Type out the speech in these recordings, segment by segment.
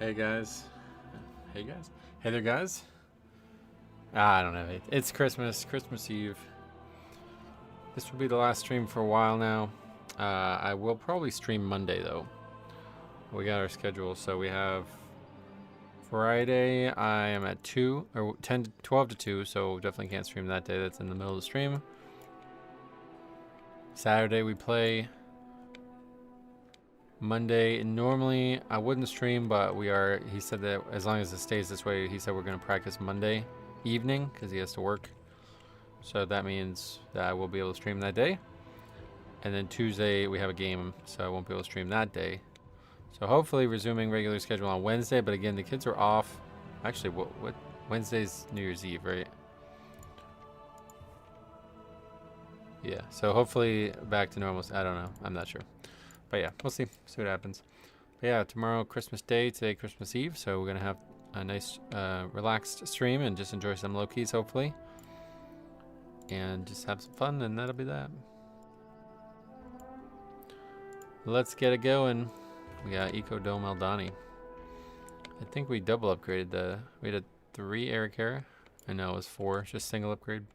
Hey guys. Hey guys. Hey there guys. I don't know. It's Christmas Eve. This will be the last stream for a while now. I will probably stream Monday though. We got our schedule, so we have Friday I am at 2 or 12 to 2, so definitely can't stream that day. That's in the middle of the stream. Saturday we play. Monday, normally I wouldn't stream, but he said that as long as it stays this way, he said we're going to practice Monday evening because he has to work. So that means that I will be able to stream that day. And then Tuesday we have a game, so I won't be able to stream that day. So hopefully resuming regular schedule on Wednesday, but again, the kids are off. Actually, what Wednesday's New Year's Eve, right? Yeah, so hopefully back to normal. I don't know. I'm not sure. But yeah, we'll see what happens. But yeah, tomorrow Christmas Day, today Christmas Eve, so we're gonna have a nice relaxed stream and just enjoy some low keys hopefully, and just have some fun, and that'll be that. Let's get it going. We got Eco Dome Eldani. I think we double upgraded we had a 3 Erikara. I know it was 4, just single upgrade.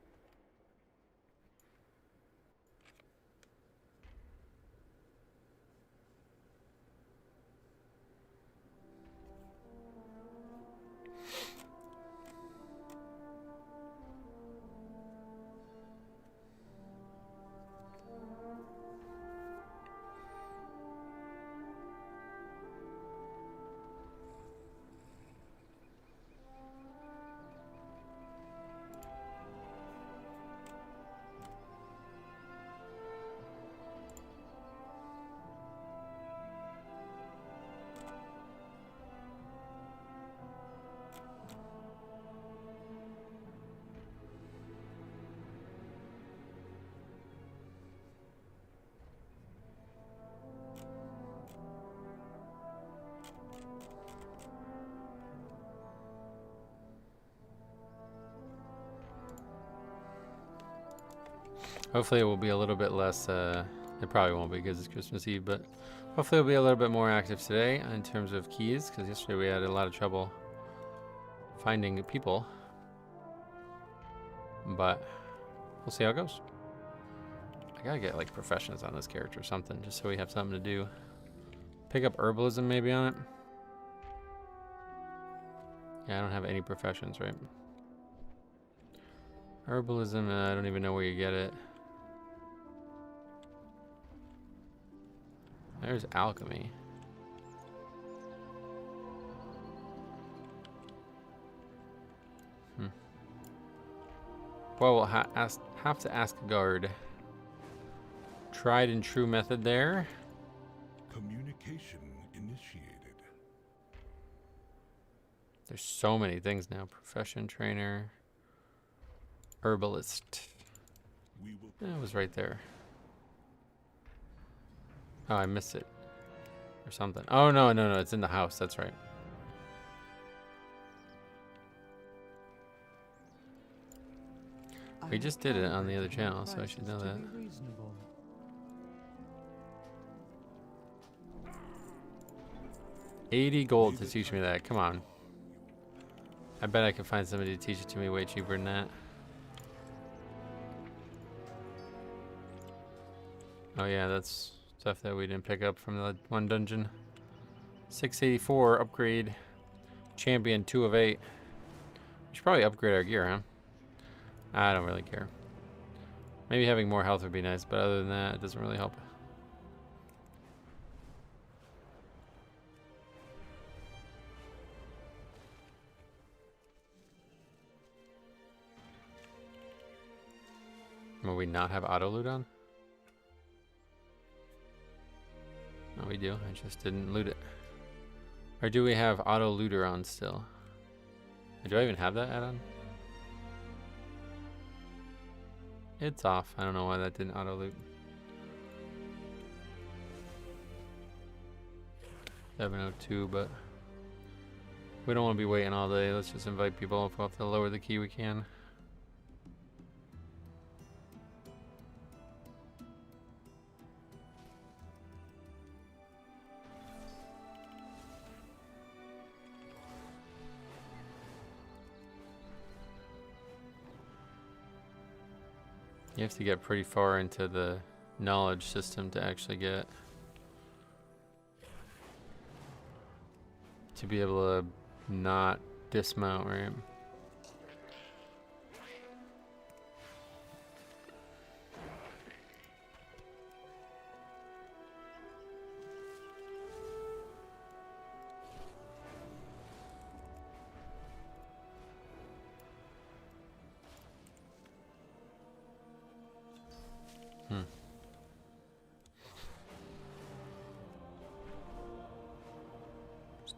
Hopefully it will be a little bit less, it probably won't be because it's Christmas Eve, but hopefully it'll be a little bit more active today in terms of keys, because yesterday we had a lot of trouble finding people. But we'll see how it goes. I gotta get like professions on this character or something, just so we have something to do. Pick up herbalism maybe on it. Yeah, I don't have any professions, right? Herbalism, I don't even know where you get it. There's alchemy. Well, we'll have to ask a guard. Tried and true method there. Communication initiated. There's so many things now. Profession trainer. Herbalist. It was right there. Oh, I missed it. Or something. Oh, no, it's in the house. That's right. We just did it on the other channel, so I should know that. $80 gold to teach me that. Come on. I bet I could find somebody to teach it to me way cheaper than that. Oh yeah, that's stuff that we didn't pick up from the one dungeon. 684 upgrade. Champion 2 of 8. We should probably upgrade our gear, huh? I don't really care. Maybe having more health would be nice, but other than that, it doesn't really help. Will we not have auto loot on? No, we do. I just didn't loot it. Or do we have auto looter on still? Do I even have that add-on? It's off. I don't know why that didn't auto loot. 702, but we don't want to be waiting all day. Let's just invite people. If we have to lower the key, we can. You have to get pretty far into the knowledge system to actually get to be able to not dismount, right?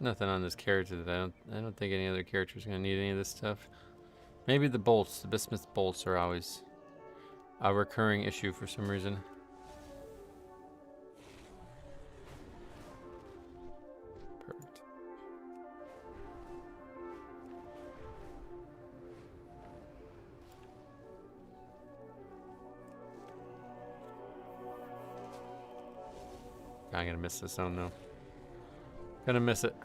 Nothing on this character that I don't think any other character is gonna need any of this stuff. Maybe the bolts, the bismuth bolts are always a recurring issue for some reason. Perfect. I'm gonna miss this zone though. Gonna miss it.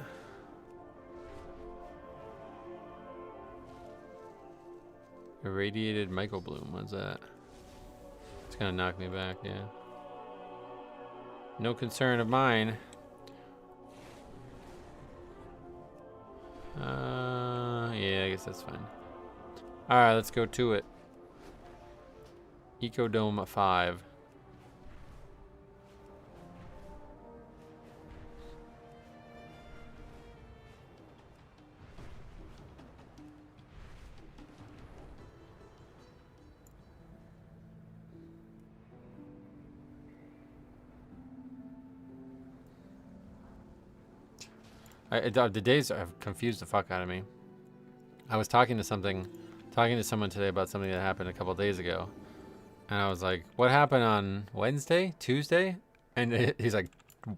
Irradiated microbloom, what's that? It's gonna knock me back, yeah. No concern of mine. Yeah, I guess that's fine. Alright, let's go to it. Ecodome 5. The days have confused the fuck out of me. I was talking to someone today about something that happened a couple days ago, and I was like, "What happened on Wednesday, Tuesday?" And he's like,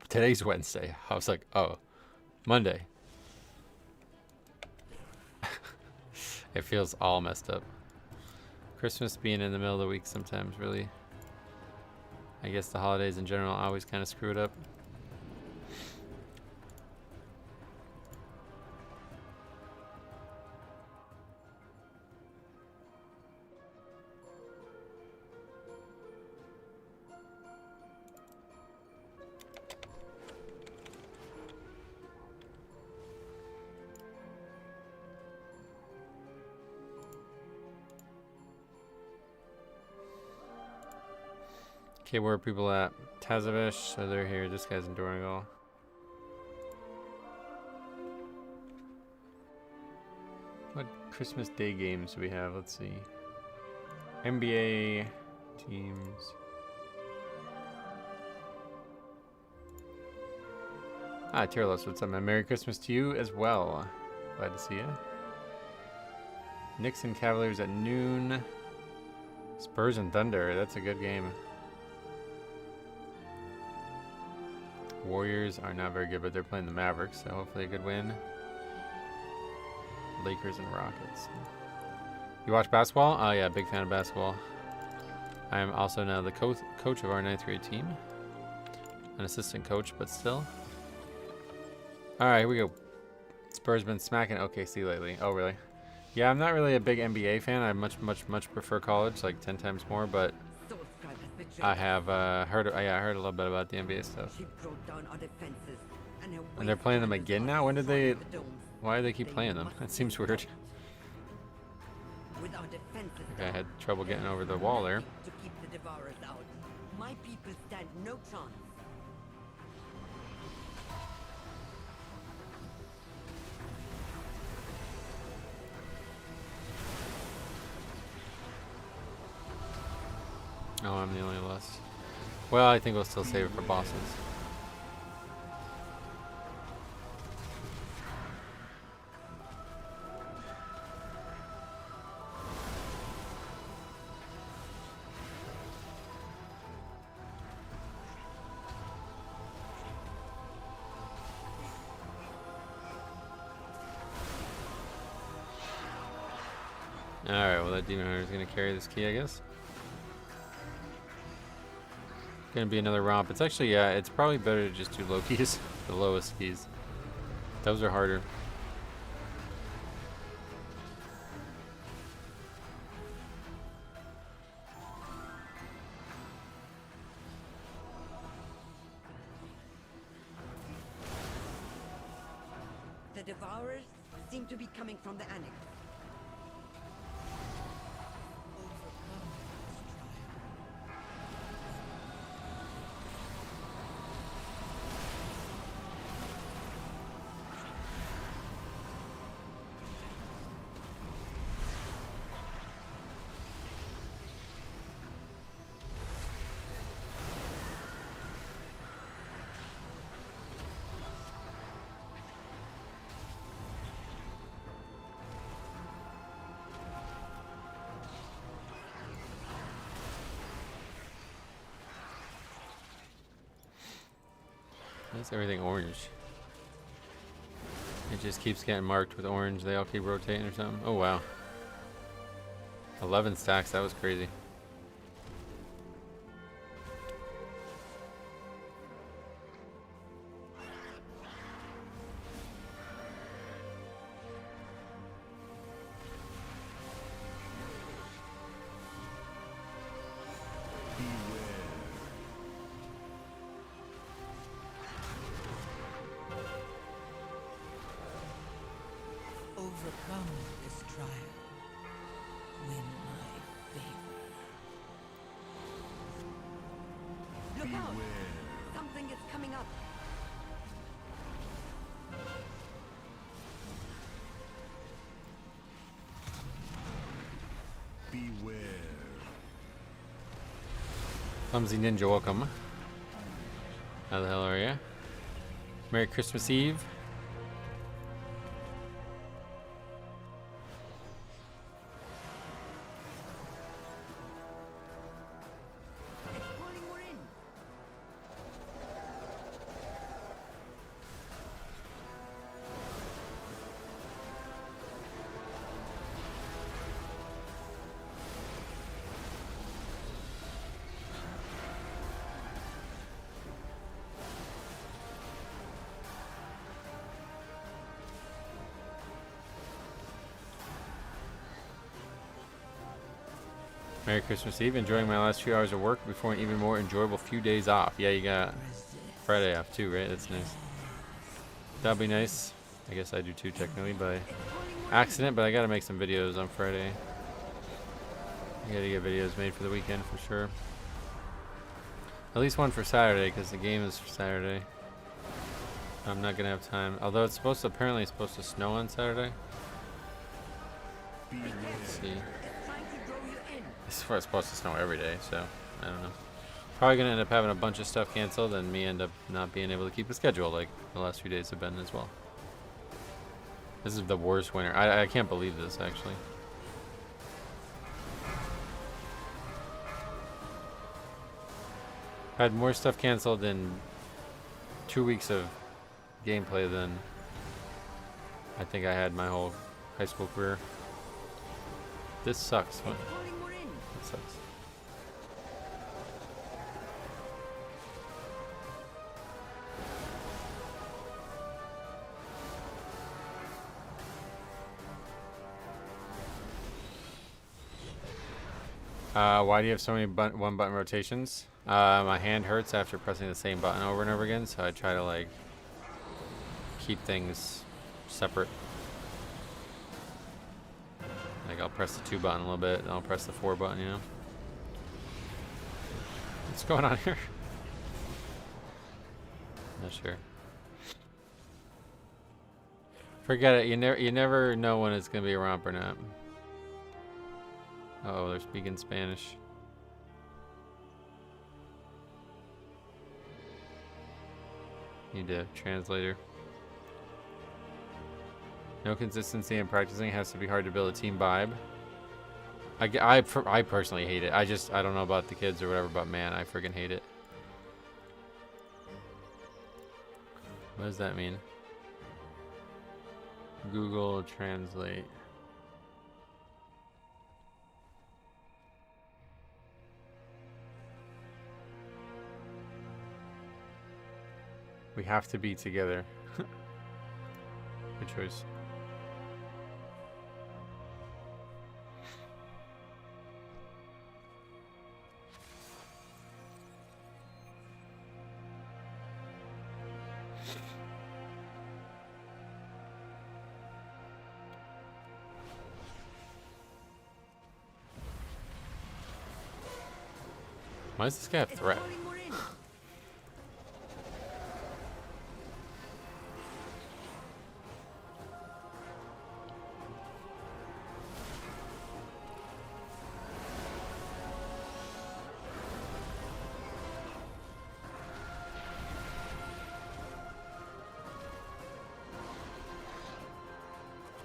"Today's Wednesday." I was like, "Oh, Monday." It feels all messed up. Christmas being in the middle of the week sometimes really. I guess the holidays in general always kind of screw it up. Okay, where are people at? Tazavish, so they're here. This guy's in Donegal. What Christmas Day games do we have? Let's see. NBA teams. Tyrlos, what's up, man? Merry Christmas to you as well. Glad to see you. Knicks and Cavaliers at noon. Spurs and Thunder, that's a good game. Warriors are not very good, but they're playing the Mavericks, so hopefully a good win. Lakers and Rockets. You watch basketball? Oh yeah, big fan of basketball. I am also now the coach of our 9th grade team. An assistant coach, but still. Alright, here we go. Spurs been smacking OKC lately. Oh, really? Yeah, I'm not really a big NBA fan. I much prefer college, like 10 times more, but I have heard a little bit about the NBA stuff. And they're playing them again now? When did they... Why do they keep playing them? That seems weird. Okay, I had trouble getting over the wall there. My people stand no chance. Oh, I'm the only lost. Well, I think we'll still save it for bosses. Alright, well that Demon Hunter is going to carry this key, I guess. Gonna be another romp. It's actually, yeah, it's probably better to just do low keys, the lowest keys. Those are harder. Devourers seem to be coming from the annex. That's everything orange. It just keeps getting marked with orange. They all keep rotating or something. Oh wow. 11 stacks, that was crazy. Overcome this trial. Win my favor. Look out! Something is coming up. Beware. Clumsy Ninja, welcome. How the hell are you? Merry Christmas Eve. Merry Christmas Eve. Enjoying my last few hours of work before an even more enjoyable few days off. Yeah, you got Friday off too, right? That's nice. That'd be nice. I guess I do too technically by accident, but I gotta make some videos on Friday. I gotta get videos made for the weekend for sure. At least one for Saturday, because the game is for Saturday. I'm not gonna have time. Although it's supposed to, apparently it's supposed to snow on Saturday. Let's see. It's supposed to snow every day, so I don't know. Probably gonna end up having a bunch of stuff canceled and me end up not being able to keep a schedule like the last few days have been as well. This is the worst winter. I can't believe this actually. Had more stuff canceled in 2 weeks of gameplay than I think I had my whole high school career. This sucks. What? It sucks. Why do you have so many one button rotations? My hand hurts after pressing the same button over and over again, so I try to like keep things separate. Like I'll press the 2 button a little bit, and I'll press the 4 button, you know? What's going on here? Not sure. Forget it. You never know when it's gonna be a romp or not. Oh, they're speaking Spanish. Need a translator. No consistency in practicing. Has to be hard to build a team vibe. I personally hate it. I don't know about the kids or whatever, but man, I freaking hate it. What does that mean? Google Translate. We have to be together. Good choice. Why does this guy have It's threat? calling more in.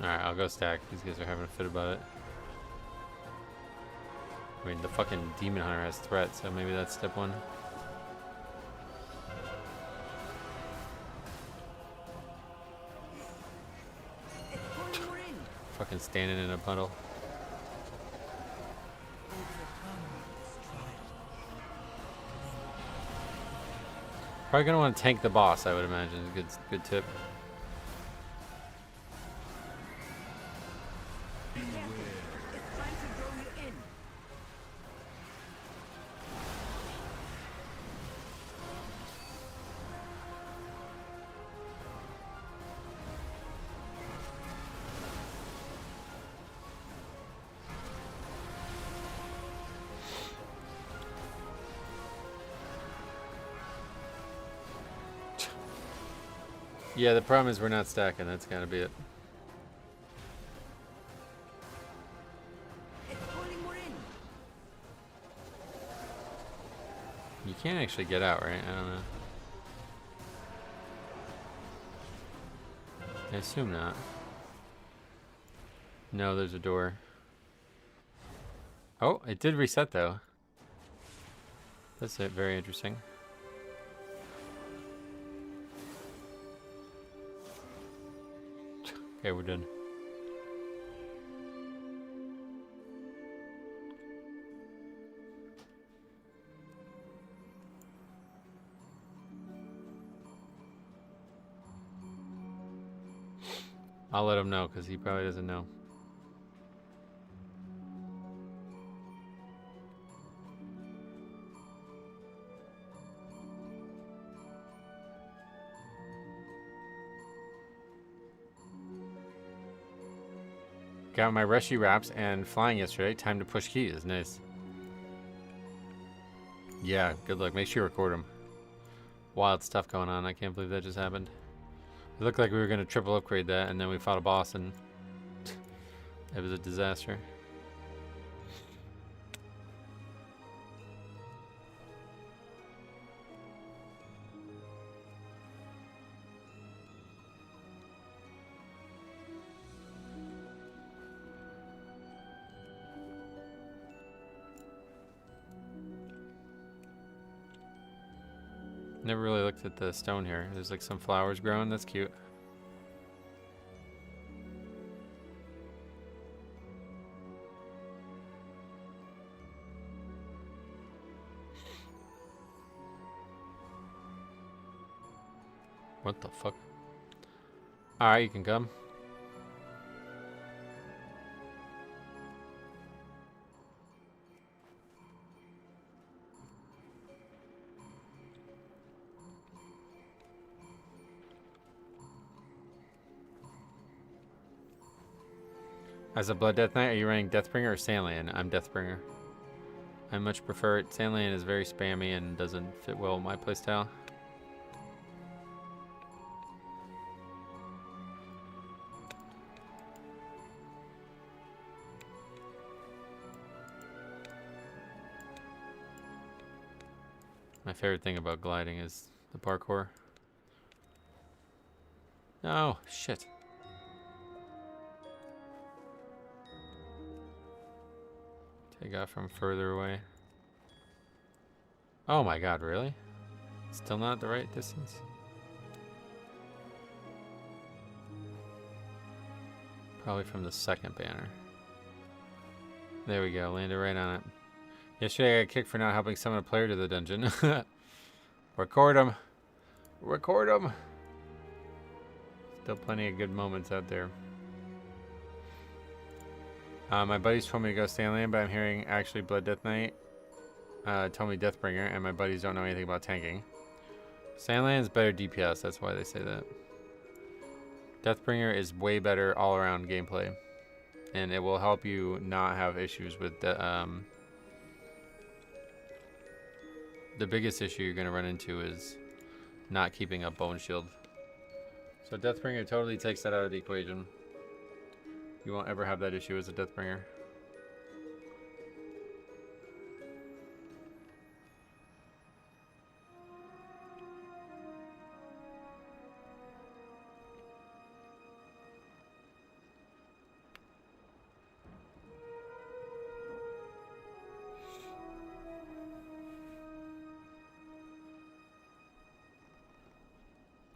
Alright, I'll go stack. These guys are having a fit about it. I mean, the fucking Demon Hunter has threat, so maybe that's step one. It's calling more in. Fucking standing in a puddle. Probably gonna want to tank the boss, I would imagine. Good tip. Be careful. It's trying to draw you in. Yeah, the problem is we're not stacking. That's gotta be it. It's calling more in. You can't actually get out, right? I don't know. I assume not. No, there's a door. Oh, it did reset though. That's it. Very interesting. Okay, we're done. I'll let him know because he probably doesn't know. Got my Reshi wraps and flying yesterday. Time to push keys. Nice. Yeah, good luck. Make sure you record them. Wild stuff going on. I can't believe that just happened. It looked like we were going to triple upgrade that, and then we fought a boss, and it was a disaster. Never really looked at the stone here. There's like some flowers growing. That's cute. What the fuck? Alright, you can come. As a Blood Death Knight, are you running Deathbringer or Sandland? I'm Deathbringer. I much prefer it. Sandland is very spammy and doesn't fit well with my playstyle. My favorite thing about gliding is the parkour. Oh, shit. Take off from further away. Oh my god, really? Still not the right distance? Probably from the second banner. There we go, landed right on it. Yesterday I got kicked for not helping summon a player to the dungeon. Record them. Record them. Still plenty of good moments out there. My buddies told me to go Sandland, but I'm hearing actually Blood Death Knight told me Deathbringer, and my buddies don't know anything about tanking. Sandland's better DPS, that's why they say that. Deathbringer is way better all-around gameplay, and it will help you not have issues with the the biggest issue you're going to run into is not keeping a bone shield. So Deathbringer totally takes that out of the equation. You won't ever have that issue as a Deathbringer.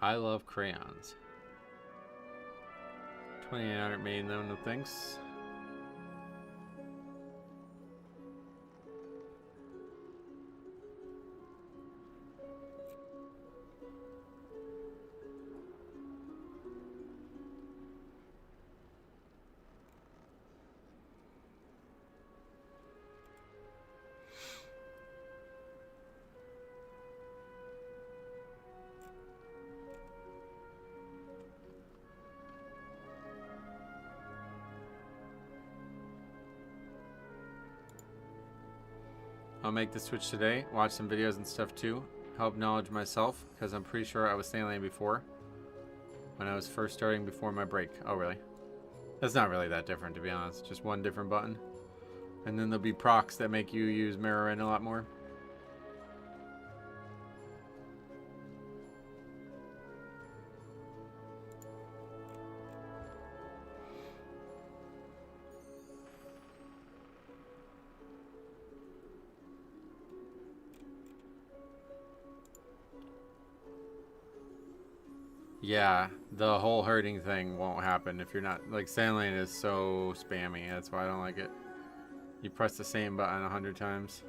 I love crayons. 2,800 main though, no thanks. I'll make the switch today, watch some videos and stuff too, help knowledge myself, because I'm pretty sure I was staying lane before, when I was first starting before my break. Oh really? That's not really that different, to be honest, just one different button. And then there'll be procs that make you use mirror in a lot more. Yeah, the whole herding thing won't happen if you're not, like, sand lane is so spammy, that's why I don't like it. You press the same button 100 times.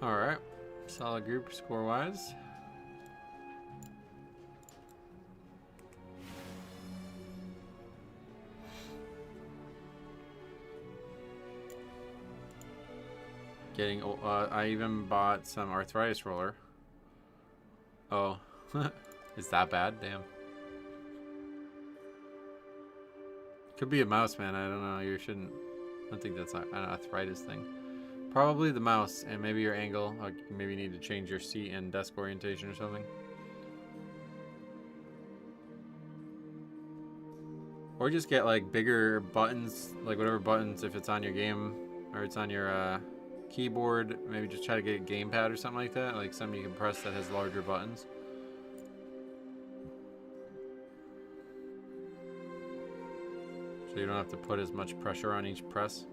Alright, solid group score-wise. Getting, I even bought some arthritis roller. Oh, is that bad? Damn. Could be a mouse, man. I don't know. You shouldn't. I don't think that's an arthritis thing. Probably the mouse and maybe your angle. Like maybe you need to change your seat and desk orientation or something. Or just get like bigger buttons, like whatever buttons, if it's on your game or it's on your keyboard. Maybe just try to get a gamepad or something like that. Like something you can press that has larger buttons. So you don't have to put as much pressure on each press.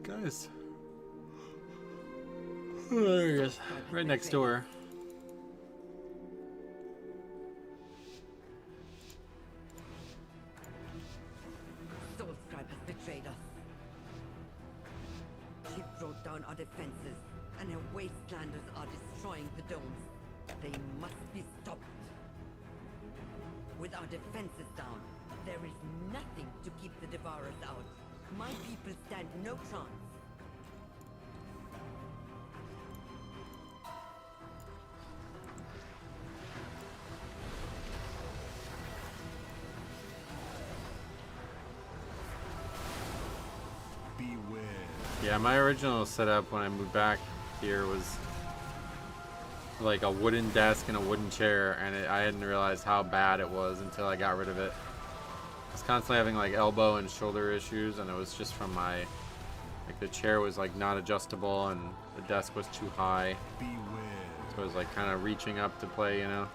Guys, oh, there he is, right next door. Soulscribe has betrayed us. She brought down our defenses, and her wastelanders are destroying the domes. They must be stopped. With our defenses down, there is nothing to keep the Devourers out. My people stand no chance. Yeah, my original setup when I moved back here was like a wooden desk and a wooden chair, and I hadn't realized how bad it was until I got rid of it. I was constantly having like elbow and shoulder issues, and it was just from my, like the chair was like not adjustable and the desk was too high. Beware. So I was like kind of reaching up to play, you know?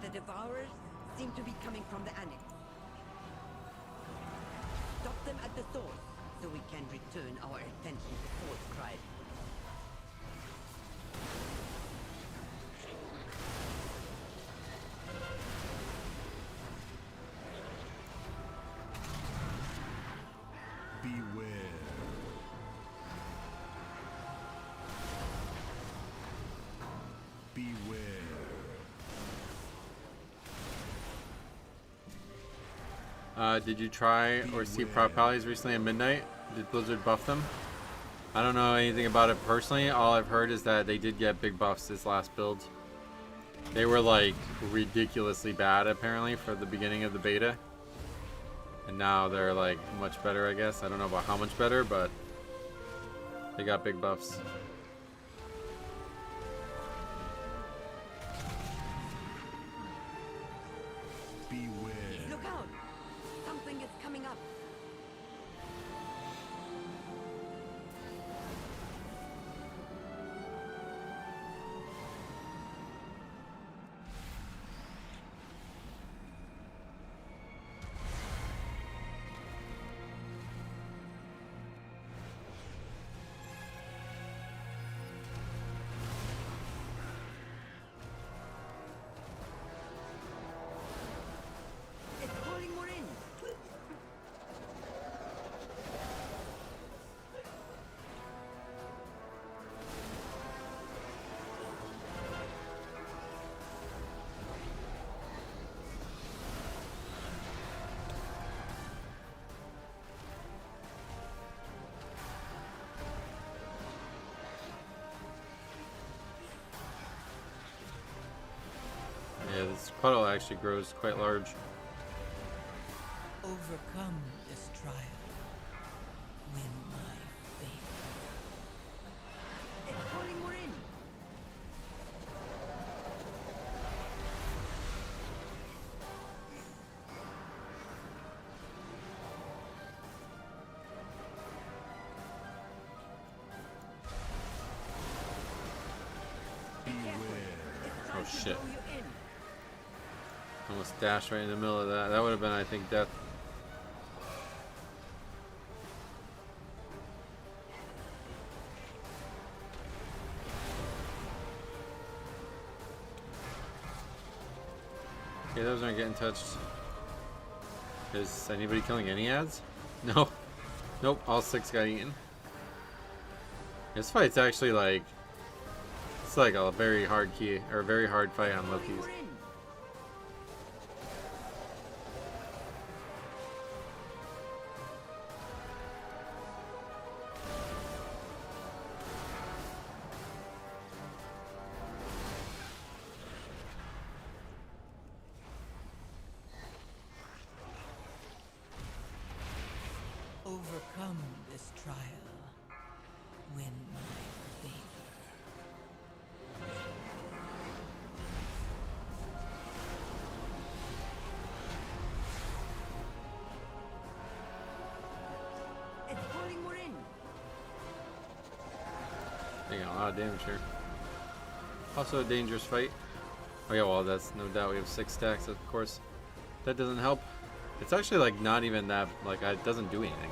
The Devourers seem to be coming from the annex. Stop them at the source, so we can return our attention to Force Scribe. Beware. Beware. Did you try or see prop rallies recently at midnight? Did Blizzard buff them? I don't know anything about it personally. All I've heard is that they did get big buffs this last build. They were like ridiculously bad apparently for the beginning of the beta. And now they're like much better, I guess. I don't know about how much better, but they got big buffs. Beware. Look out! Something is coming up. It's calling more in. Yeah, this puddle actually grows quite large. Overcome this trial. Win my favor. It's calling more in. Oh shit. Almost dashed right in the middle of that. That would have been, I think, death. Okay, those aren't getting touched. Is anybody killing any ads? No. Nope, all 6 got eaten. This fight's actually like... It's like a very hard key, or a very hard fight on low keys. Overcome this trial. Win my favor. It's calling more in. Taking a lot of damage here. Also a dangerous fight. Oh yeah, well that's no doubt. We have 6 stacks, of course. That doesn't help. It's actually like not even that, like it doesn't do anything.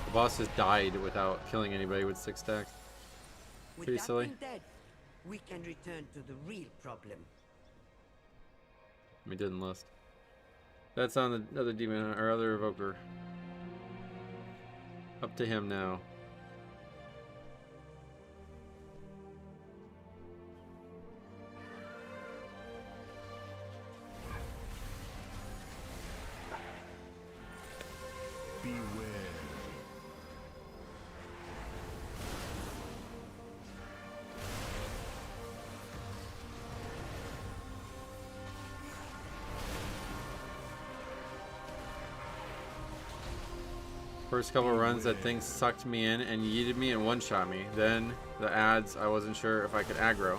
The boss just died without killing anybody with 6 stacks. With Pretty that silly. thing dead, we can return to the real problem. We didn't list. That's on the other demon, or other evoker. Up to him now. Beware. First couple runs, that thing sucked me in and yeeted me and one-shot me. Then the ads, I wasn't sure if I could aggro.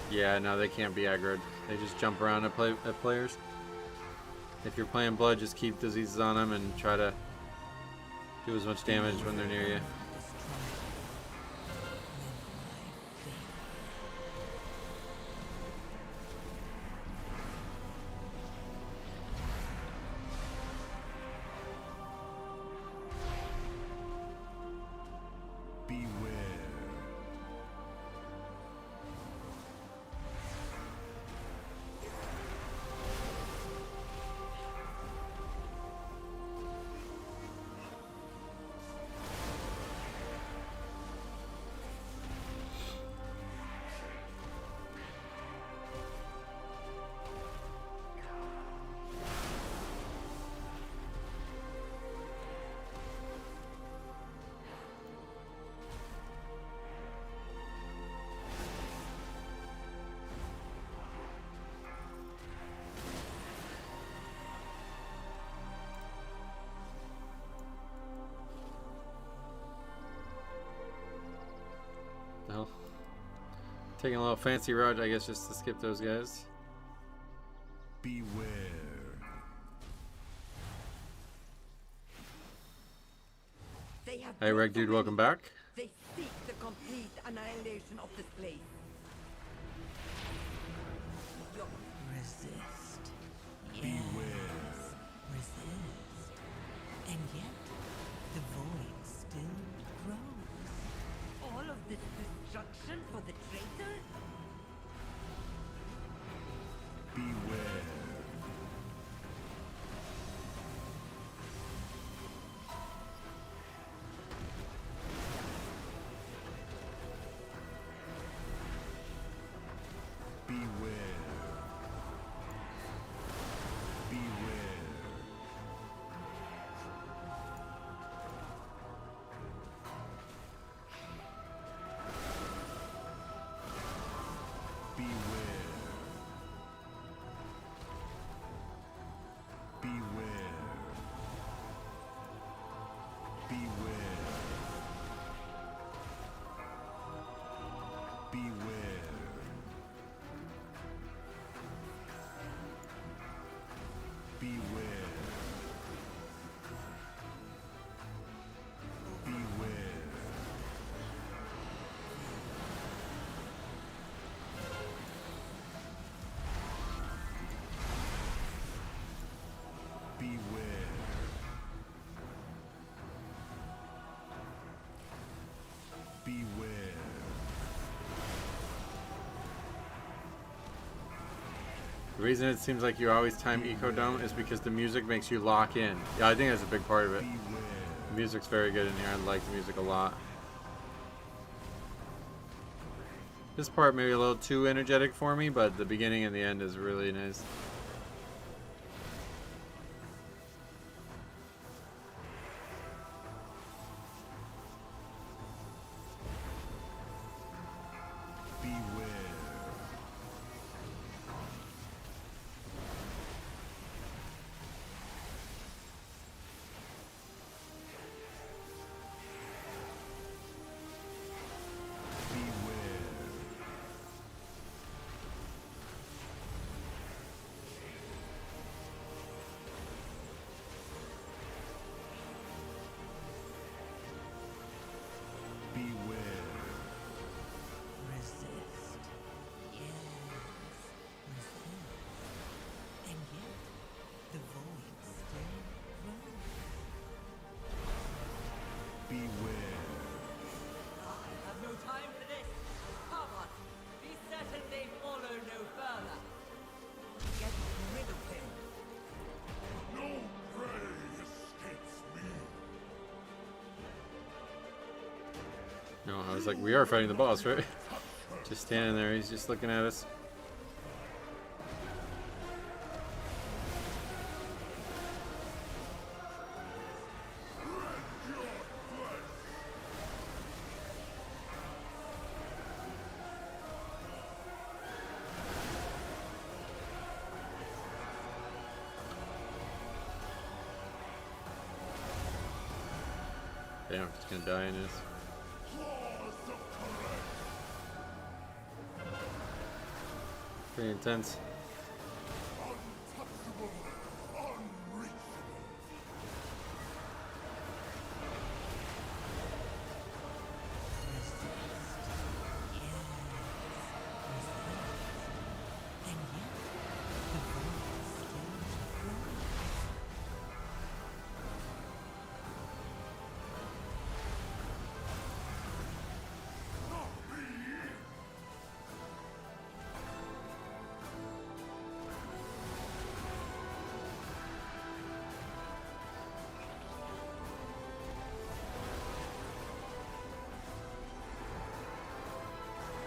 Yeah, no, they can't be aggroed. They just jump around at players. If you're playing blood, just keep diseases on them and try to do as much damage when they're near you. Well, taking a little fancy route, I guess, just to skip those guys. Beware. Hey, Reg Dude, welcome back. They seek the complete annihilation of this place. Resist. Yes. Beware. Resist. And yet, the void still grows. All of this destruction for the traitor? Beware. Beware. Beware. Beware. Beware. Beware. Beware. Beware. Beware. Beware. Beware. The reason it seems like you always time Eco Dome is because the music makes you lock in. Yeah, I think that's a big part of it. Beware. The music's very good in here. I like the music a lot. This part may be a little too energetic for me, but the beginning and the end is really nice. Beware. Beware. was like, we are fighting the boss, right? Just standing there, he's just looking at us. Damn, I'm just gonna die in this. Pretty intense.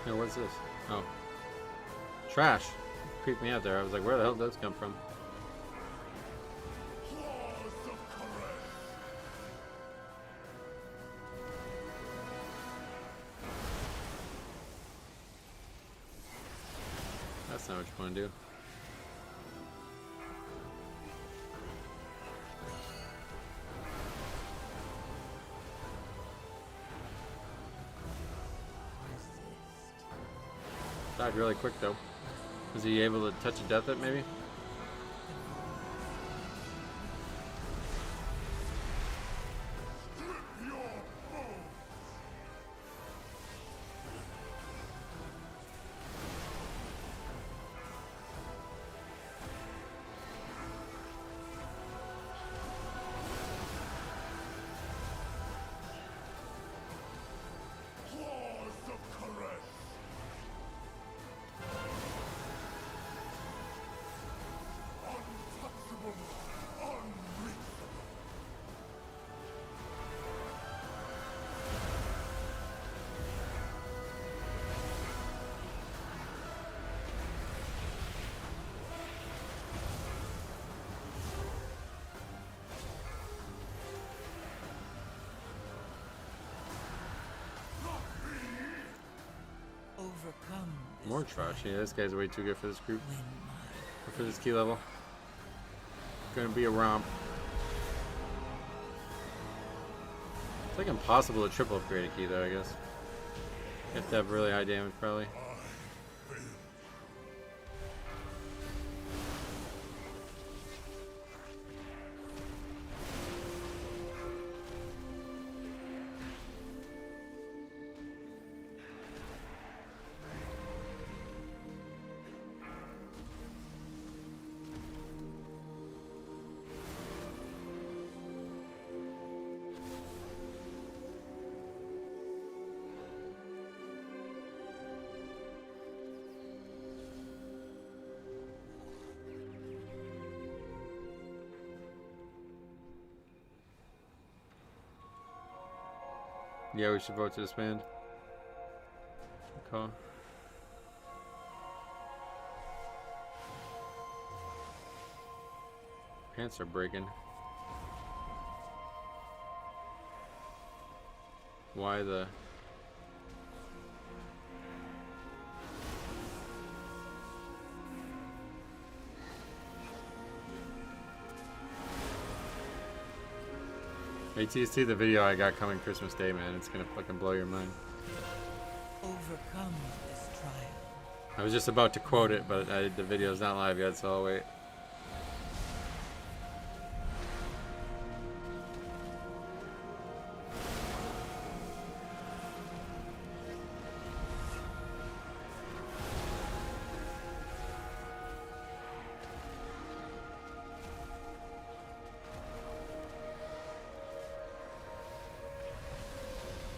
Yo, what's this? Oh. Trash. Creeped me out there. I was like, where the hell did those come from? That's not what you want to do. Died really quick though. Was he able to touch a death it maybe? Overcome More trash. Yeah, this guy's way too good for this group. Or for this key level. Gonna be a romp. It's like impossible to triple upgrade a key though, I guess. You have to have really high damage probably. Yeah, we should vote to disband. Call. Pants are breaking. Why the... ATST, the video I got coming Christmas Day, man. It's gonna fucking blow your mind. Overcome this trial. I was just about to quote it, but the video's not live yet, so I'll wait.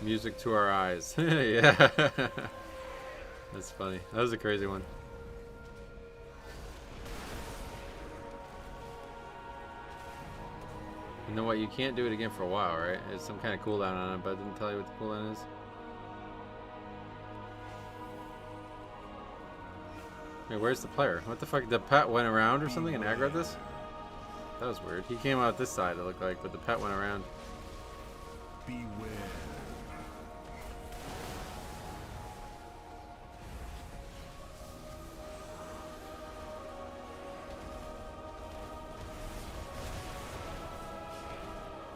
Music to our eyes. Yeah. That's funny. That was a crazy one. You know what? You can't do it again for a while, right? There's some kind of cooldown on it, but it didn't tell you what the cooldown is. Wait, where's the player? What the fuck? The pet went around or something and aggroed this? That was weird. He came out this side, it looked like, but the pet went around. Beware.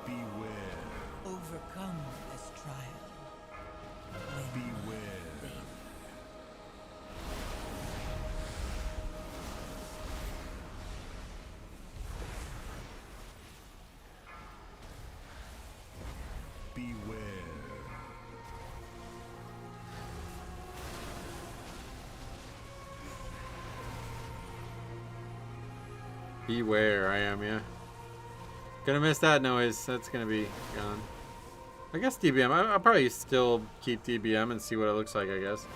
Beware. Overcome this trial. Win Beware. favor. Beware. Beware, I am, yeah. Gonna miss that noise. That's gonna be gone. I guess DBM. I'll probably still keep DBM and see what it looks like, I guess.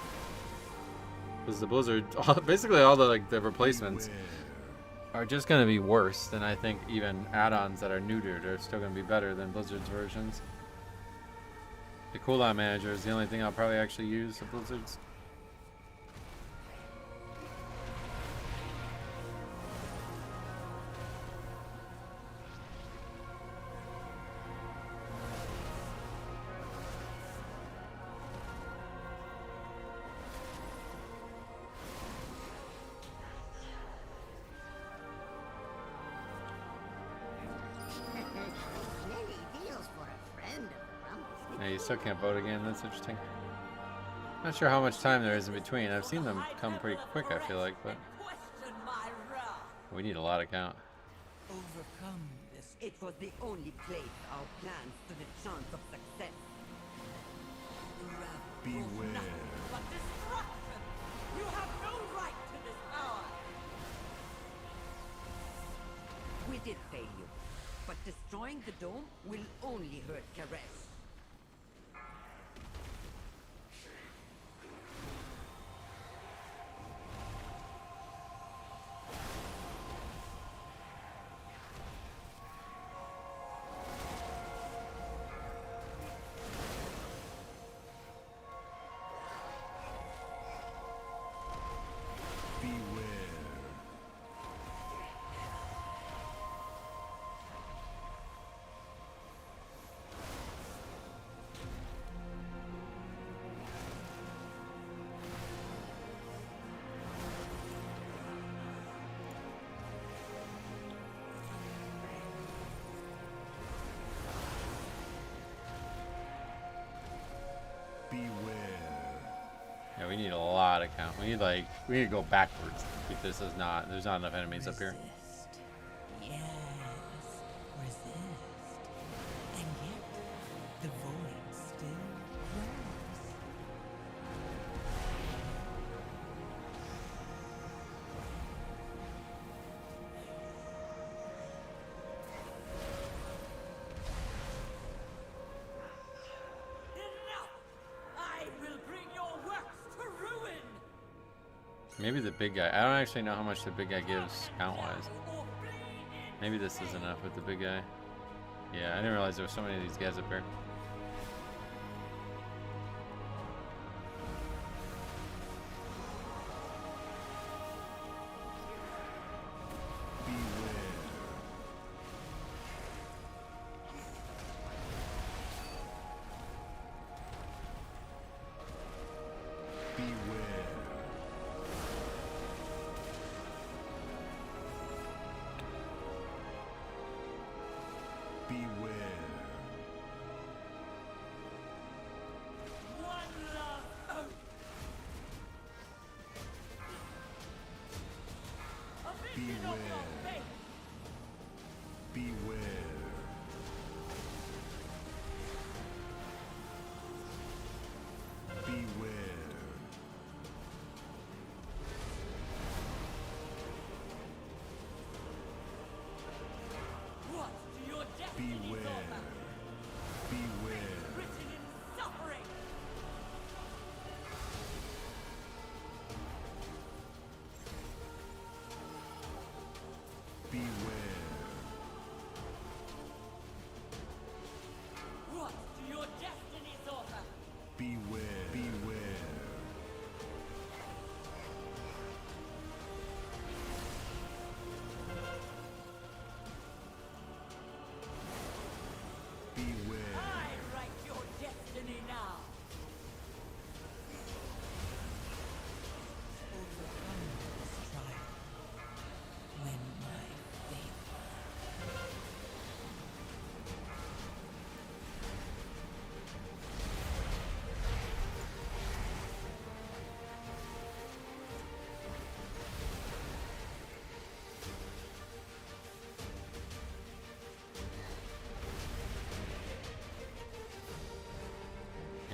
Because the Blizzard, basically all the like the replacements Beware. are just gonna be worse than I think even add-ons that are neutered are still gonna be better than Blizzard's versions. The cooldown manager is the only thing I'll probably actually use of Blizzard's. Many deals for a friend of the Rumble. Yeah, you still can't vote again. That's interesting. Not sure how much time there is in between. I've seen them come pretty quick, I feel like, but Question my wrath. we need a lot of count. Overcome this It was the only place our plans stood a chance of success. The wrath brought Beware. nothing but destruction. You have no right to this power. We did fail you, but destroying the dome will only hurt Karesh. Beware. Beware. Yeah, we need a lot of count. We need to go backwards. There's not enough enemies up here. resist. Yes, resist. And yet, the void still grows. Enough! I will bring your works to ruin! Maybe the big guy. I don't actually know how much the big guy gives count-wise. Or bleed in Maybe this is enough with the big guy. Yeah, I didn't realize there were so many of these guys up here. Beware. Beware. Beware.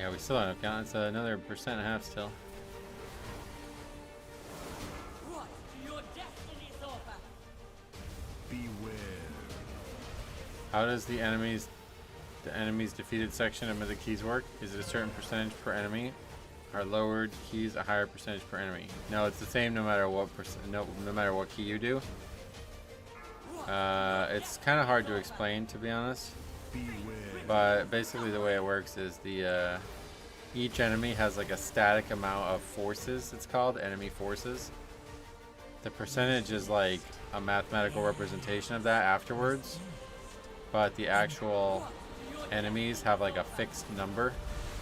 Yeah, we still don't have count. It's another 1.5% still. What? Your destiny's over. Beware. How does the enemy's defeated section of Mythic Keys work? Is it a certain percentage per enemy? Are lowered keys a higher percentage per enemy? No, it's the same no matter what no matter what key you do. It's kind of hard to explain, to be honest. Beware. But basically the way it works is the each enemy has like a static amount of forces. It's called enemy forces. The percentage is like a mathematical representation of that afterwards. But the actual enemies have like a fixed number.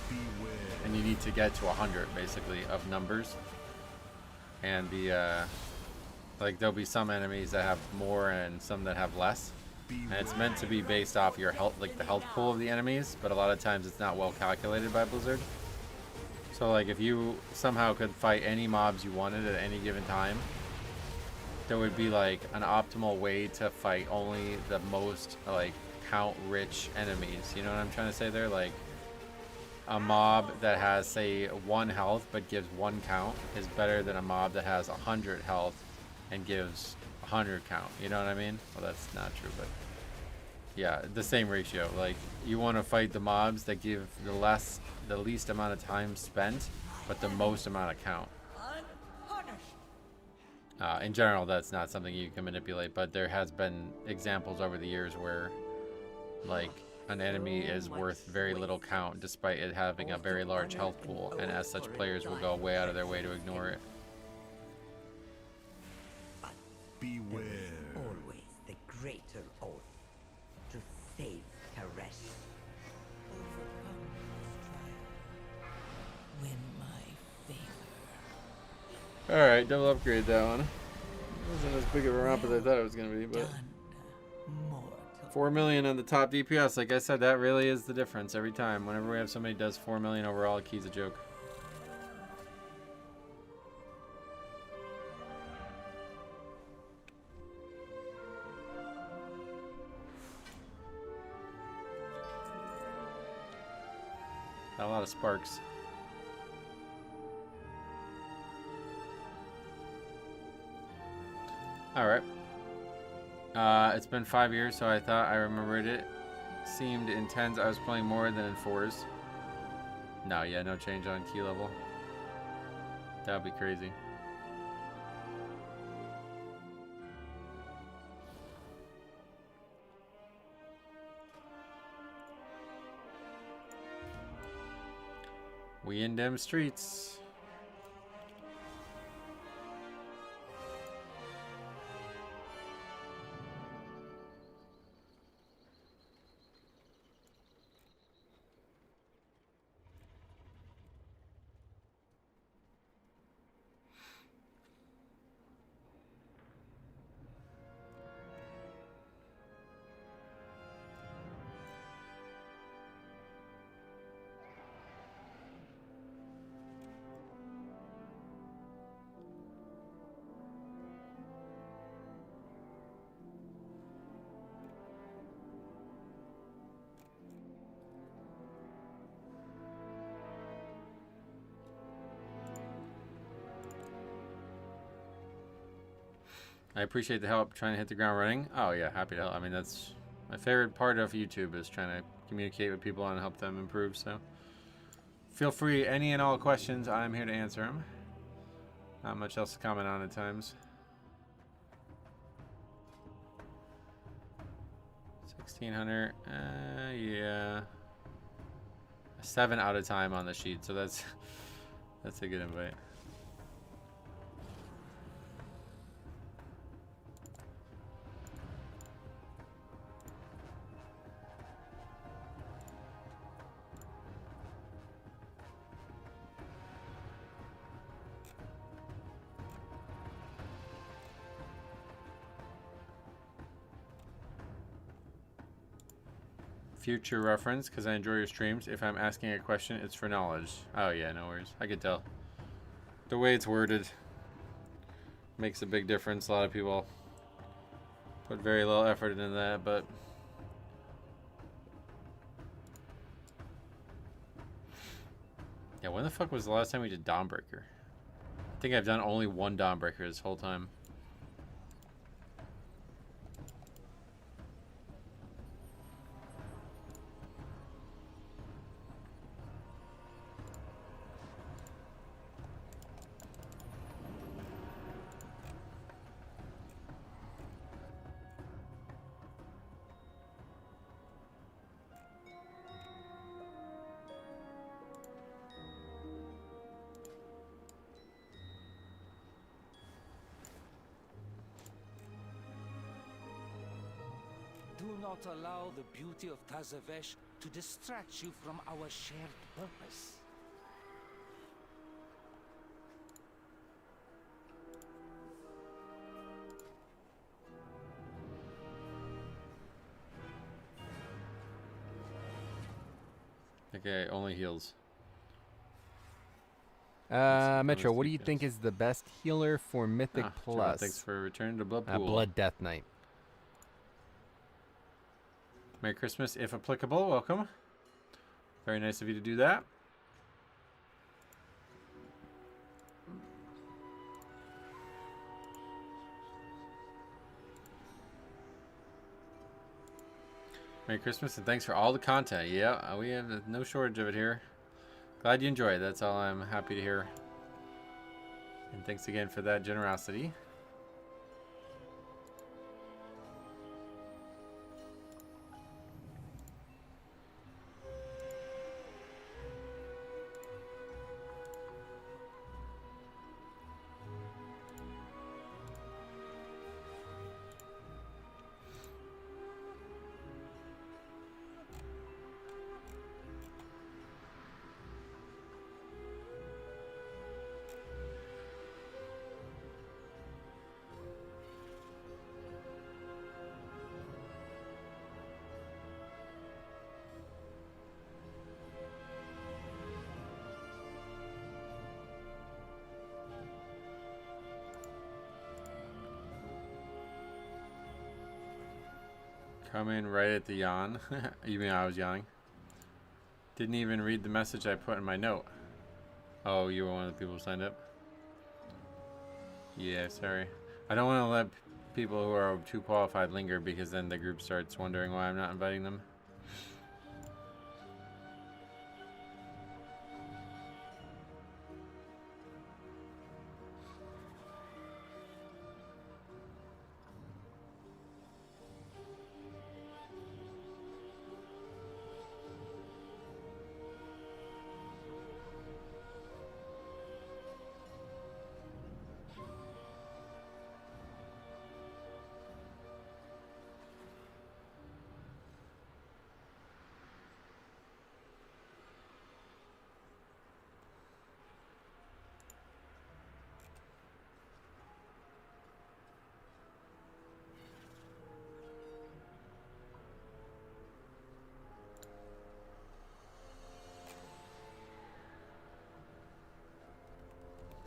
Beware. And you need to get to 100 basically of numbers. And the like there'll be some enemies that have more and some that have less. And it's meant to be based off your health, like the health pool of the enemies, but a lot of times it's not well calculated by Blizzard. So like if you somehow could fight any mobs you wanted at any given time, there would be like an optimal way to fight only the most like count rich enemies. You know what I'm trying to say there? Like a mob that has say 1 health but gives 1 count is better than a mob that has 100 health and gives 100 count. You know what I mean? Well, that's not true, but yeah, the same ratio. Like you want to fight the mobs that give the least amount of time spent but the most amount of count. In general, that's not something you can manipulate, but there has been examples over the years where like an enemy is worth very little count despite it having a very large health pool, and as such players will go way out of their way to ignore it. Beware. Always the greater oath to save Karesh. Overcome this trial. Win my favor. Alright, double upgrade that one. It wasn't as big of a romp as I thought it was going to be, but Done. Mortal. 4 million on the top DPS. Like I said, that really is the difference every time. Whenever we have somebody who does 4 million overall, Key's a joke. A lot of sparks. Alright. It's been 5 years, so I thought I remembered it. Seemed intense. I was playing more than in 4s. No, yeah, no change on key level. That would be crazy. We in them streets. I appreciate the help trying to hit the ground running. Oh yeah, happy to help. I mean, that's my favorite part of YouTube is trying to communicate with people and help them improve. So feel free, any and all questions, I'm here to answer them. Not much else to comment on at times. 1600, yeah. 7 out of time on the sheet, so that's a good invite. Future reference, because I enjoy your streams. If I'm asking a question, it's for knowledge. Oh yeah, no worries. I could tell. The way it's worded makes a big difference. A lot of people put very little effort into that, but Yeah, when the fuck was the last time we did Dawnbreaker? I think I've done only one Dawnbreaker this whole time. Do not allow the beauty of Tazavesh to distract you from our shared purpose. Okay, only heals. Metro, what do you think is the best healer for Mythic Jamal, Plus? thanks for returning to Blood Pool. Blood Death Knight. Merry Christmas, if applicable. Welcome. Very nice of you to do that. Merry Christmas and thanks for all the content. Yeah, we have no shortage of it here. Glad you enjoyed. That's all I'm happy to hear. And thanks again for that generosity. Coming right at the yawn. You mean I was yawning? Didn't even read the message I put in my note. Oh, you were one of the people who signed up? Yeah, sorry. I don't want to let people who are too qualified linger because then the group starts wondering why I'm not inviting them.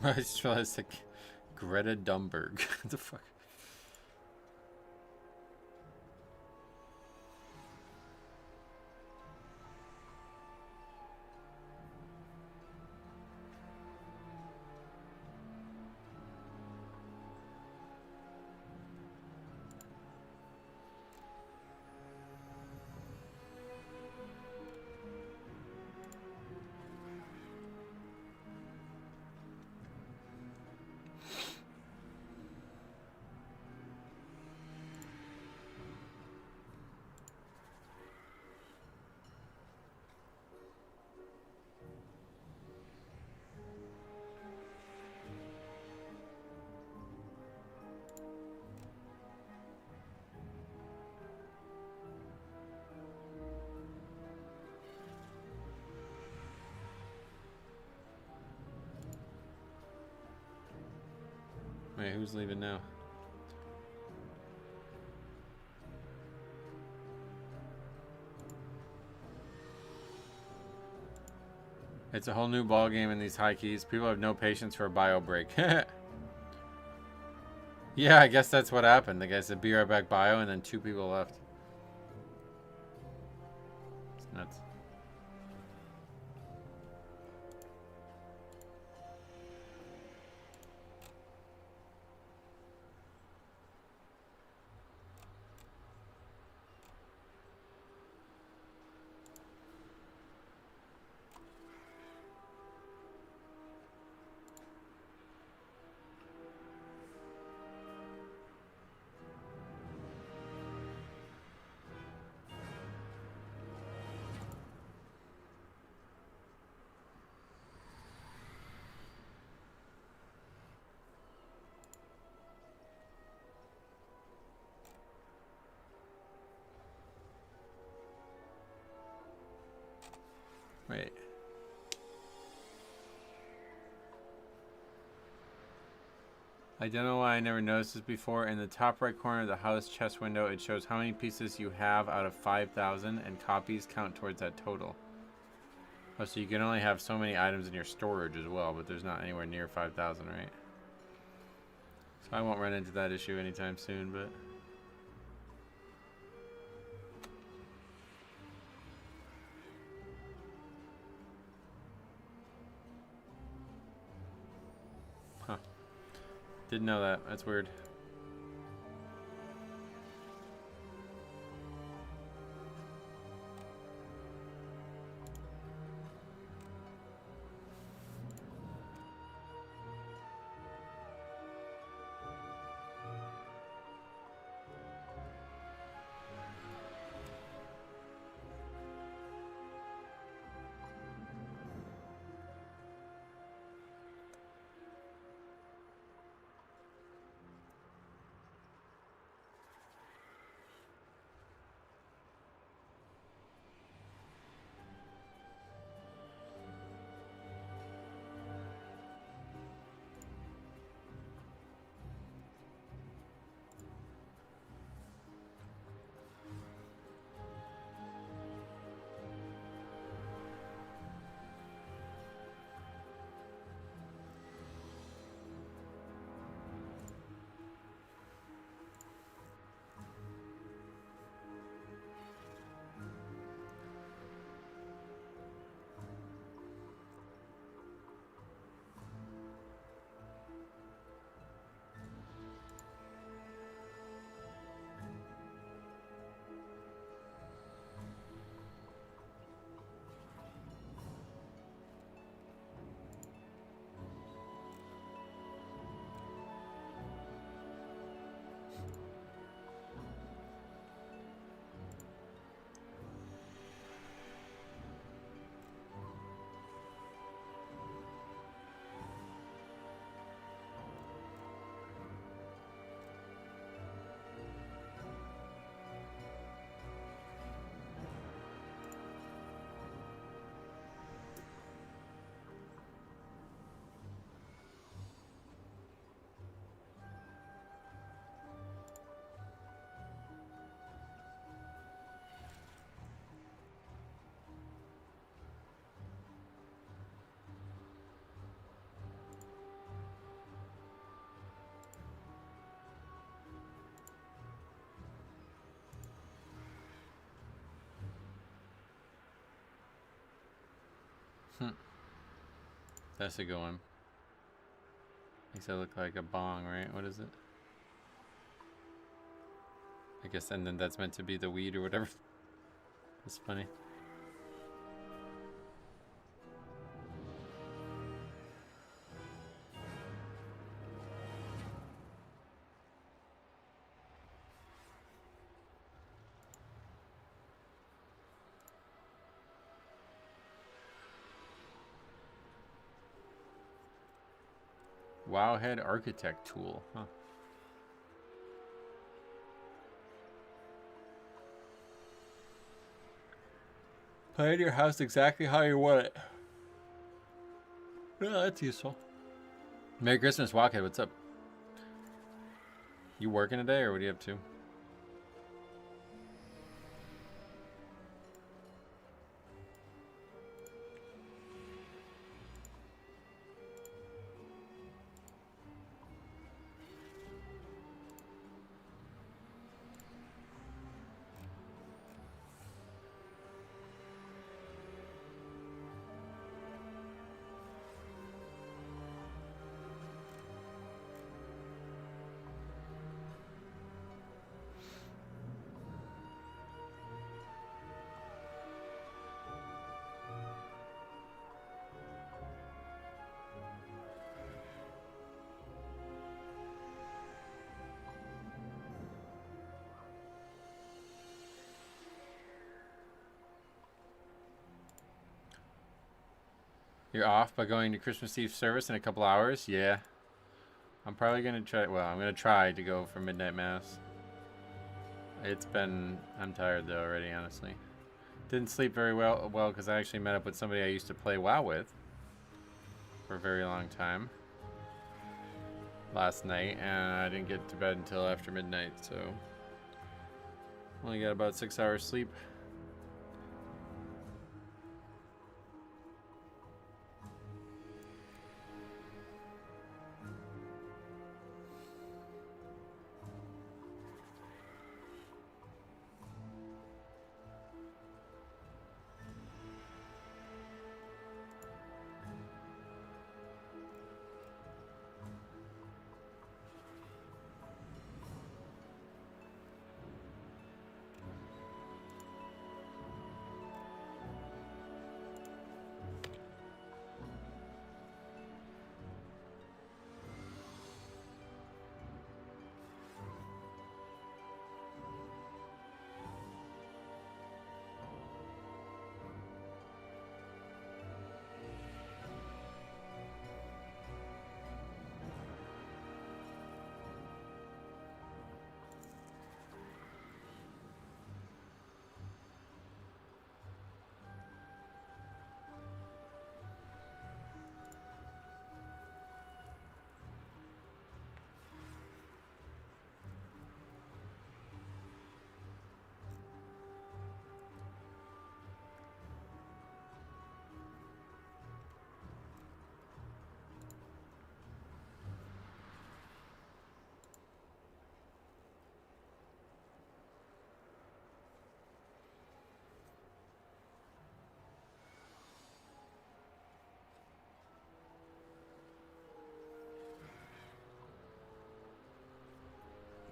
I just realized like Greta Thunberg. What the fuck? Wait, who's leaving now? It's a whole new ball game in these high keys. People have no patience for a bio break. Yeah, I guess that's what happened. The guy said be right back bio and then 2 people left. It's nuts. Wait. I don't know why I never noticed this before. In the top right corner of the house chest window, it shows how many pieces you have out of 5,000, and copies count towards that total. Oh, so you can only have so many items in your storage as well, but there's not anywhere near 5,000, right? So I won't run into that issue anytime soon, but... Huh. Didn't know that. That's weird. That's a good one. Makes it look like a bong, right? What is it? I guess, and then that's meant to be the weed or whatever. That's funny. Wowhead Architect tool, huh? Plan your house exactly how you want it. Yeah, that's useful. Merry Christmas, Wowhead. What's up? You working today, or what are you up to? You're off by going to Christmas Eve service in a couple hours? Yeah. I'm probably going to try, well, I'm going to try to go for midnight mass. It's been, I'm tired though already, honestly. Didn't sleep very well because I actually met up with somebody I used to play WoW with for a very long time last night, and I didn't get to bed until after midnight, so only got about 6 hours sleep.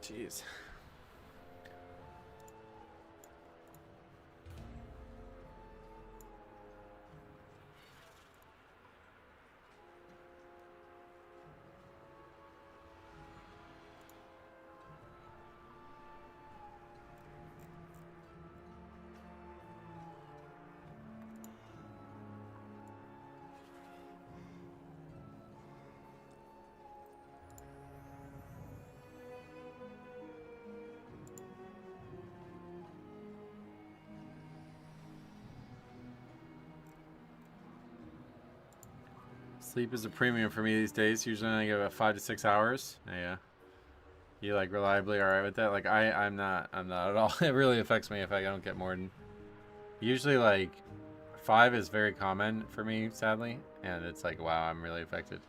Jeez. Sleep is a premium for me these days. Usually I get about 5 to 6 hours. Yeah. You like reliably alright with that? Like I'm not at all. It really affects me if I don't get more than usually like 5 is very common for me, sadly. And it's like, wow, I'm really affected.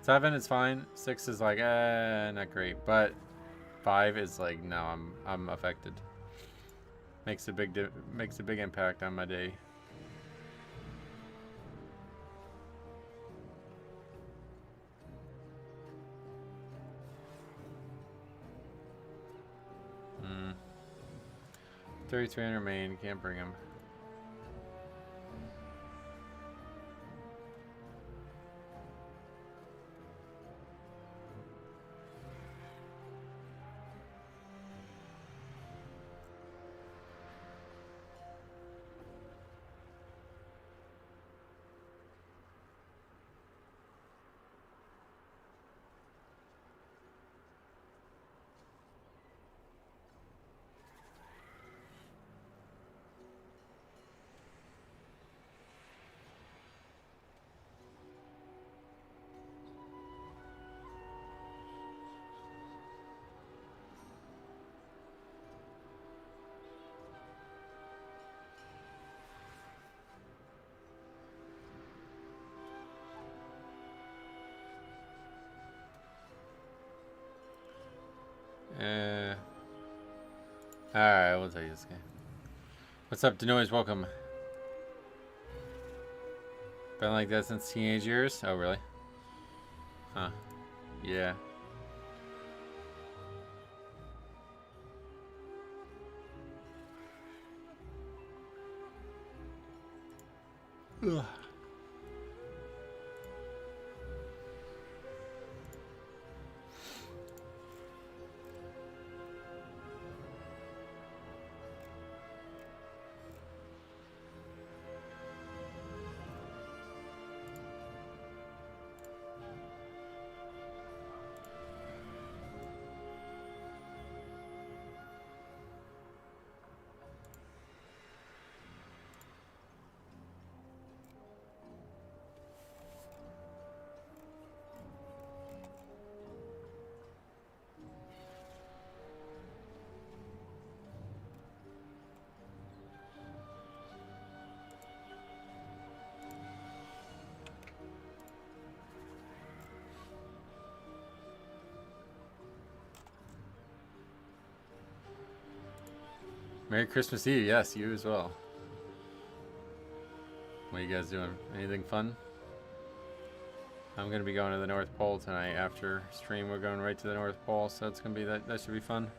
7 is fine. 6 is like, not great. But 5 is like, no, I'm affected. Makes a big impact on my day. Hmm. 3,300 main, can't bring him. Alright, we'll tell you this game. What's up, Denoise? Welcome. Been like that since teenage years? Oh, really? Huh. Yeah. Ugh. Merry Christmas Eve. Yes, you as well. What are you guys doing? Anything fun? I'm gonna be going to the North Pole tonight after stream. We're going right to the North Pole, so it's gonna be that should be fun.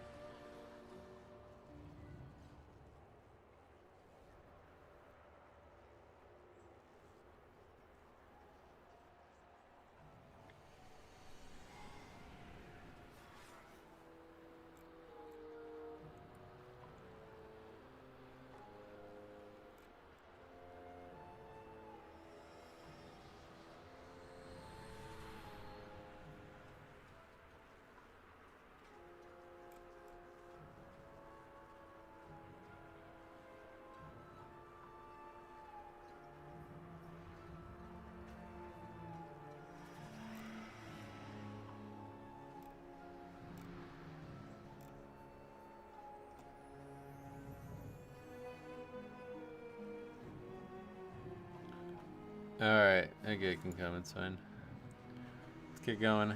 Alright, okay, can come, it's fine. Let's get going.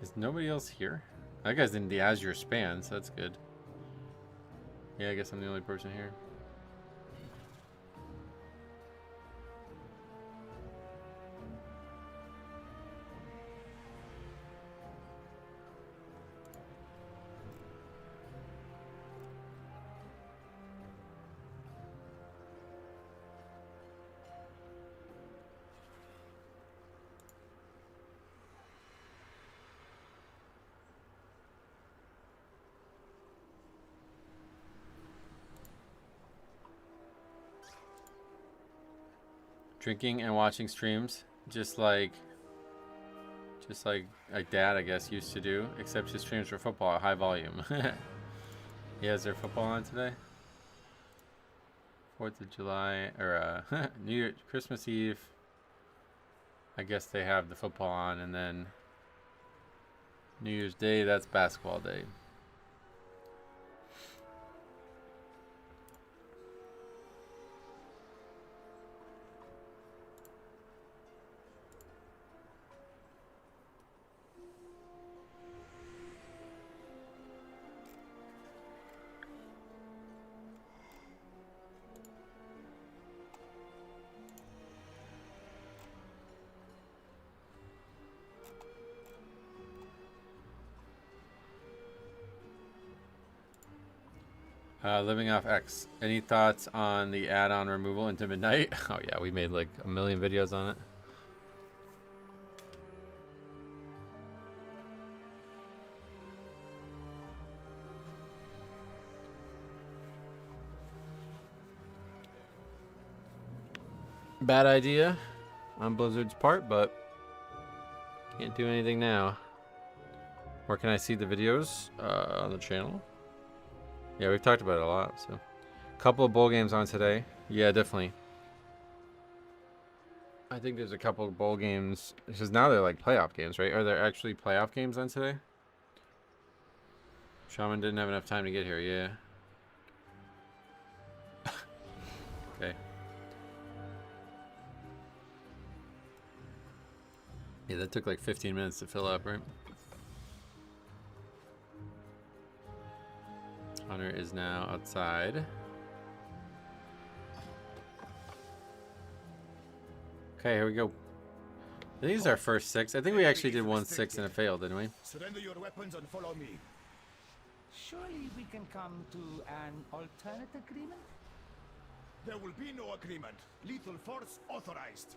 Is nobody else here? That guy's in the Azure span, so that's good. Yeah, I guess I'm the only person here. Drinking and watching streams, just like Dad, I guess, used to do, except his streams were football at high volume. He has their football on today. 4th of July, or New Year, Christmas Eve. I guess they have the football on, and then New Year's Day, that's basketball day. Living off X. Any thoughts on the add-on removal into midnight? Oh yeah, we made like a million videos on it. Bad idea on Blizzard's part, but can't do anything now. Where can I see the videos? On the channel. Yeah, we've talked about it a lot, so. Couple of bowl games on today. Yeah, definitely. I think there's a couple of bowl games, because now they're like playoff games, right? Are there actually playoff games on today? Shaman didn't have enough time to get here, yeah. Okay. Yeah, that took like 15 minutes to fill up, right? Hunter is now outside. Okay, here we go. I think this is our first 6. I think we actually did 1 6 and it failed, didn't we? Surrender your weapons and follow me. Surely we can come to an alternate agreement? There will be no agreement. Lethal force authorized.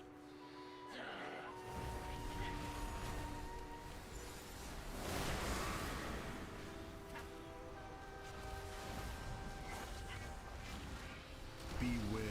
Beware.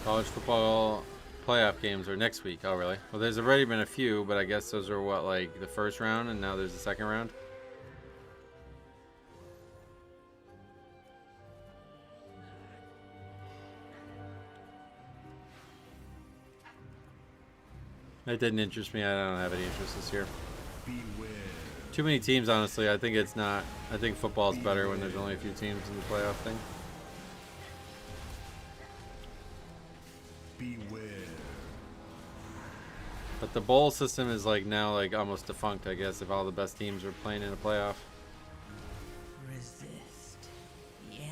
College football playoff games are next week. Oh, really? Well, there's already been a few, but I guess those are what, like the first round, and now there's the second round. That didn't interest me. I don't have any interest this year. Too many teams, honestly. I think it's not. I think football's better when there's only a few teams in the playoff thing. But the bowl system is like now like almost defunct, I guess, if all the best teams are playing in a playoff. Resist. Yes.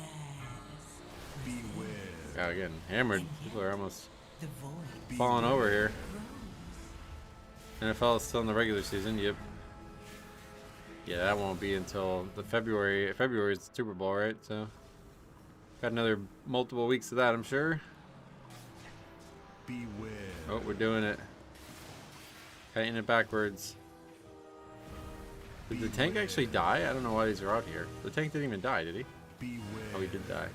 Yeah, getting hammered. People are almost The void. falling over here. NFL is still in the regular season. Yep. Yeah, that won't be until the February. February is the Super Bowl, right? So got another multiple weeks of that, I'm sure. Oh, we're doing it. Kiting it backwards. Did the tank actually die? I don't know why these are out here. The tank didn't even die, did he? Oh, he did die.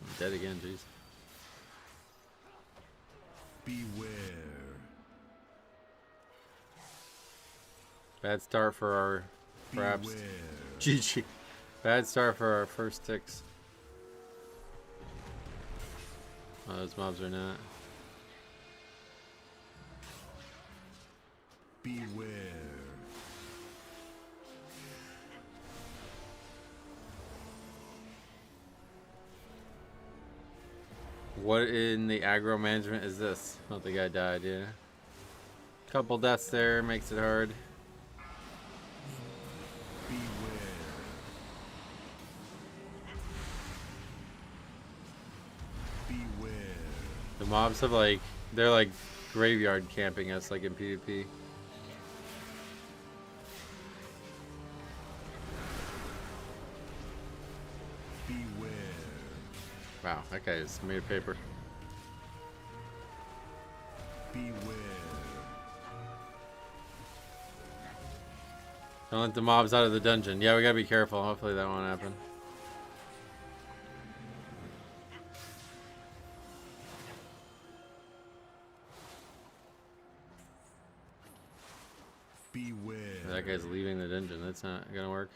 I'm dead again, jeez. Bad start for our perhaps. GG. Bad start for our first ticks. Oh, those mobs are not. What in the aggro management is this? I don't think I died, yeah. Couple deaths there makes it hard. The mobs have like, they're like graveyard camping us like in PvP. Wow, that guy is made of paper. Don't let the mobs out of the dungeon. Yeah, we gotta be careful. Hopefully that won't happen. That guy's leaving the dungeon. That's not gonna work.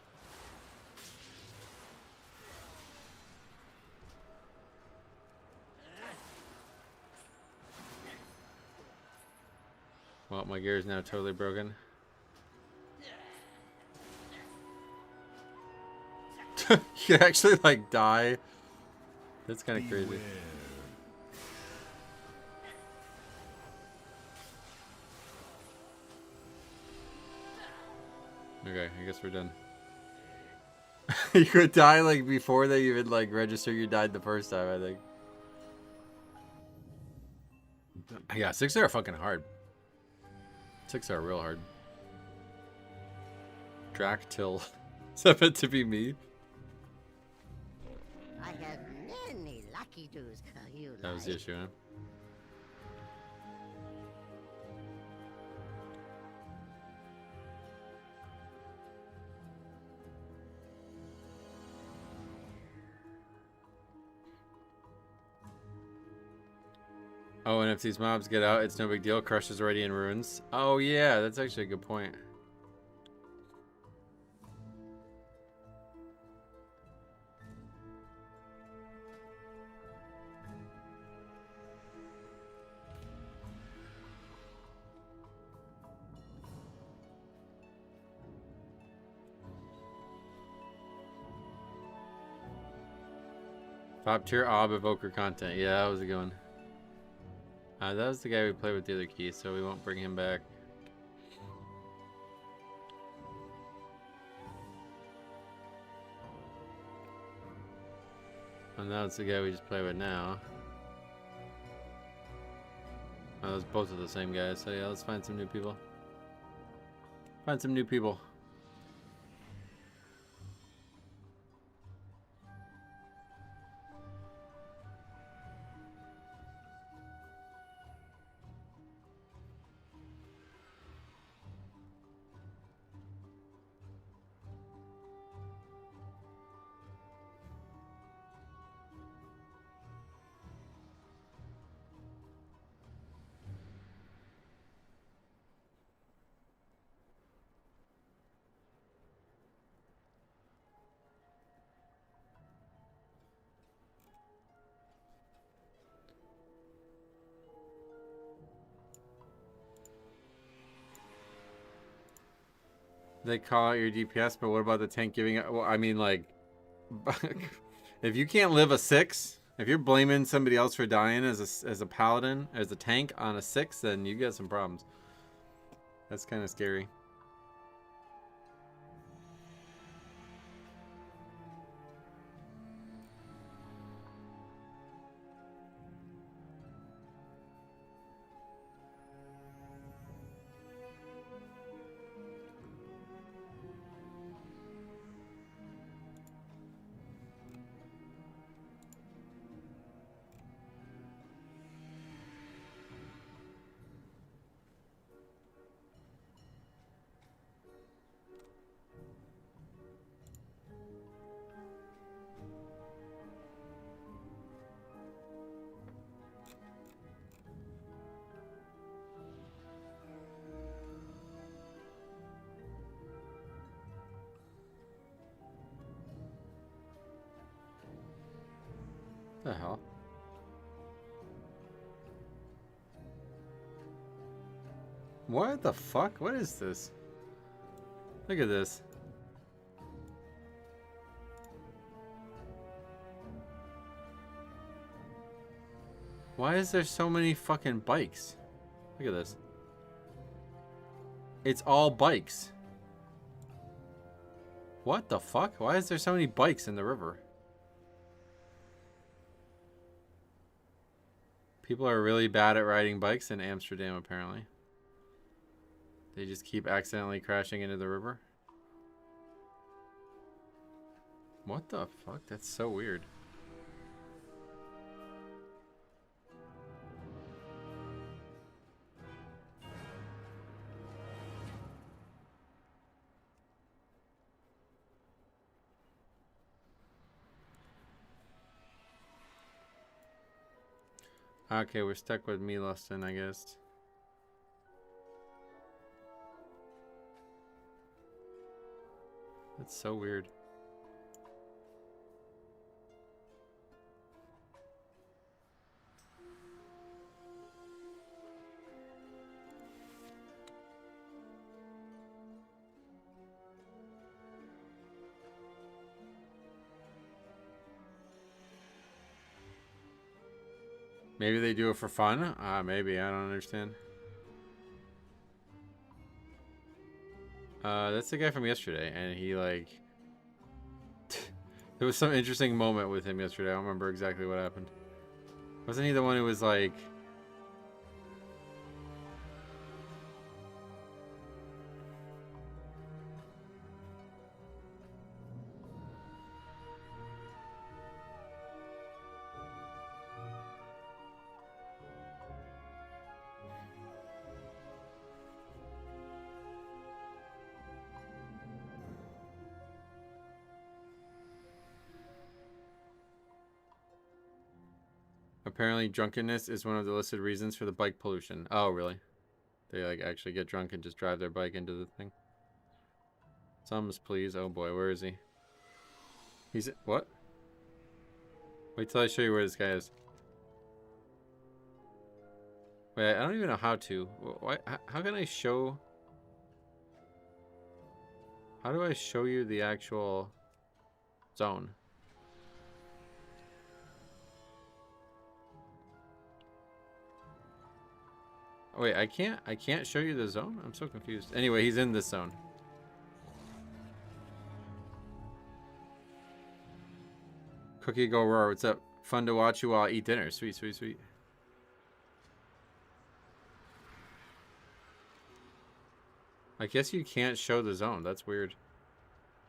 Well, my gear is now totally broken. You can actually like die. That's kind of crazy. Okay, I guess we're done. You could die like before they even like register you died the first time, I think. Yeah, 6 are fucking hard. 6 are real hard. Dractyl. Is that meant to be me? I have many lucky do's. You That was the issue, huh? Oh, and if these mobs get out, it's no big deal. Crush is already in ruins. Oh, yeah, that's actually a good point. Top tier Ob Evoker content. Yeah, that was a good one. That was the guy we played with the other key, so we won't bring him back. And that's the guy we just played with now. Oh, those both are the same guys, so yeah, let's find some new people. Find some new people. They call out your DPS, but what about the tank giving up? Well, I mean, like, if you can't live a 6, if you're blaming somebody else for dying as a paladin, as a tank on a 6, then you got some problems. That's kind of scary. The hell? What the fuck? What is this? Look at this. Why is there so many fucking bikes? Look at this. It's all bikes. What the fuck? Why is there so many bikes in the river? People are really bad at riding bikes in Amsterdam, apparently. They just keep accidentally crashing into the river. What the fuck? That's so weird. Okay, we're stuck with Milostin, I guess. That's so weird. Maybe they do it for fun? Maybe. I don't understand. That's the guy from yesterday, and he, like... There was some interesting moment with him yesterday. I don't remember exactly what happened. Wasn't he the one who was, like... Apparently drunkenness is one of the listed reasons for the bike pollution. Oh, really? They, like, actually get drunk and just drive their bike into the thing? Sums, please. Oh, boy. Where is he? He's... What? Wait till I show you where this guy is. Wait, I don't even know how to. Why, how can I show... How do I show you the actual zone? Wait, I can't show you the zone? I'm so confused. Anyway, he's in this zone. Cookie Go Roar, what's up? Fun to watch you while I eat dinner. Sweet, sweet, sweet. I guess you can't show the zone. That's weird.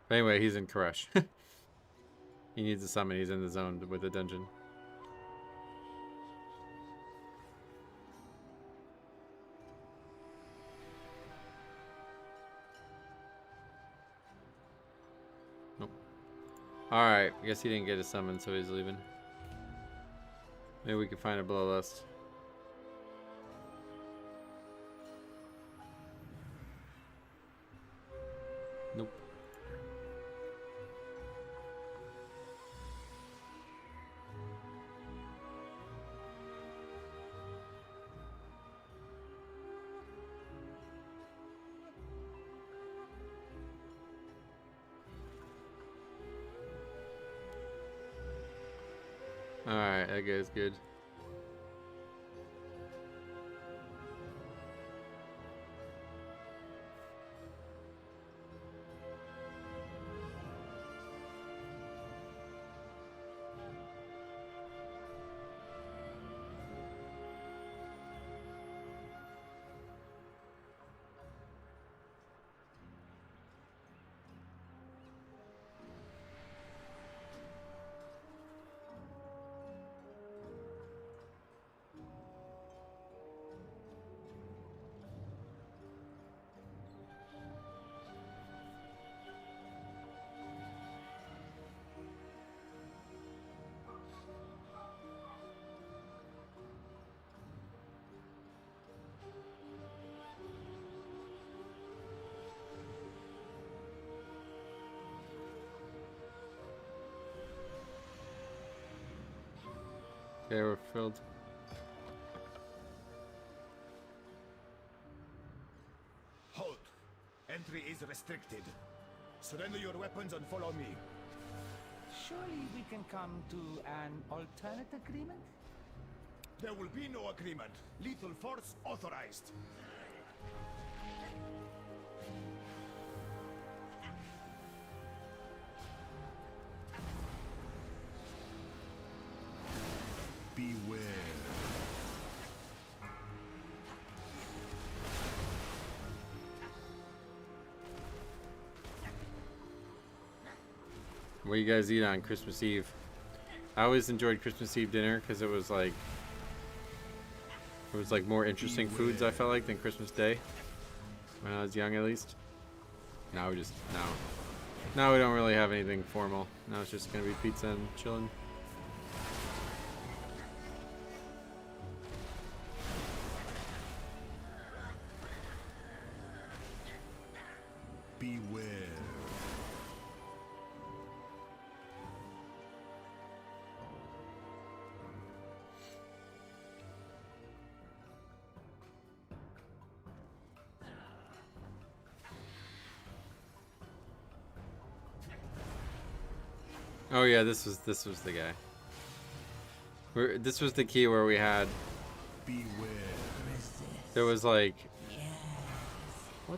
But anyway, he's in Koresh. He needs a summon. He's in the zone with the dungeon. Alright, I guess he didn't get a summon, so he's leaving. Maybe we can find a below list. Nope. Alright, that guy's good. Okay, we're filled. Halt. Entry is restricted. Surrender your weapons and follow me. Surely we can come to an alternate agreement? There will be no agreement. Lethal force authorized. Beware. What do you guys eat on Christmas Eve? I always enjoyed Christmas Eve dinner because it was like more interesting foods, I felt like, than Christmas Day when I was young, at least. Now we just now we don't really have anything formal. Now it's just gonna be pizza and chilling. Beware. Oh yeah, this was the guy. This was the key where we had. Beware. There was like.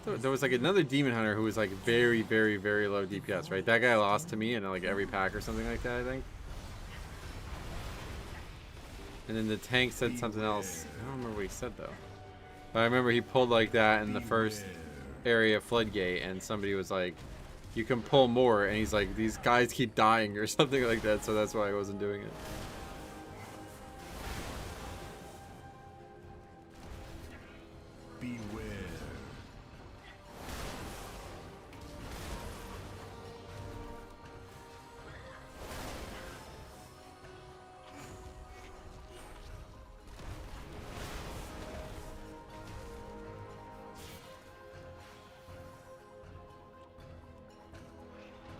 There was like another demon hunter who was like very, very, very low DPS, right? That guy lost to me in like every pack or something like that, I think. And then the tank said something else. I don't remember what he said though. But I remember he pulled like that in the first area floodgate, and somebody was like, "You can pull more," and he's like, "These guys keep dying" or something like that. So that's why I wasn't doing it. Beware.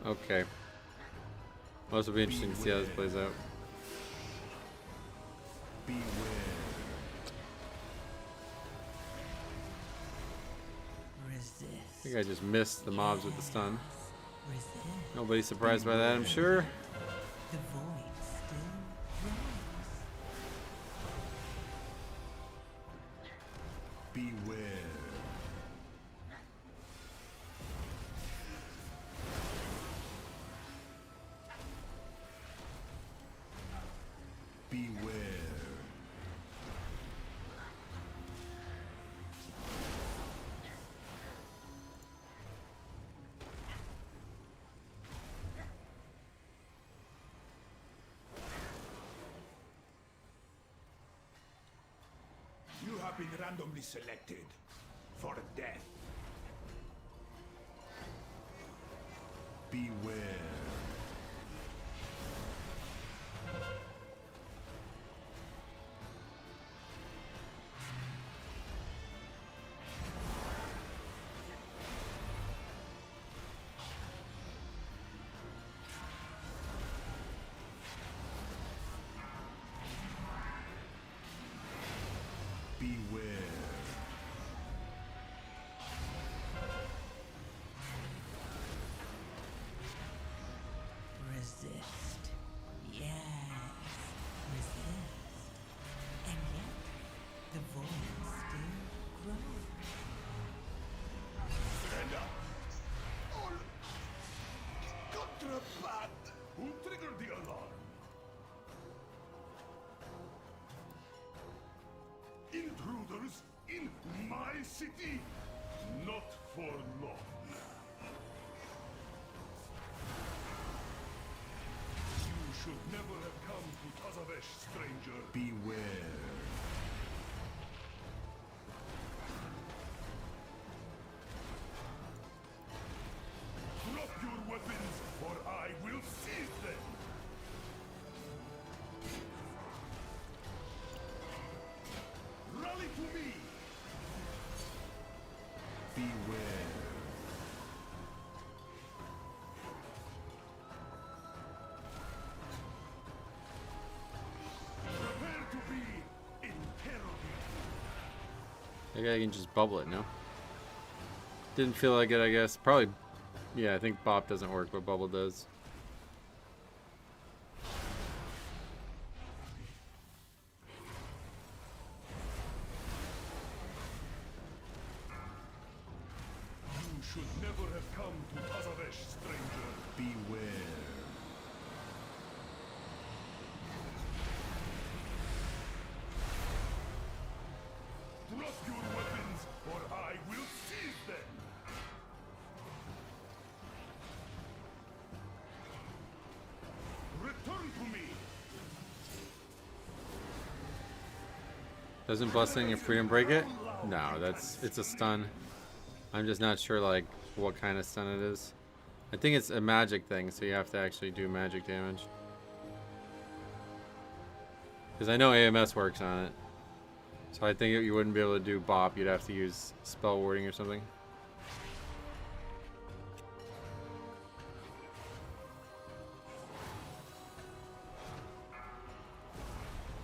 Okay. Well, this will be interesting to see how this plays out. Beware. Resist. I think I just missed the mobs with the stun. Resist. Nobody's surprised by that, I'm sure. The void still roams. Beware. Beware. You have been randomly selected for death. Beware. Beware. this city, not for long. You should never have come to Tazavesh, stranger. Beware. Drop your weapons, or I will seize them. Rally to me. Beware. Prepare to be interrogated. I think I can just bubble it, no? Didn't feel like it, I guess. Probably, yeah, I think bop doesn't work, but bubble does. You should never have come to Tazavesh, stranger. Beware. Drop your weapons, or I will seize them. Return to me. Doesn't busting your freedom break it? No, it's a stun. I'm just not sure like what kind of stun it is. I think it's a magic thing, so you have to actually do magic damage. Because I know AMS works on it. So I think you wouldn't be able to do bop, you'd have to use spell warding or something.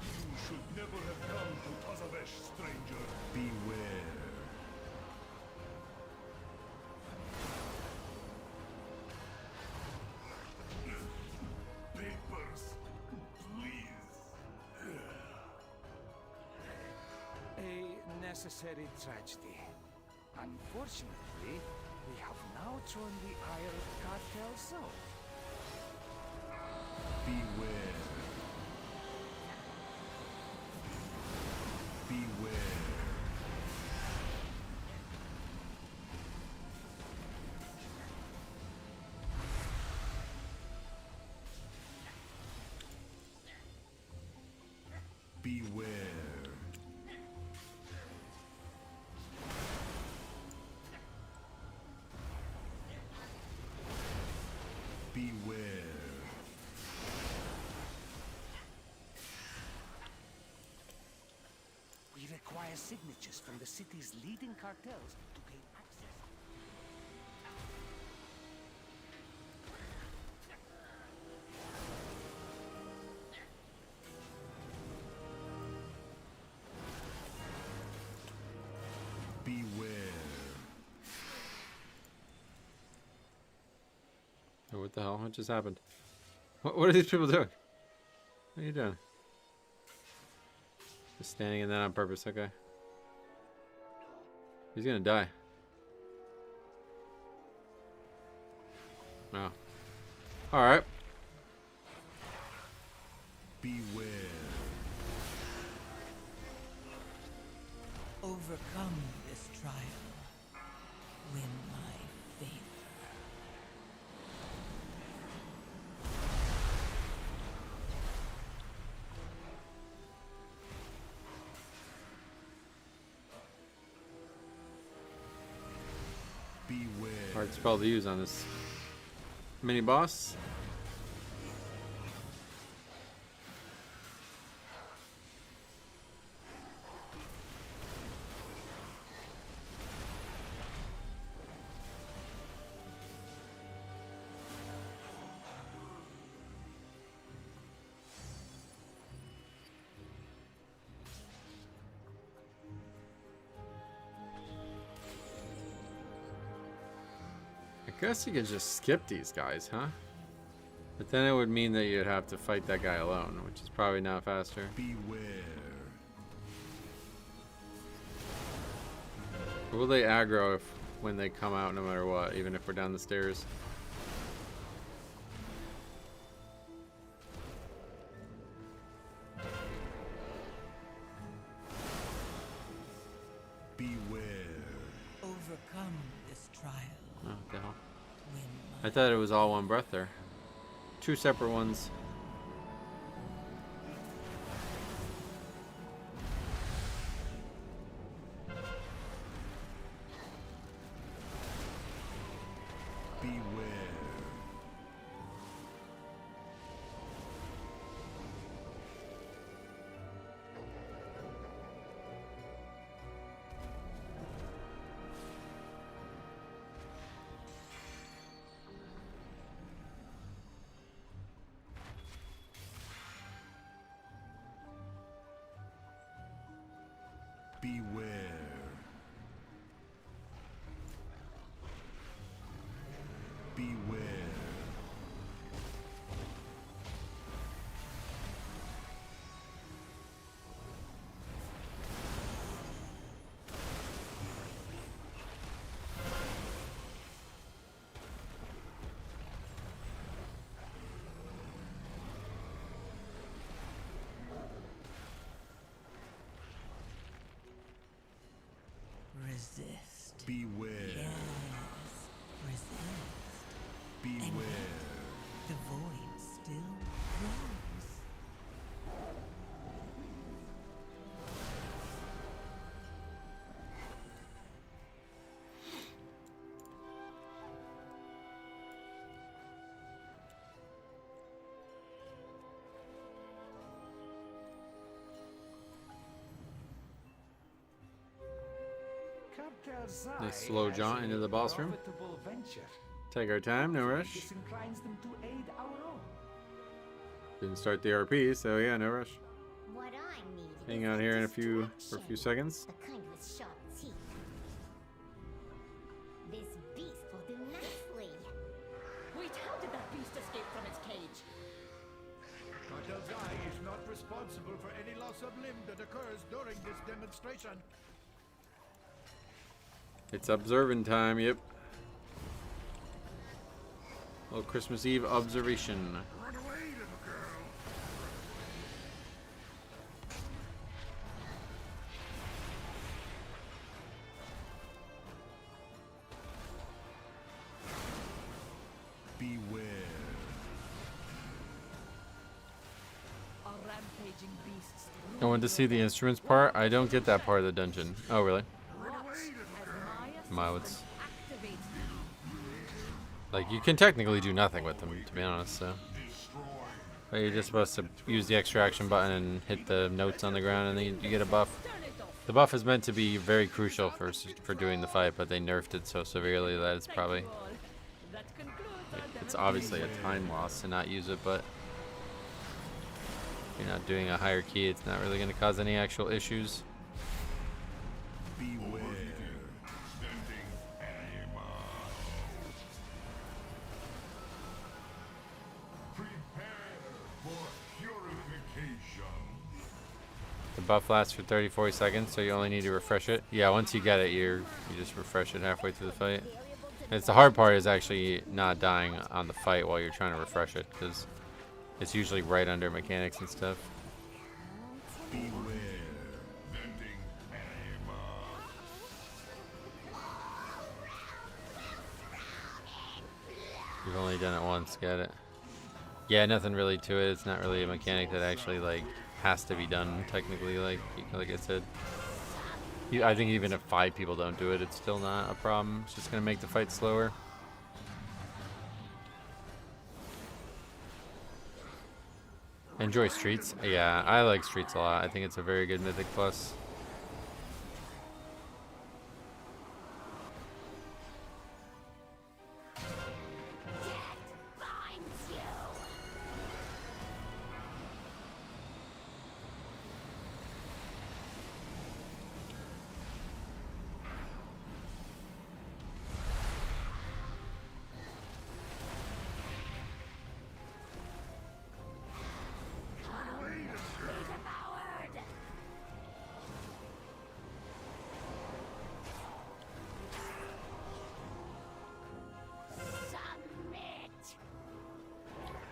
You should never have come to Tazavesh, stranger. Beware. Papers, please. A necessary tragedy. Unfortunately, we have now joined the Isle Cartel Zone. Beware. Beware. Beware. Beware. We require signatures from the city's leading cartels to gain access. Beware. Oh, what the hell? What just happened? What are these people doing? What are you doing? Just standing in that on purpose, okay. He's gonna die. Oh. Alright. Beware. Overcome this trial. Win my favor. Beware. Hard spell to use on this mini boss. I guess you could just skip these guys, huh? But then it would mean that you'd have to fight that guy alone, which is probably not faster. Beware. Or will they aggro if when they come out no matter what, even if we're down the stairs? Beware. I thought it was all one breath there. Two separate ones. Beware. Beware. Beware. Resist. Beware. Yes. Resist. Beware. The void still grows. Nice slow jaunt into the boss room. Profitable venture. Take our time, no rush. This inclines them to aid our own. Didn't start the RP, so yeah, no rush. What I need Hang is out a here in for a few distraction. seconds. The kind with sharp teeth. This beast will do nicely. Wait, how did that beast escape from its cage? Cartel's eye is not responsible for any loss of limb that occurs during this demonstration. It's observing time, yep. Little Christmas Eve observation. Run away, little girl. Beware. A rampaging beasts. I wanted to see the instruments part. I don't get that part of the dungeon. Oh, really? Mods. Like, you can technically do nothing with them, to be honest, so. But you're just supposed to use the extraction button and hit the notes on the ground, and then you get a buff. The buff is meant to be very crucial for doing the fight, but they nerfed it so severely that it's probably... It's obviously a time loss to not use it, but... If you're not doing a higher key, it's not really going to cause any actual issues. Beware. The buff lasts for 30-40 seconds, so you only need to refresh it. Yeah, once you get it, you just refresh it halfway through the fight. And it's the hard part is actually not dying on the fight while you're trying to refresh it, because it's usually right under mechanics and stuff. You've only done it once, get it? Yeah, nothing really to it. It's not really a mechanic that actually like has to be done technically. Like I said, I think even if 5 people don't do it, it's still not a problem. It's just gonna make the fight slower. Enjoy Streets. Yeah, I like Streets a lot. I think it's a very good Mythic Plus.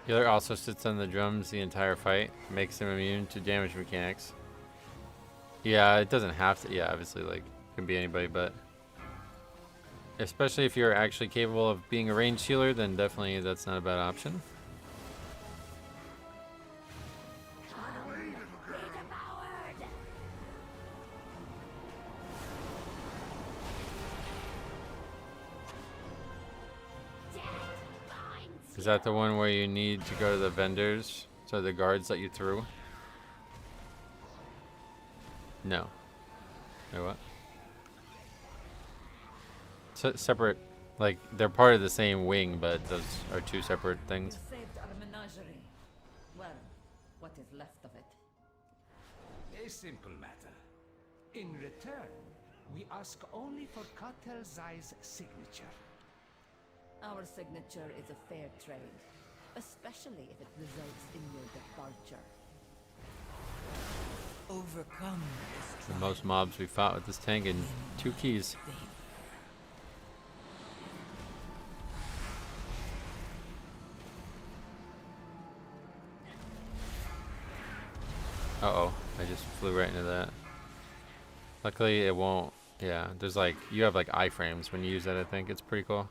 Healer also sits on the drums the entire fight, makes him immune to damage mechanics. Yeah, it doesn't have to. Yeah, obviously, like, it can be anybody, but Especially if you're actually capable of being a ranged healer, then definitely that's not a bad option. Is that the one where you need to go to the vendors so the guards let you through? No. Or what? Separate, like they're part of the same wing, but those are two separate things. You saved our menagerie. Well, what is left of it? A simple matter. In return, we ask only for Cartel Zai's signature. Our signature is a fair trade, especially if it results in your departure. Overcome The most mobs we fought with this tank and 2 keys. Uh-oh, I just flew right into that. Luckily it won't, yeah, there's like, you have like iframes when you use that, I think. It's pretty cool.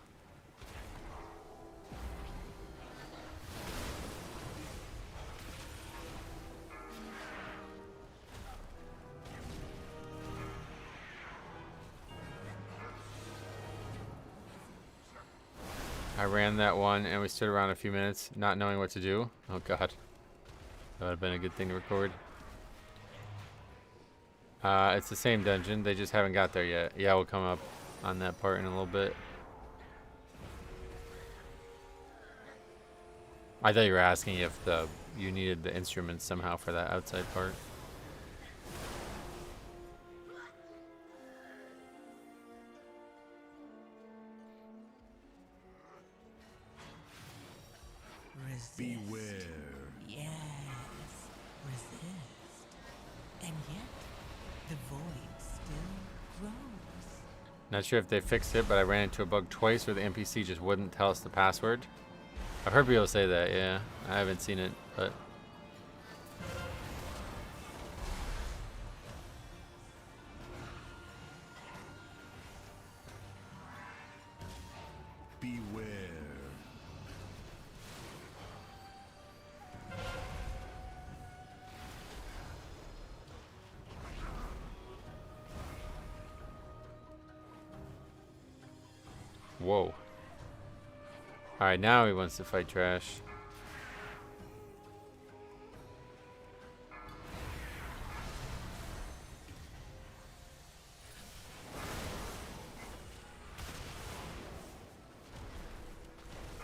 I ran that one and we stood around a few minutes not knowing what to do. Oh god. That would have been a good thing to record. It's the same dungeon, they just haven't got there yet. Yeah, we'll come up on that part in a little bit. I thought you were asking if you needed the instruments somehow for that outside part. Resist. Beware. Yes. Resist. And yet, the void still grows. Not sure if they fixed it, but I ran into a bug twice where the NPC just wouldn't tell us the password. I've heard people say that, yeah. I haven't seen it, but... Beware. Whoa. Alright, now he wants to fight trash.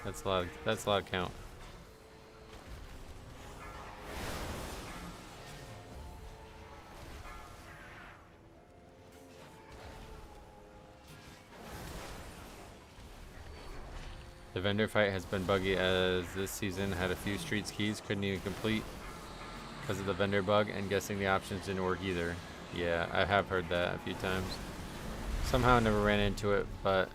That's a lot of count. The vendor fight has been buggy as this season had a few streets keys couldn't even complete because of the vendor bug, and guessing the options didn't work either. Yeah, I have heard that a few times. Somehow never ran into it, but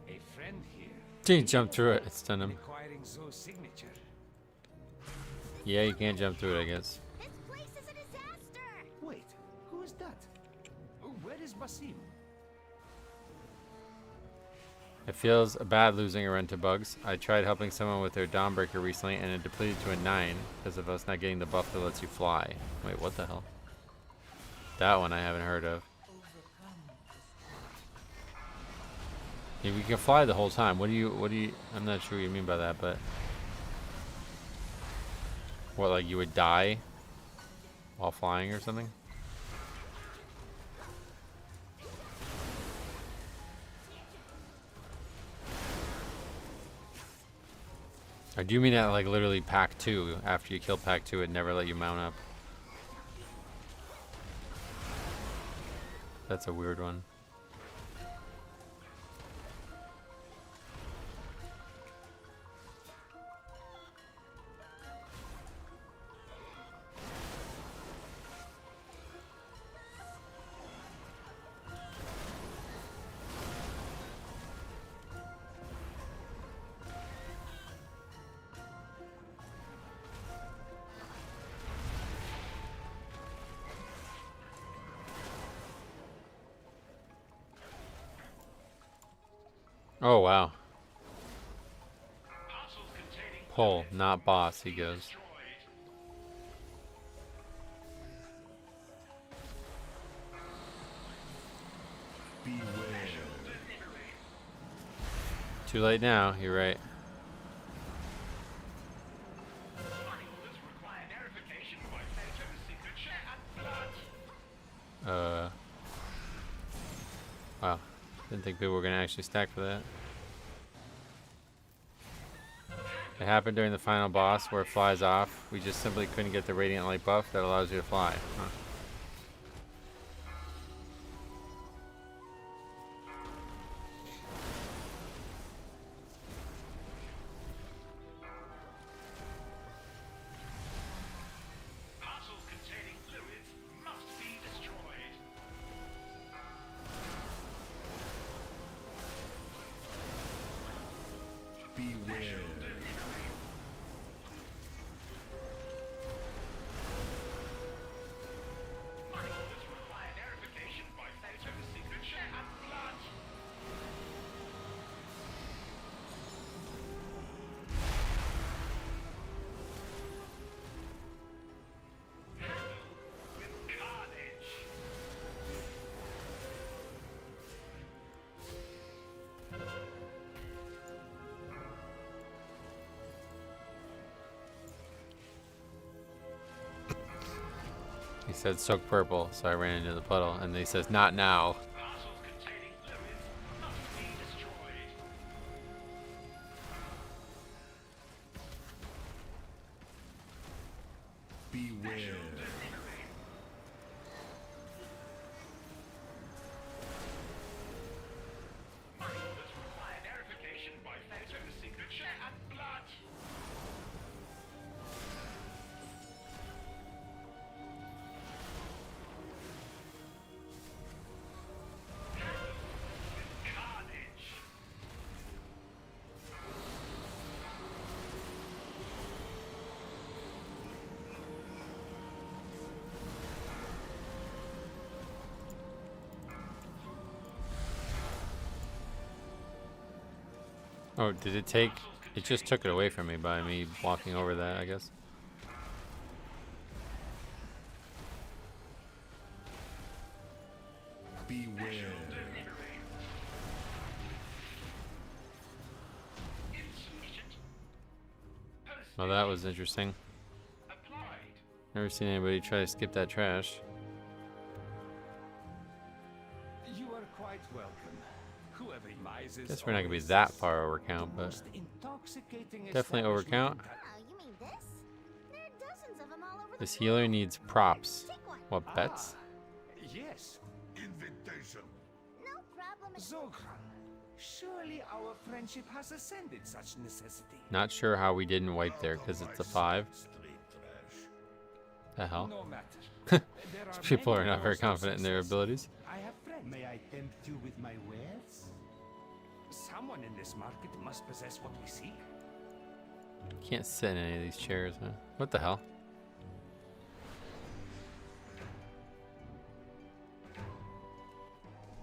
A friend here he jumped through it. It stunned him. requiring Zoe's signature. Yeah, you can't jump through it, I guess. This place is a disaster! Wait, who is that? Where is Basim? It feels bad losing a run to bugs. I tried helping someone with their Dawnbreaker recently and it depleted to a 9 because of us not getting the buff that lets you fly. Wait, what the hell? That one I haven't heard of. Yeah, we can fly the whole time. What do you, I'm not sure what you mean by that, but. What, like you would die while flying or something? Or do you mean at like literally pack 2? After you kill pack 2, it never let you mount up? That's a weird one. Oh, wow. Pull, not boss, he goes. Beware. Too late now, you're right. Wow. Didn't think people were gonna actually stack for that. It happened during the final boss where it flies off. We just simply couldn't get the radiant light buff that allows you to fly. Huh. Beware. He said soak purple, so I ran into the puddle, and he says not now. Beware. Oh, did it take... It just took it away from me by me walking over that, I guess. Beware. Well, that was interesting. Never seen anybody try to skip that trash. You are quite welcome. Whoever mises Guess we're not gonna be always that says far overcount, the but most intoxicating definitely overcount. establishment in Oh, you mean this? There are dozens of them all over the This healer needs props. Take one. What, bets? Yes, Invitation. No problem. Zogran. Surely our friendship has ascended such necessity. Not sure how we didn't wipe there, because it's a 5. Street trash. The hell? No matter. There are People many are not very doors to confident in their success. abilities. I have friends. May I tempt you with my wares? Someone in this market must possess what we seek. Can't sit in any of these chairs, huh? What the hell?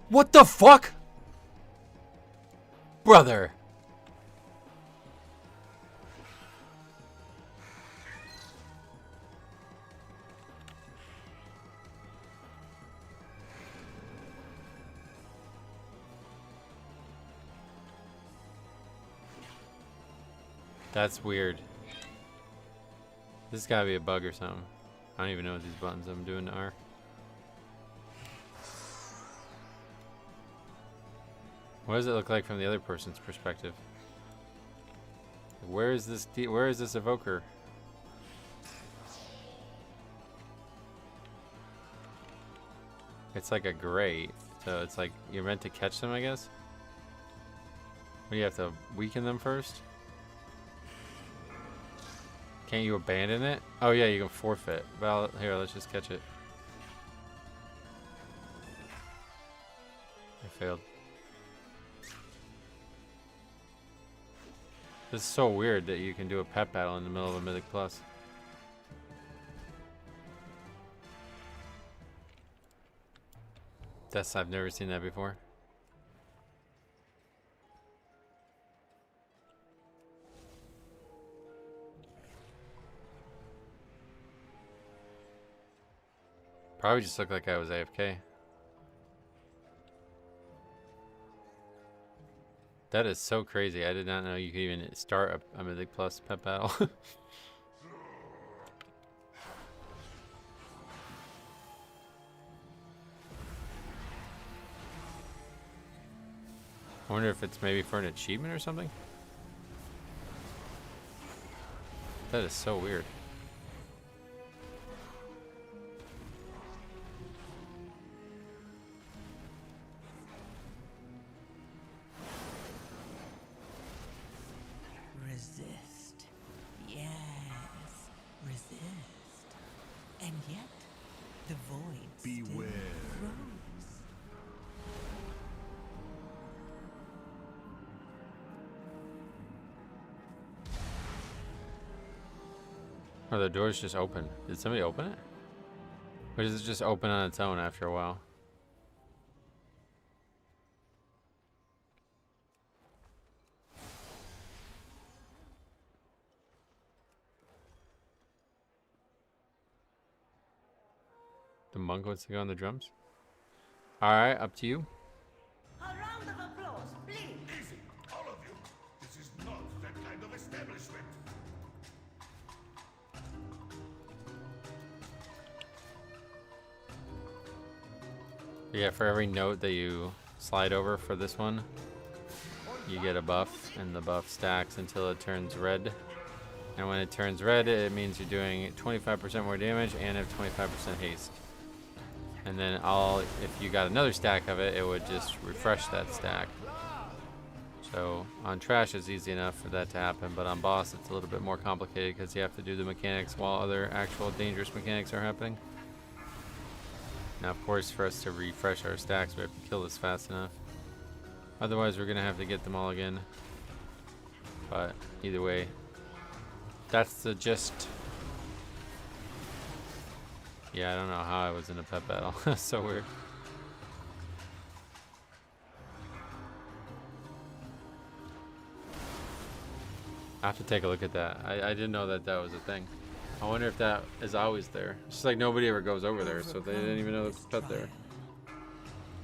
What the fuck? Brother! That's weird. This has gotta be a bug or something. I don't even know what these buttons I'm doing are. What does it look like from the other person's perspective? Where is this? Where is this evoker? It's like a gray, so it's like you're meant to catch them, I guess. But you have to weaken them first. Can't you abandon it? Oh yeah, you can forfeit. Well, here, let's just catch it. I failed. This is so weird that you can do a pet battle in the middle of a Mythic Plus. I've never seen that before. Probably just looked like I was AFK. That is so crazy. I did not know you could even start a Mythic Plus pet battle. I wonder if it's maybe for an achievement or something. That is so weird. Resist. Yes. Resist. And yet, the void Beware. still grows. Oh, the door's just open. Did somebody open it? Or does it just open on its own after a while? The monk wants to go on the drums? Alright, up to you. A round of applause, please. Easy, all of you. This is not that kind of establishment. Yeah, for every note that you slide over for this one, you get a buff, and the buff stacks until it turns red. And when it turns red, it means you're doing 25% more damage and have 25% haste. And then if you got another stack of it, it would just refresh that stack. So on trash, it's easy enough for that to happen, but on boss, it's a little bit more complicated because you have to do the mechanics while other actual dangerous mechanics are happening. Now, of course, for us to refresh our stacks, we have to kill this fast enough. Otherwise, we're going to have to get them all again. But either way, that's the gist. Yeah, I don't know how I was in a pet battle. That's so weird. I have to take a look at that. I didn't know that that was a thing. I wonder if that is always there. It's just like nobody ever goes over there, so they didn't even know there was a pet there.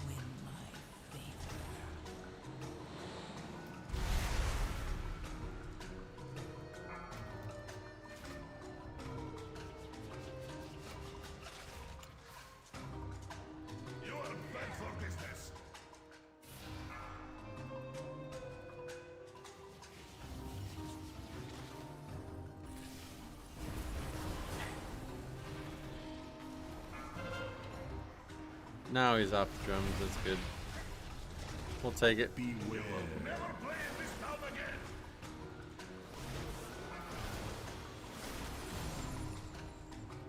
Win my favor. You are bad for business. Now he's off the drums. That's good. We'll take it. Beware. Never play in this town again.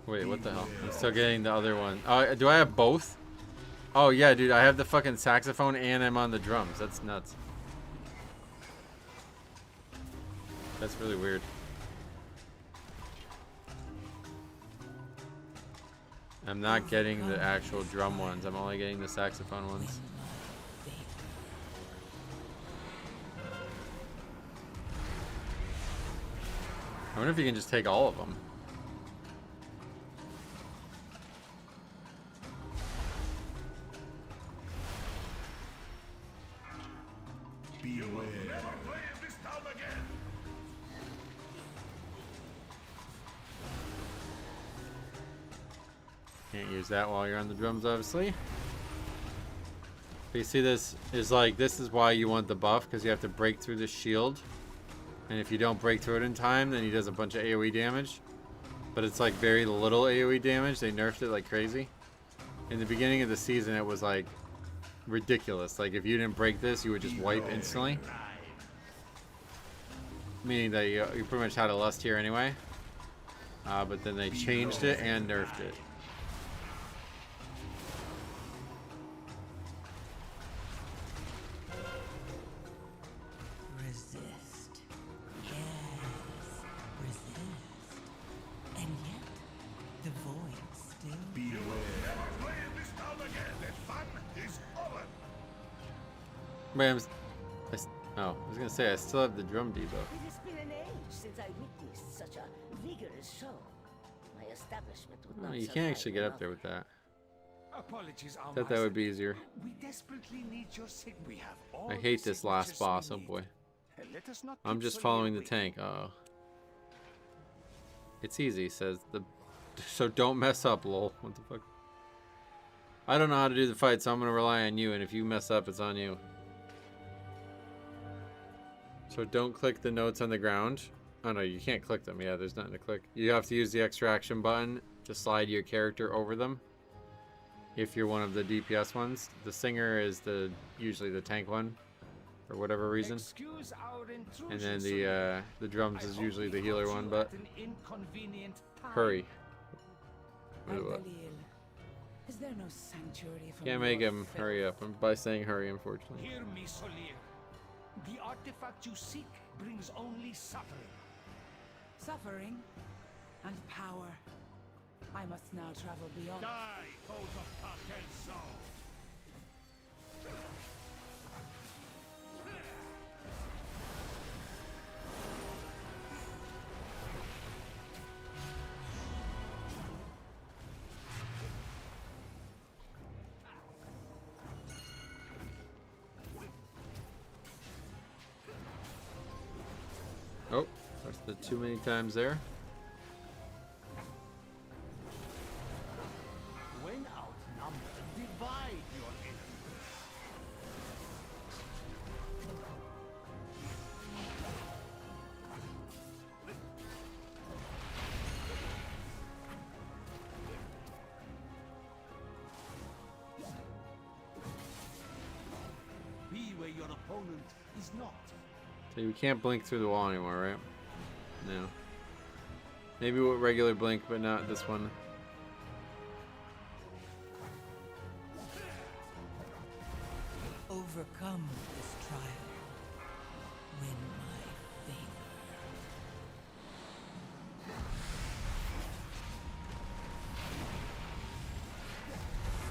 Wait, what the hell? I'm still getting the other one. Do I have both? Oh yeah, dude. I have the fucking saxophone and I'm on the drums. That's nuts. That's really weird. I'm not getting the actual drum ones. I'm only getting the saxophone ones. I wonder if you can just take all of them. Beware. Never play in this town again. Can't use that while you're on the drums, obviously. But you see, this is why you want the buff, because you have to break through the shield And if you don't break through it in time, then he does a bunch of AoE damage. But it's like very little AoE damage. They nerfed it like crazy. In the beginning of the season, it was like ridiculous. Like if you didn't break this, you would just wipe instantly. Meaning that you pretty much had a lust here anyway. But then they changed it and nerfed it. Resist. Yes. Resist. And yet, the void still. Beware. Never playing this town again. The fun is over. Man, I was gonna say I still have the drum depot. It has been an age since I witnessed such a vigorous show. My establishment would Oh, not you can't survive actually get up enough. there with that. Apologies, I thought that would be easier. We desperately need your signature. We have all I hate the this last signatures we boss. Oh need. boy. Let us not I'm keep just Solia following the waiting. tank. Oh. It's easy, says the. So don't mess up, lol. What the fuck? I don't know how to do the fight, so I'm gonna rely on you. And if you mess up, it's on you. So don't click the notes on the ground. Oh no, you can't click them. Yeah, there's nothing to click. You have to use the extra action button to slide your character over them. If you're one of the DPS ones, the singer is usually the tank one, for whatever reason. Excuse our intrusion, And then Solia. the drums I is hope usually we the healer caught one, you but at an inconvenient time. hurry. Aldalil, is there no sanctuary for Can't more make him filth? hurry up by saying hurry, unfortunately. Hear me, Solia. The artifact you seek brings only suffering. Suffering and power. I must now travel beyond. Die, foes of Cartel's soul. Oh, that's the too many times there. When outnumbered, divide your enemies. Be where your opponent is not. So you can't blink through the wall anymore, right? No. Maybe with regular blink, but not this one. Overcome this trial. Win my favor.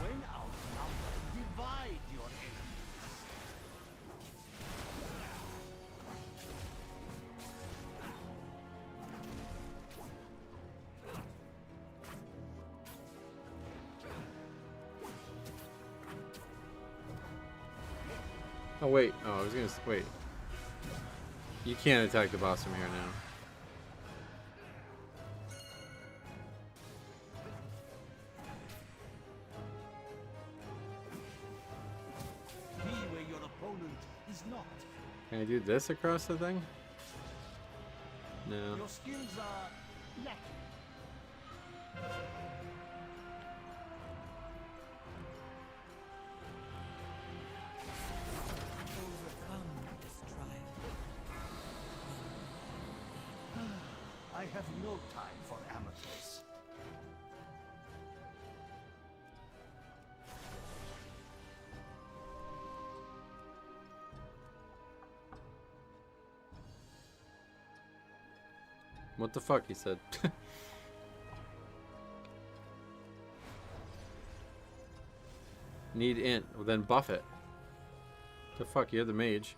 When outnumbered, divide your enemies. Oh wait. Oh, I was gonna wait. You can't attack the boss from here now. Be where your opponent is not. Can I do this across the thing? No. Your skills are lacking. Overcome this trial. I have no time for amateurs. What the fuck? He said. Need int. Well, then buff it. The fuck? You're the mage.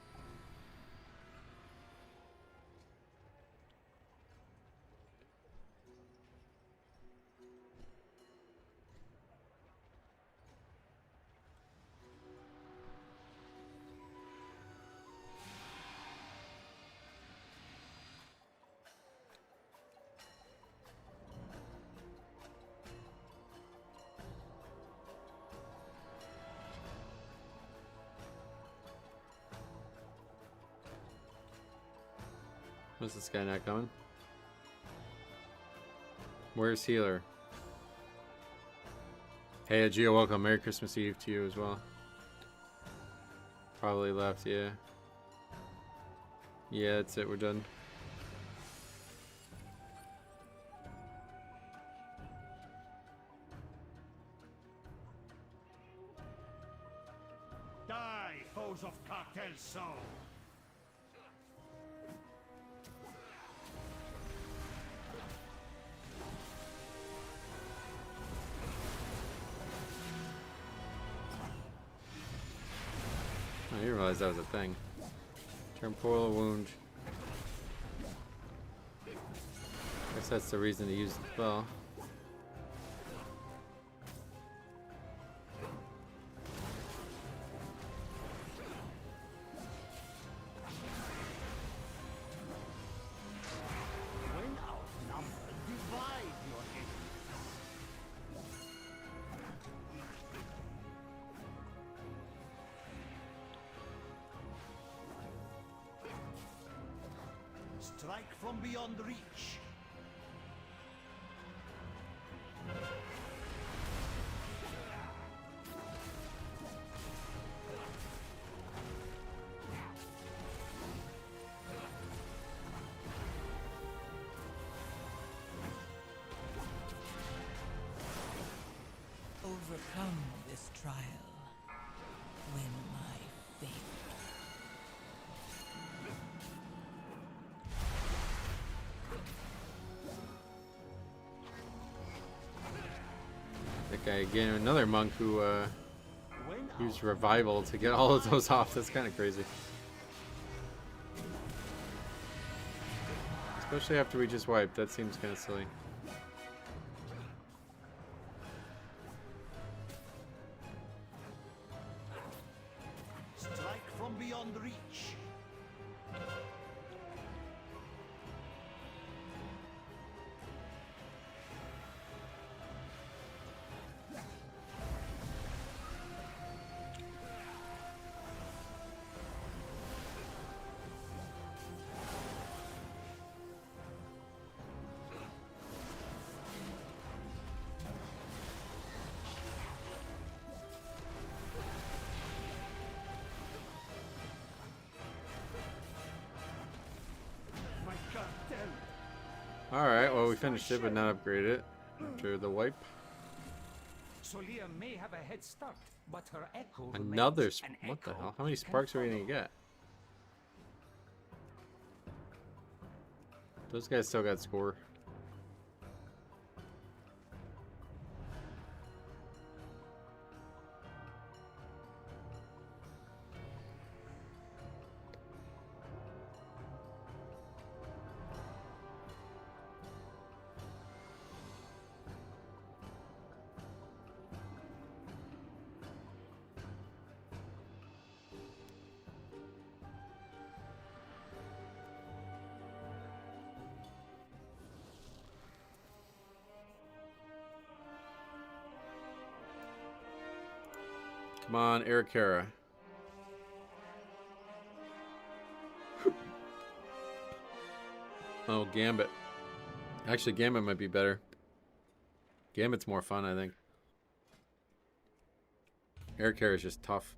What's this guy not coming? Where's Healer? Hey, Gio, welcome. Merry Christmas Eve to you as well. Probably left, yeah. Yeah, that's it. We're done. Die, foes of Cartel Soul! I didn't realize that was a thing. Temporal wound. Guess that's the reason to use the spell. When outnumbered, divide your enemies. Strike from beyond reach. Overcome this trial. Win my favor. That guy again, another monk who When used revival to get all of those off. That's kind of crazy. Especially after we just wiped. That seems kind of silly. strike from beyond reach. My cartel. Alright, well we finished it but not upgraded it after the wipe. Solia may have a head start, but her echo Another remains an what the echo hell? How many who can sparks are we gonna follow. get? Those guys still got score. Come on, Erikara. Oh, Gambit. Actually, Gambit might be better. Gambit's more fun, I think. Erikara is just tough.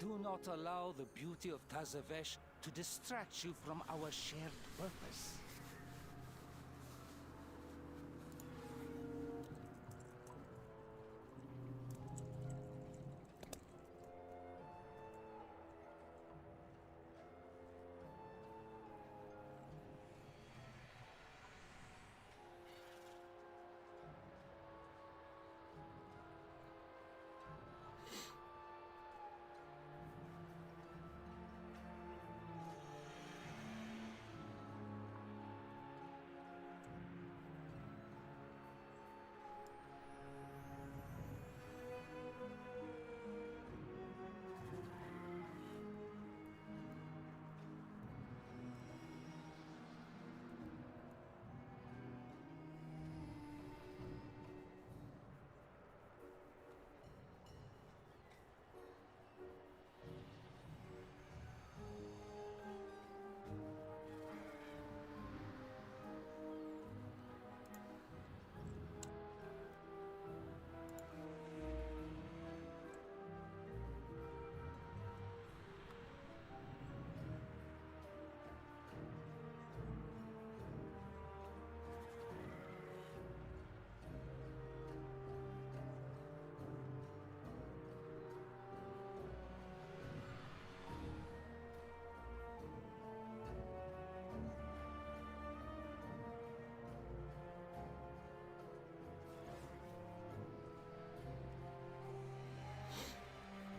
Do not allow the beauty of Tazavesh to distract you from our shared purpose.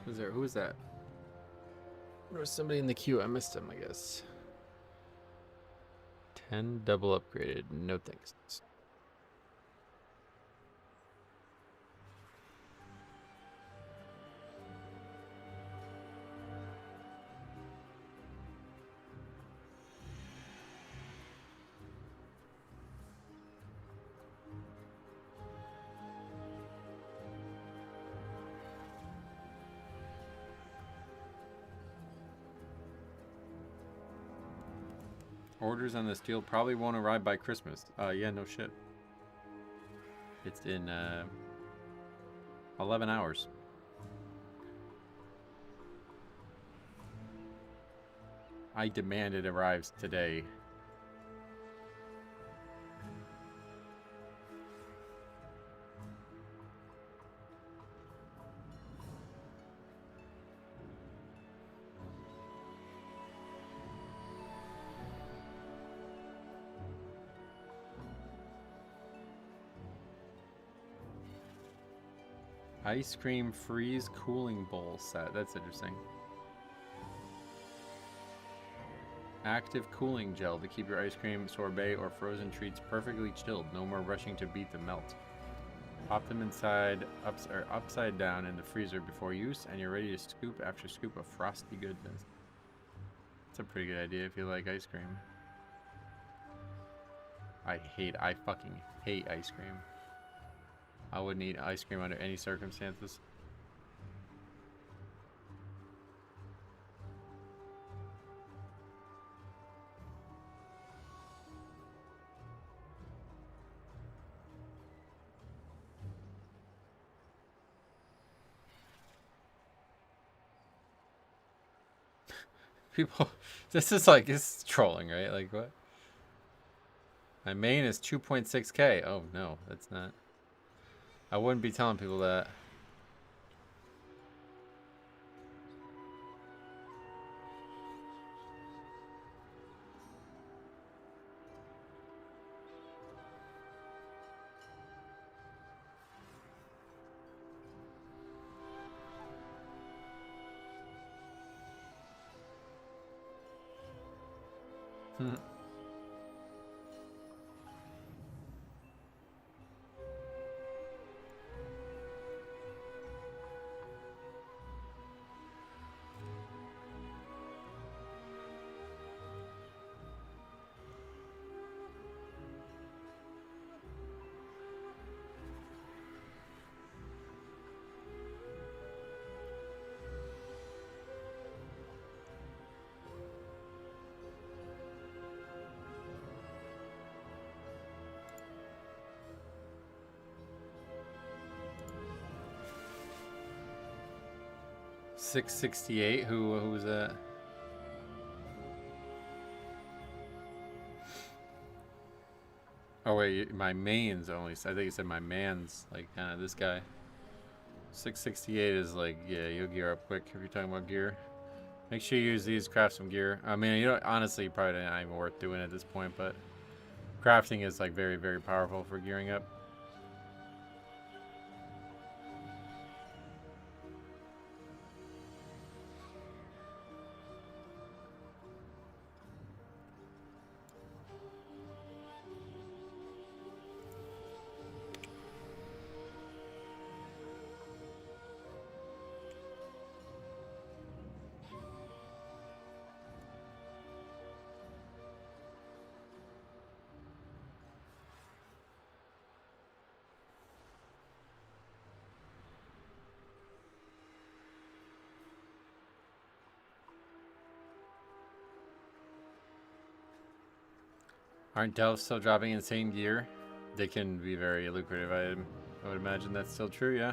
Who's there? Who is that? There was somebody in the queue. I missed him, I guess. 10 double upgraded. No thanks. Orders on this deal probably won't arrive by Christmas. Yeah, no shit. It's in 11 hours. I demand it arrives today. Ice cream freeze cooling bowl set. That's interesting. Active cooling gel to keep your ice cream, sorbet, or frozen treats perfectly chilled. No more rushing to beat the melt. Pop them inside upside down in the freezer before use, and you're ready to scoop after scoop of frosty goodness. That's a pretty good idea if you like ice cream. I fucking hate ice cream. I wouldn't eat ice cream under any circumstances. People, this is like, it's trolling, right? Like, what? My main is 2.6K. Oh, no, that's not. I wouldn't be telling people that. 668. Who was that? Oh wait, my mains only. I think you said my mans, like kind of this guy. 668 is like, yeah, you'll gear up quick if you're talking about gear. Make sure you use these, craft some gear. I mean, you know, honestly, probably not even worth doing at this point, but crafting is like very, very powerful for gearing up. Aren't delves still dropping insane gear? They can be very lucrative. I would imagine that's still true, yeah.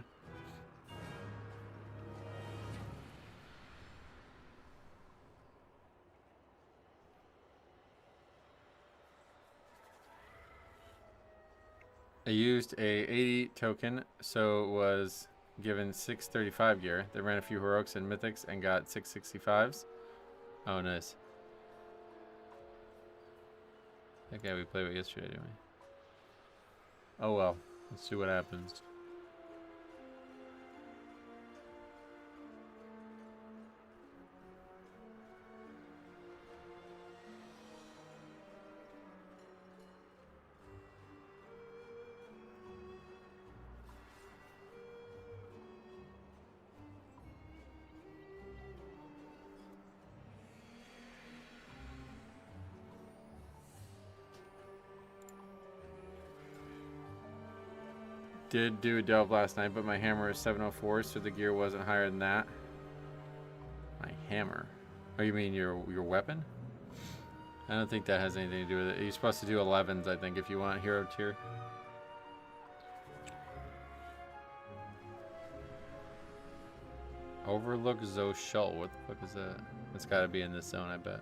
I used a 80 token, so was given 635 gear. They ran a few heroics and mythics and got 665s. Oh, nice. That guy we played with yesterday, didn't we? Oh well, let's see what happens. Did do a delve last night, but my hammer is 704, so the gear wasn't higher than that. My hammer? Oh, you mean your weapon? I don't think that has anything to do with it. You're supposed to do 11s, I think, if you want hero tier. Overlook Zoshul. What the fuck is that? It's got to be in this zone, I bet.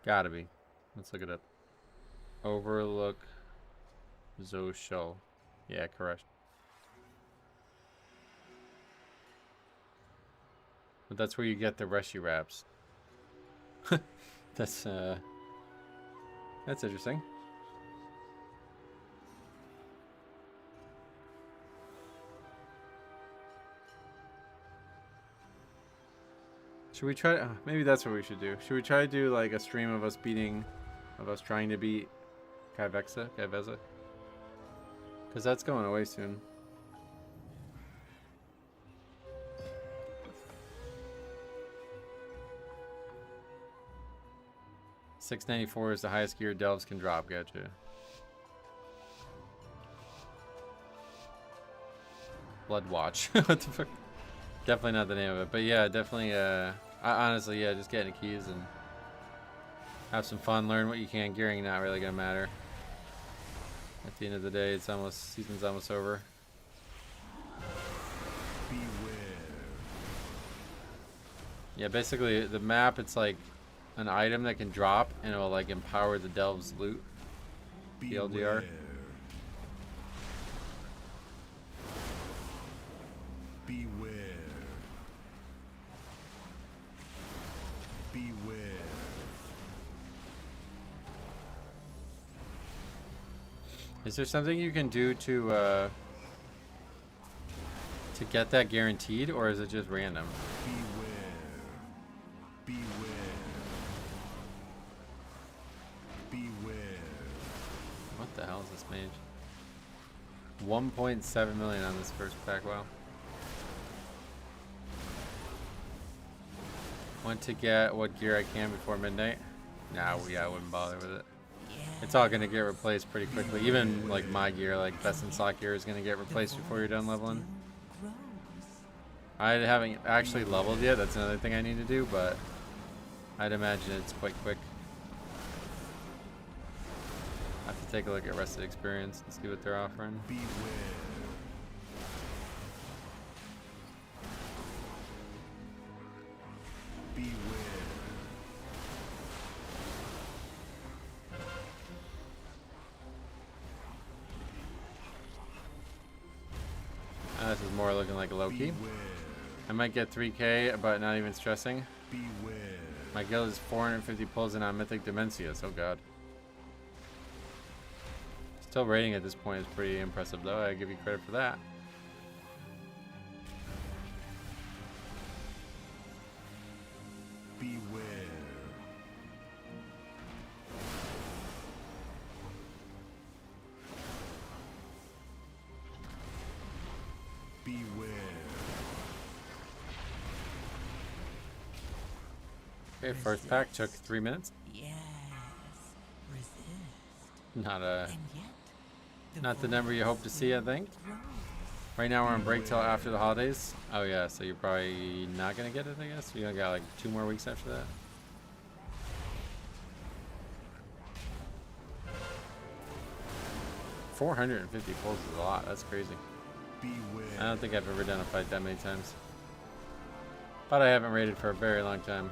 Gotta be. Let's look it up. Overlook Zoshul. Yeah, correct. But that's where you get the Rescue Wraps. That's interesting. Should we try? Maybe that's what we should do. Should we try to do like a stream of us trying to beat Kaivexa? Because that's going away soon. $694 is the highest gear delves can drop. Gotcha. Blood Watch. What the fuck? Definitely not the name of it, but yeah, definitely. Honestly, yeah, just getting the keys and have some fun. Learn what you can. Gearing not really gonna matter. At the end of the day, it's almost season's almost over. Beware. Yeah, basically the map. It's like an item that can drop, and it will like empower the delves loot. BLDR. Beware. Beware. Is there something you can do to get that guaranteed, or is it just random? Beware. Beware. Beware. What the hell is this mage? 1.7 million on this first pack. Wow. Want to get what gear I can before midnight? Nah, yeah, I wouldn't bother with it. It's all gonna get replaced pretty quickly. Even like my gear, like best in slot gear, is gonna get replaced before you're done leveling. I haven't actually leveled yet. That's another thing I need to do, but I'd imagine it's quite quick. I have to take a look at Rested Experience and see what they're offering. Beware. Beware. This is more looking like a low-key. I might get 3k, but not even stressing. Beware. My guild is 450 pulls in on Mythic Dimensius. Oh god. Still rating at this point is pretty impressive though. I give you credit for that. Beware. Beware. Okay, first pack took 3 minutes. Yes. Resist. Not And yet, not the number you hope to see, I think. grows. Right now we're on break till after the holidays. Oh yeah, so you're probably not gonna get it, I guess. You got like 2 more weeks after that. $450 pulls is a lot. That's crazy. Beware. I don't think I've ever done a fight that many times. But I haven't raided for a very long time.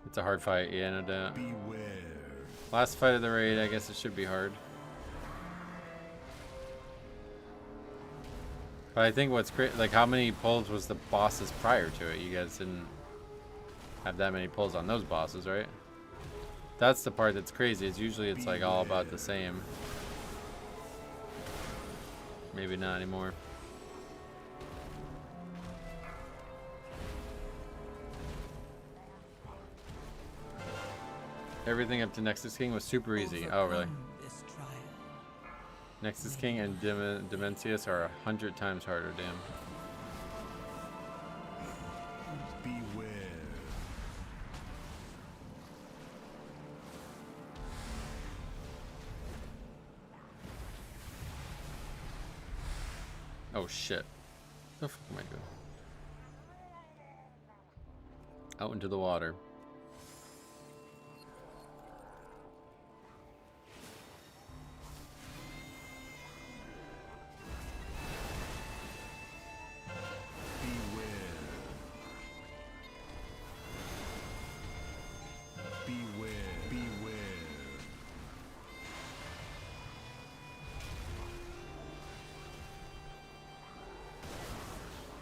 It's a hard fight, yeah, no doubt. Beware. Last fight of the raid, I guess it should be hard. But I think what's great, like how many pulls was the bosses prior to it? You guys didn't have that many pulls on those bosses, right? That's the part that's crazy. It's usually it's like all about the same. Maybe not anymore. Everything up to Nexus King was super easy. Oh, really? Overcome this trial. Nexus King and Dimensius are 100 times harder, damn. Beware. Oh shit. What the fuck am I doing? Out into the water.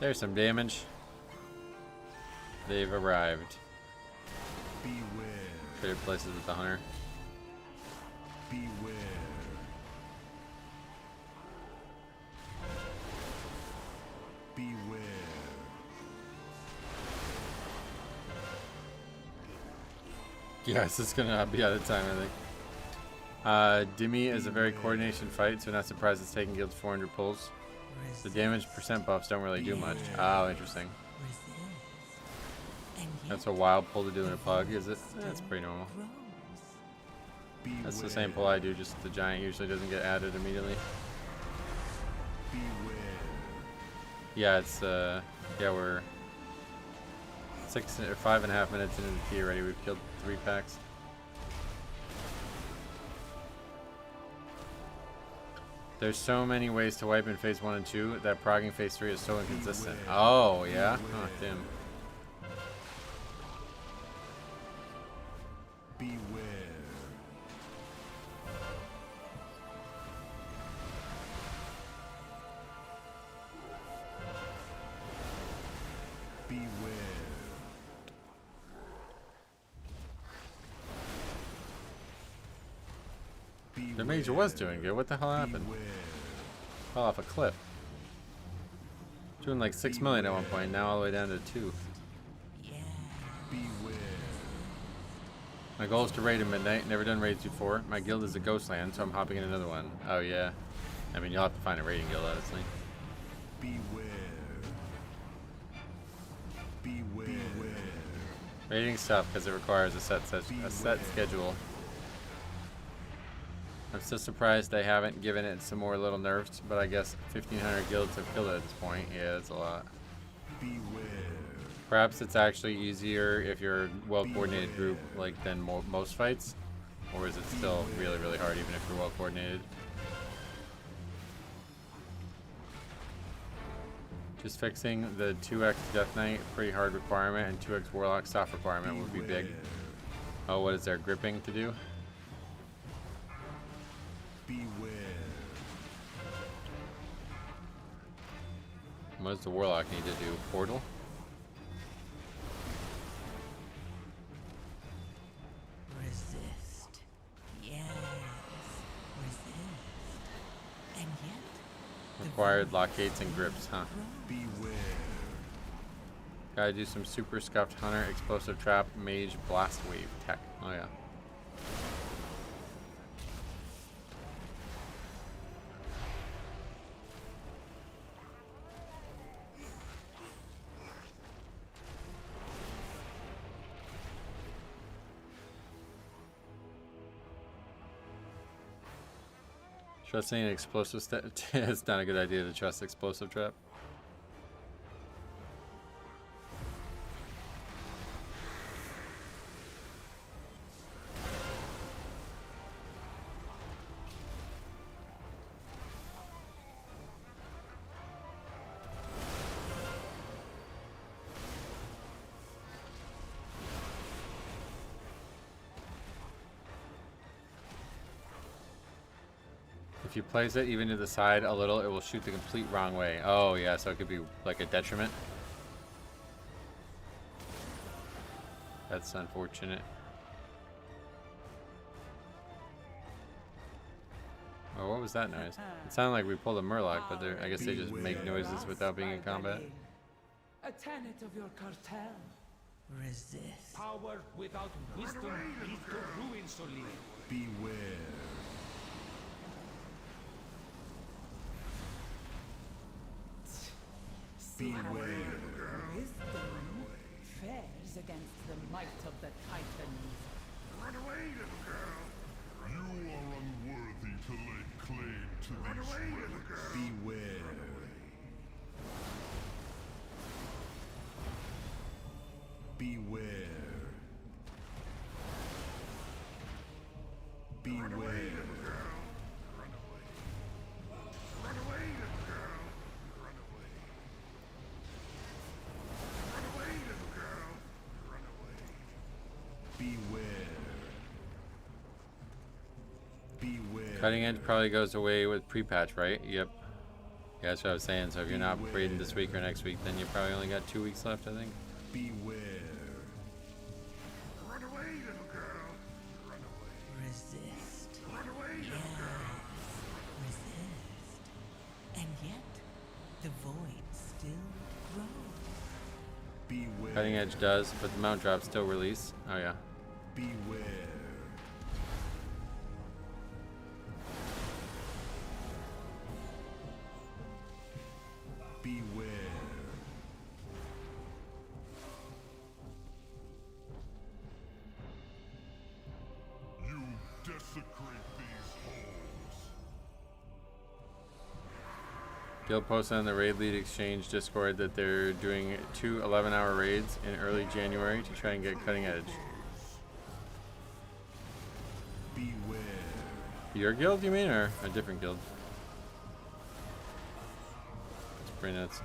There's some damage. They've arrived. Beware. Traded places with the hunter. Beware. Beware. Yeah, this is gonna be out of time, I think. Dimmy is a very coordination fight, so not surprised it's taking guilds 400 pulls. The damage percent buffs don't really do much. Oh, interesting. Resist. And yet, That's a wild pull to do in a pug, is it? That's pretty normal. grows. That's the same pull I do, just the giant usually doesn't get added immediately. Beware. Yeah, it's yeah, we're 6 or 5.5 minutes into the key already. We've killed 3 packs. There's so many ways to wipe in phase 1 and 2 that progging phase 3 is so inconsistent. Oh yeah? Oh damn. Beware. Beware. The major was doing good. What the hell happened? Beware. Fell off a cliff. Doing like 6 million at one point, now all the way down to 2. Beware. My goal is to raid at midnight. Never done raids before. My guild is a ghostland, so I'm hopping in another one. Oh yeah. I mean, you'll have to find a raiding guild, honestly. Beware. Beware. Raiding's tough because it requires a set schedule. I'm still surprised they haven't given it some more little nerfs, but I guess 1,500 guilds have killed it at this point. Yeah, that's a lot. Beware. Perhaps it's actually easier if you're a well-coordinated group, like than most fights, or is it still really, really hard even if you're well-coordinated? Just fixing the 2x Death Knight pretty hard requirement and 2x Warlock soft requirement would be big. Oh, what is there? Gripping to do? Beware. What does the Warlock need to do? Portal? Resist. Yes. Resist. And yet, Required lockades and grips, huh? Beware. Gotta do some super scuffed hunter, explosive trap, mage, blast wave tech. Oh yeah. Trusting an explosive it's not a good idea to trust explosive trap. If you place it even to the side a little, it will shoot the complete wrong way. Oh yeah, so it could be like a detriment. That's unfortunate. Oh, what was that noise? It sounded like we pulled a Murloc, but I guess they just make noises without being in combat. A tenet of your cartel. resist. Power without wisdom leads to ruin, Solid. Beware. Beware. Wisdom fares against the might of the Titans. Run away, little girl. You are unworthy to lay claim to Run these away, little relics. girl. Beware. Beware. Run away, Beware. little girl. Run away. Run away, little girl. Run away. Run away, little girl. Run away. Beware. Beware. Cutting Edge probably goes away with pre-patch, right? Yep. Yeah, that's what I was saying. So if you're not raiding this week or next week, then you probably only got 2 weeks left, I think. Beware. Run away, little girl. Run away. Resist. Run away, little Yes. girl. Resist. And yet, the void still grows. Beware. Cutting Edge does, but the mount drops still release. Oh yeah. Beware. Beware. You desecrate these halls. Guild posted on the Raid Lead Exchange Discord that they're doing 2 11-hour raids in early January to try and get Cutting Edge. Beware. Your guild, you mean, or a different guild? It's pretty nuts.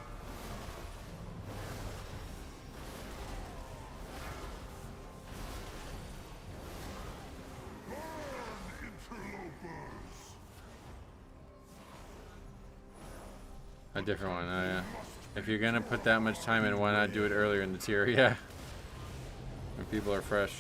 A different one, oh yeah. If you're gonna put that much time in, why not do it earlier in the tier? Yeah. When people are fresh.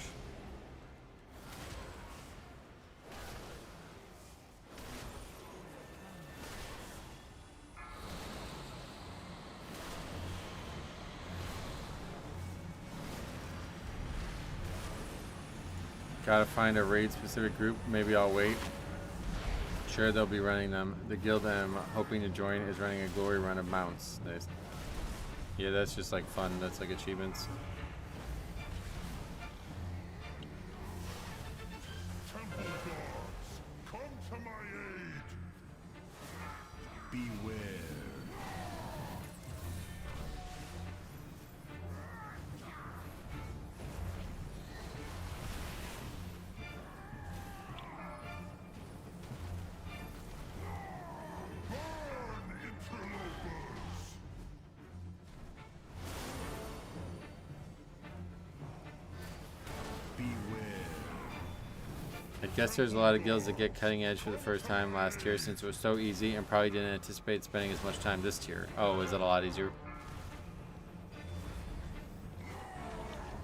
Gotta find a raid specific group. Maybe I'll wait. Sure, they'll be running them. The guild I'm hoping to join is running a glory run of mounts. Nice. Yeah, that's just like fun. That's like achievements. Temple guards, come to I guess there's a lot of guilds that get cutting edge for the first time last year since it was so easy and probably didn't anticipate spending as much time this tier. Oh, is it a lot easier?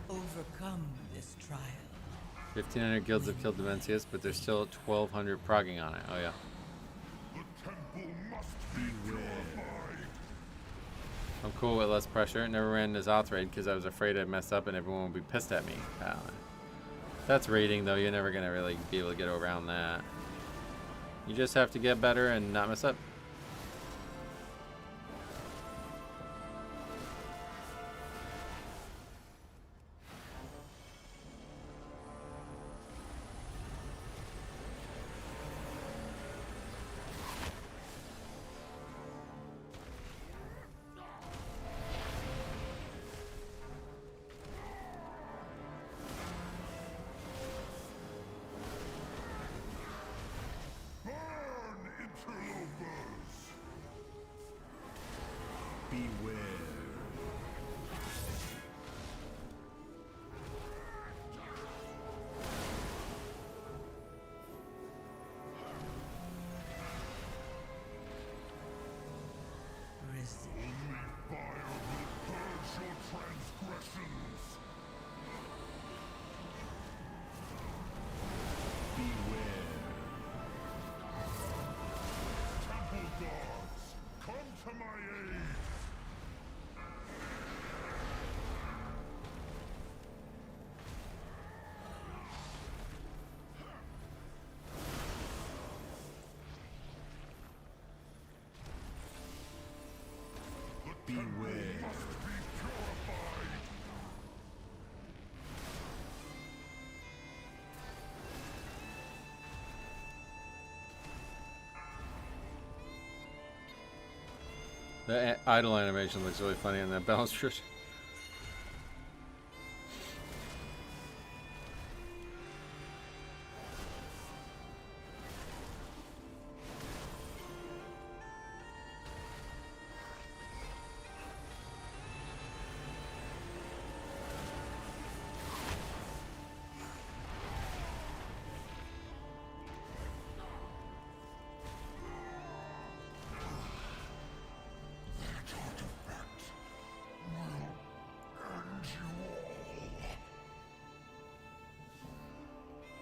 Overcome this trial. 1,500 guilds have killed Dimensius, but there's still 1,200 progging on it. Oh yeah. The temple must be purified. I'm cool with less pressure. Never ran this auth raid because I was afraid I'd mess up and everyone would be pissed at me. That's raiding though. You're never gonna really be able to get around that. You just have to get better and not mess up. The idle animation looks really funny on that balance trick.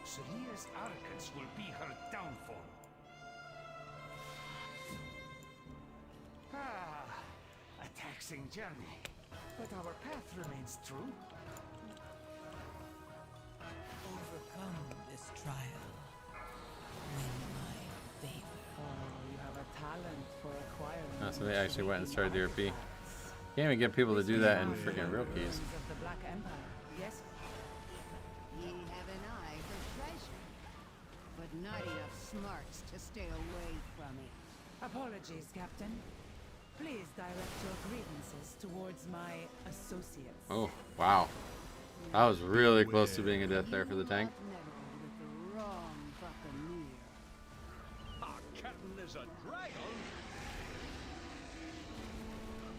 Selena's arrogance will be her downfall. A taxing journey, but our path remains true. Overcome this trial. Win my favor. Oh, you have a talent for acquiring. Oh, so they actually went and started the RP. Can't even get people to do that in freaking real keys. Of the Black Empire, yes? Ye have an eye for treasure, but not enough smarts to stay away from it. Apologies, Captain. Please direct your grievances towards my associates. Oh, wow. That was really close to being a death there for the tank. Meddled with the wrong buccaneer. Our captain is a dragon?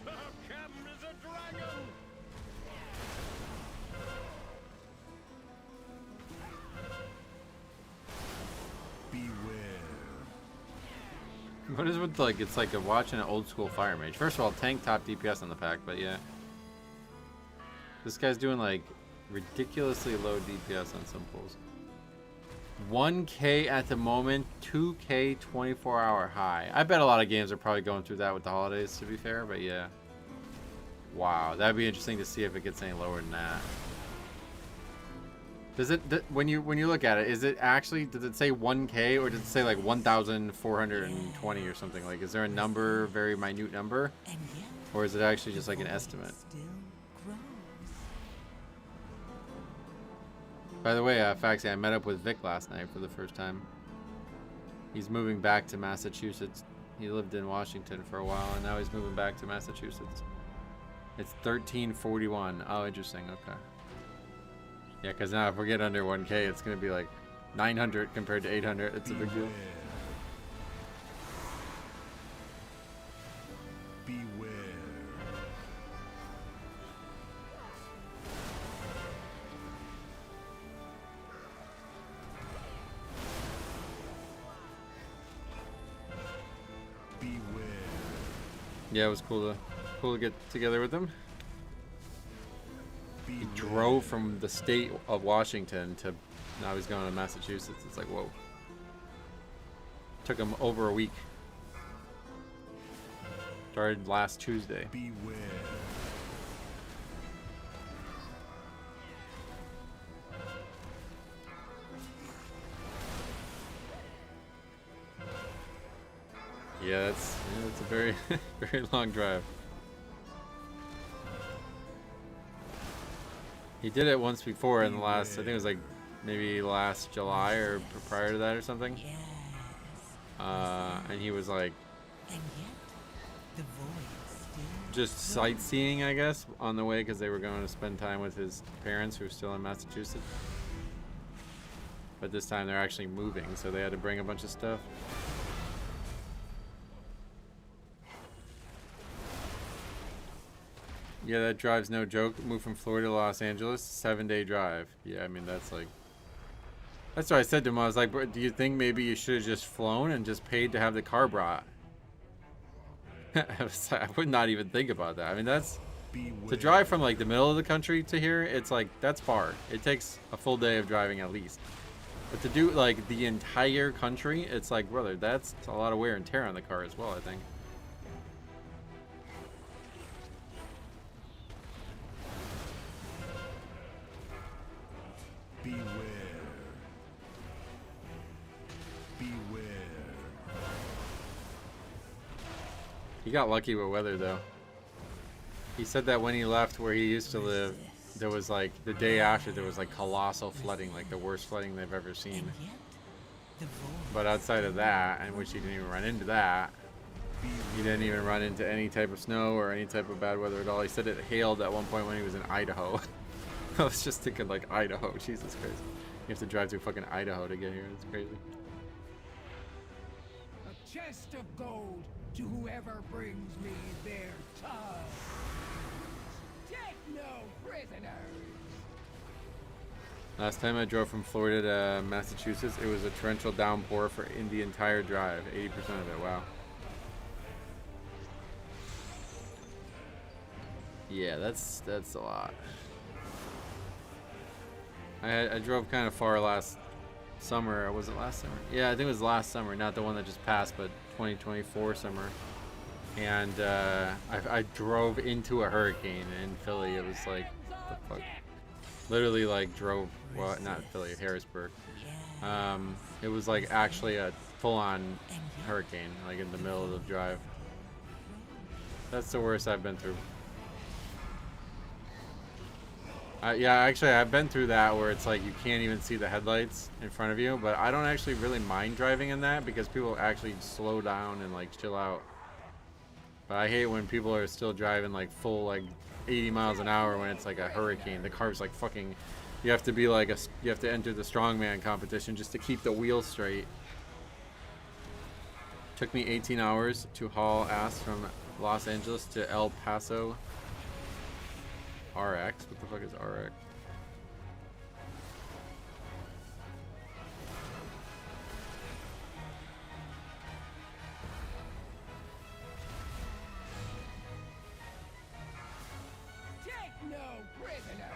Our captain is a dragon! What is with, like, it's like watching an old school fire mage. First of all, tank top DPS on the pack, but yeah. This guy's doing like ridiculously low DPS on some pulls. 1K at the moment, 2K 24-hour high. I bet a lot of games are probably going through that with the holidays, to be fair, but yeah. Wow, that'd be interesting to see if it gets any lower than that. Does it, when you look at it, is it actually, does it say 1K or does it say like 1,420 or something? Like, is there a number, very minute number? Or is it actually just like an estimate? By the way, Faxi, I met up with Vic last night for the first time. He's moving back to Massachusetts. He lived in Washington for a while and now he's moving back to Massachusetts. It's 1341. Oh, interesting. Okay. Yeah, because now if we get under 1K, it's going to be like 900 compared to 800. It's a big deal. Beware. Yeah, it was cool to get together with him. He drove from the state of Washington to now he's going to Massachusetts. It's like, whoa. Took him over a week. Started last Tuesday. Beware. Yeah, it's a very very long drive. He did it once before in the last, I think it was like maybe last July or prior to that or something. Yes. And he was like And yet, the void still just sightseeing, I guess, on the way because they were going to spend time with his parents who are still in Massachusetts. But this time they're actually moving, so they had to bring a bunch of stuff. Yeah, that drive's no joke. Moved from Florida to Los Angeles, 7-day drive. Yeah, I mean, that's like... That's what I said to him. I was like, do you think maybe you should have just flown and just paid to have the car brought? I would not even think about that. I mean, that's... To drive from like the middle of the country to here, it's like, that's far. It takes a full day of driving at least. But to do like the entire country, it's like, brother, that's a lot of wear and tear on the car as well, I think. Beware. Beware. He got lucky with weather though. He said that when he left where he used to live, there was like the day after there was like colossal flooding, like the worst flooding they've ever seen. and yet, the void But outside of that, and which he didn't even run into that, he didn't even run into any type of snow or any type of bad weather at all. He said it hailed at one point when he was in Idaho. I was just thinking like Idaho, Jesus Christ. You have to drive through fucking Idaho to get here, it's crazy. A chest of gold to whoever brings me their tongue. Take no prisoners. Last time I drove from Florida to Massachusetts, it was a torrential downpour for the entire drive, 80% of it, wow. Yeah, that's a lot. I drove kind of far last summer, or was it last summer? Yeah, I think it was last summer, not the one that just passed, but 2024 summer. And I drove into a hurricane in Philly. It was like, what the fuck? Literally like drove, well, not Philly, Harrisburg. It was like actually a full-on hurricane, like in the middle of the drive. That's the worst I've been through. Yeah, actually, I've been through that where it's like you can't even see the headlights in front of you, but I don't actually really mind driving in that because people actually slow down and like chill out. But I hate when people are still driving like full like 80 miles an hour when it's like a hurricane. The car's like fucking, you have to be like you have to enter the strongman competition just to keep the wheels straight. Took me 18 hours to haul ass from Los Angeles to El Paso. RX? What the fuck is RX? Take no prisoners.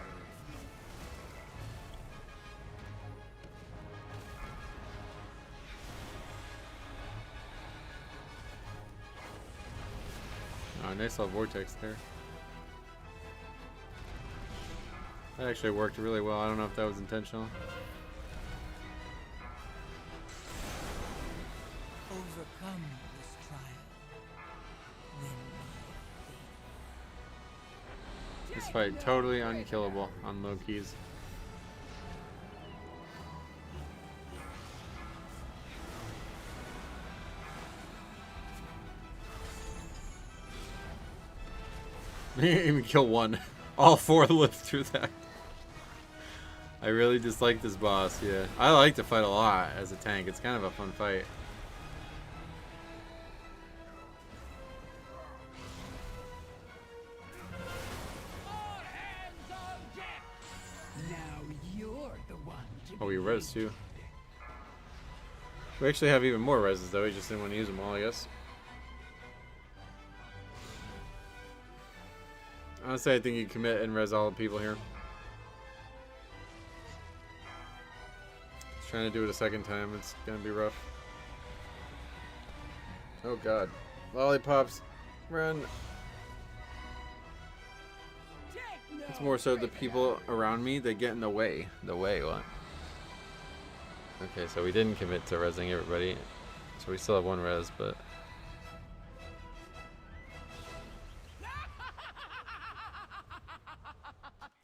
Oh, nice little vortex there. That actually worked really well. I don't know if that was intentional. overcome this trial. Win my This fight totally unkillable on low keys. Didn't even kill one. All four lived through that. I really dislike this boss, yeah. I like to fight a lot as a tank. It's kind of a fun fight. Now you're the one to Oh, we res too. We actually have even more reses though. We just didn't want to use them all, I guess. Honestly, I think you commit and res all the people here. Trying to do it a second time, it's gonna be rough. Oh god. Lollipops, run. It's more so the people around me, they get in the way. The way, what? Okay, so we didn't commit to resing everybody. So we still have one res, but...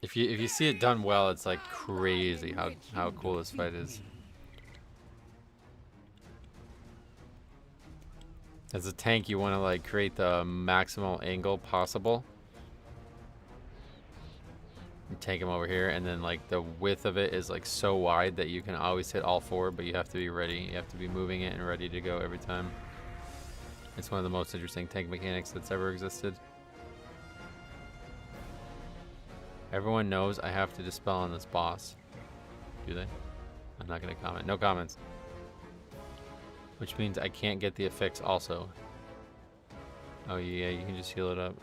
If you see it done well, it's like crazy how cool this fight is. As a tank, you want to like create the maximal angle possible. You take him over here, and then like the width of it is like so wide that you can always hit all four, but you have to be ready. You have to be moving it and ready to go every time. It's one of the most interesting tank mechanics that's ever existed. Everyone knows I have to dispel on this boss. Do they? I'm not gonna comment. No comments. Which means I can't get the effects also. Oh yeah, you can just heal it up.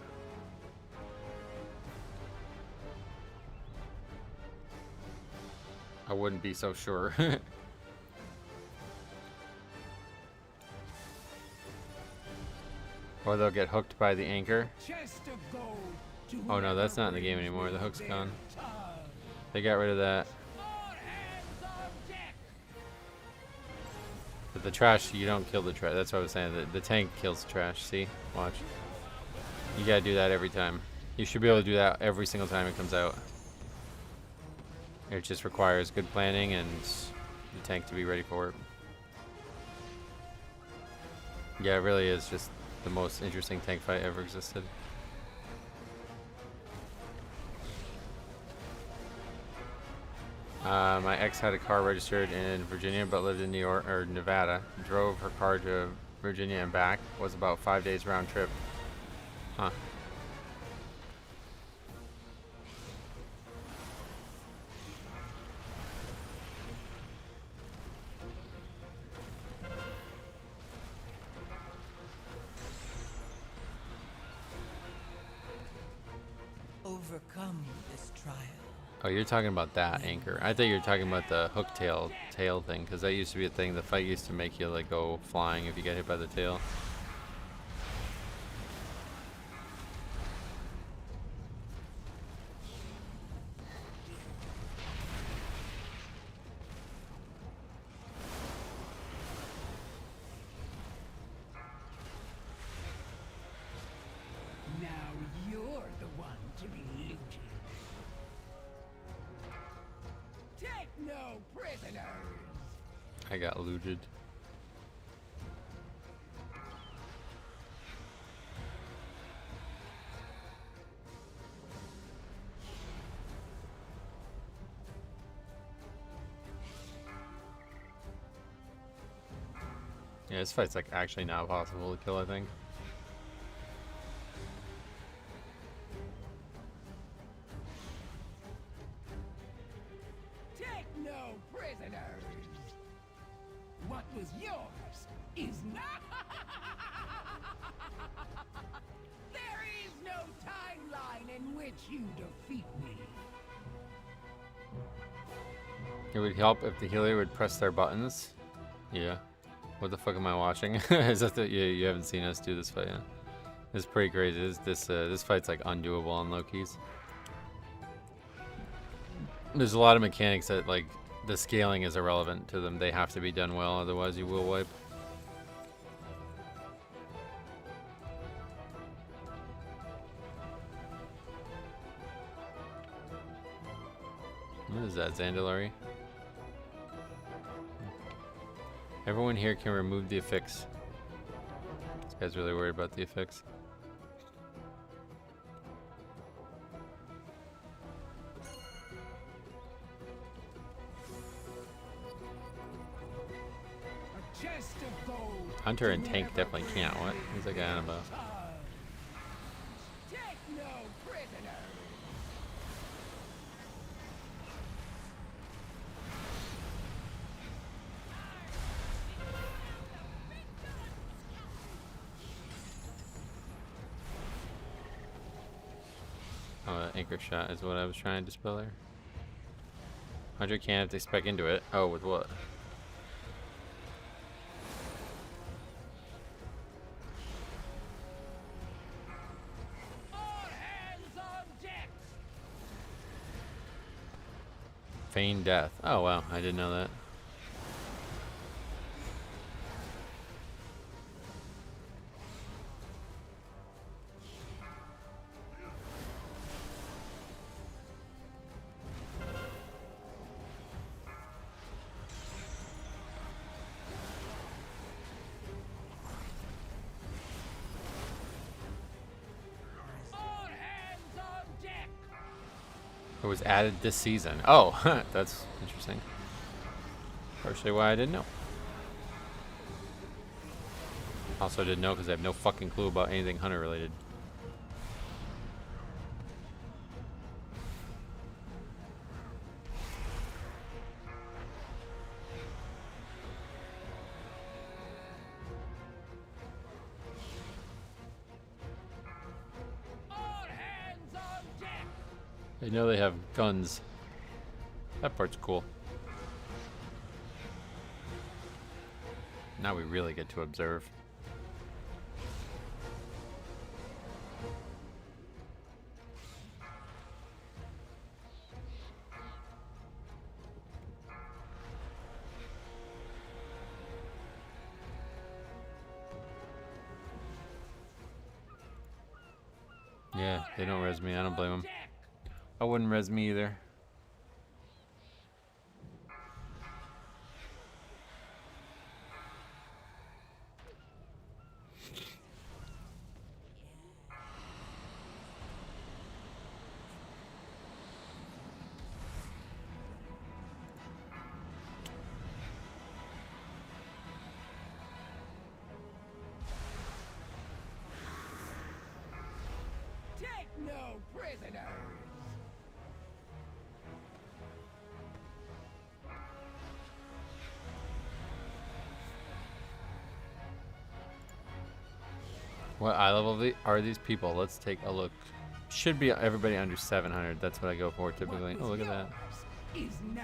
I wouldn't be so sure. Or they'll get hooked by the anchor. Oh no, that's not in the game anymore. The hook's gone. They got rid of that. But the trash, you don't kill the trash. That's what I was saying. The tank kills the trash. See? Watch. You gotta do that every time. You should be able to do that every single time it comes out. It just requires good planning and the tank to be ready for it. Yeah, it really is just the most interesting tank fight ever existed. My ex had a car registered in Virginia but lived in New York or Nevada. Drove her car to Virginia and back. Was about 5 days round trip. Huh. Overcome this trial. Oh, you're talking about that anchor. I thought you were talking about the hook tail thing, because that used to be a thing. The fight used to make you like go flying if you get hit by the tail. Now you're the one to be looted. Take no prisoners. I got looted. Yeah, this fight's like actually now possible to kill, I think. Take no prisoners. What was yours is not. There is no timeline in which you defeat me. It would help if the healer would press their buttons. Yeah. What the fuck am I watching? Is that you haven't seen us do this fight yet? It's pretty crazy. This fight's like undoable on low keys. There's a lot of mechanics that like the scaling is irrelevant to them. They have to be done well, otherwise you will wipe. What is that, Zandalari? Everyone here can remove the affix. This guy's really worried about the affix. A chest of gold. Hunter and tank definitely can't. What? Who's that guy on about? Take no prisoners. Anchor shot is what I was trying to dispel there. 100 can if they spec into it. Oh, with what? Feign death. Oh wow, I didn't know that. It was added this season. Oh, that's interesting. Partially why I didn't know. Also didn't know because I have no fucking clue about anything hunter related. I know they have guns. That part's cool. Now we really get to observe. Yeah, they don't res me. I don't blame them. I wouldn't res me either. Take no prisoners. What eye level are these people? Let's take a look. Should be everybody under 700. That's what I go for typically. Oh, look at that.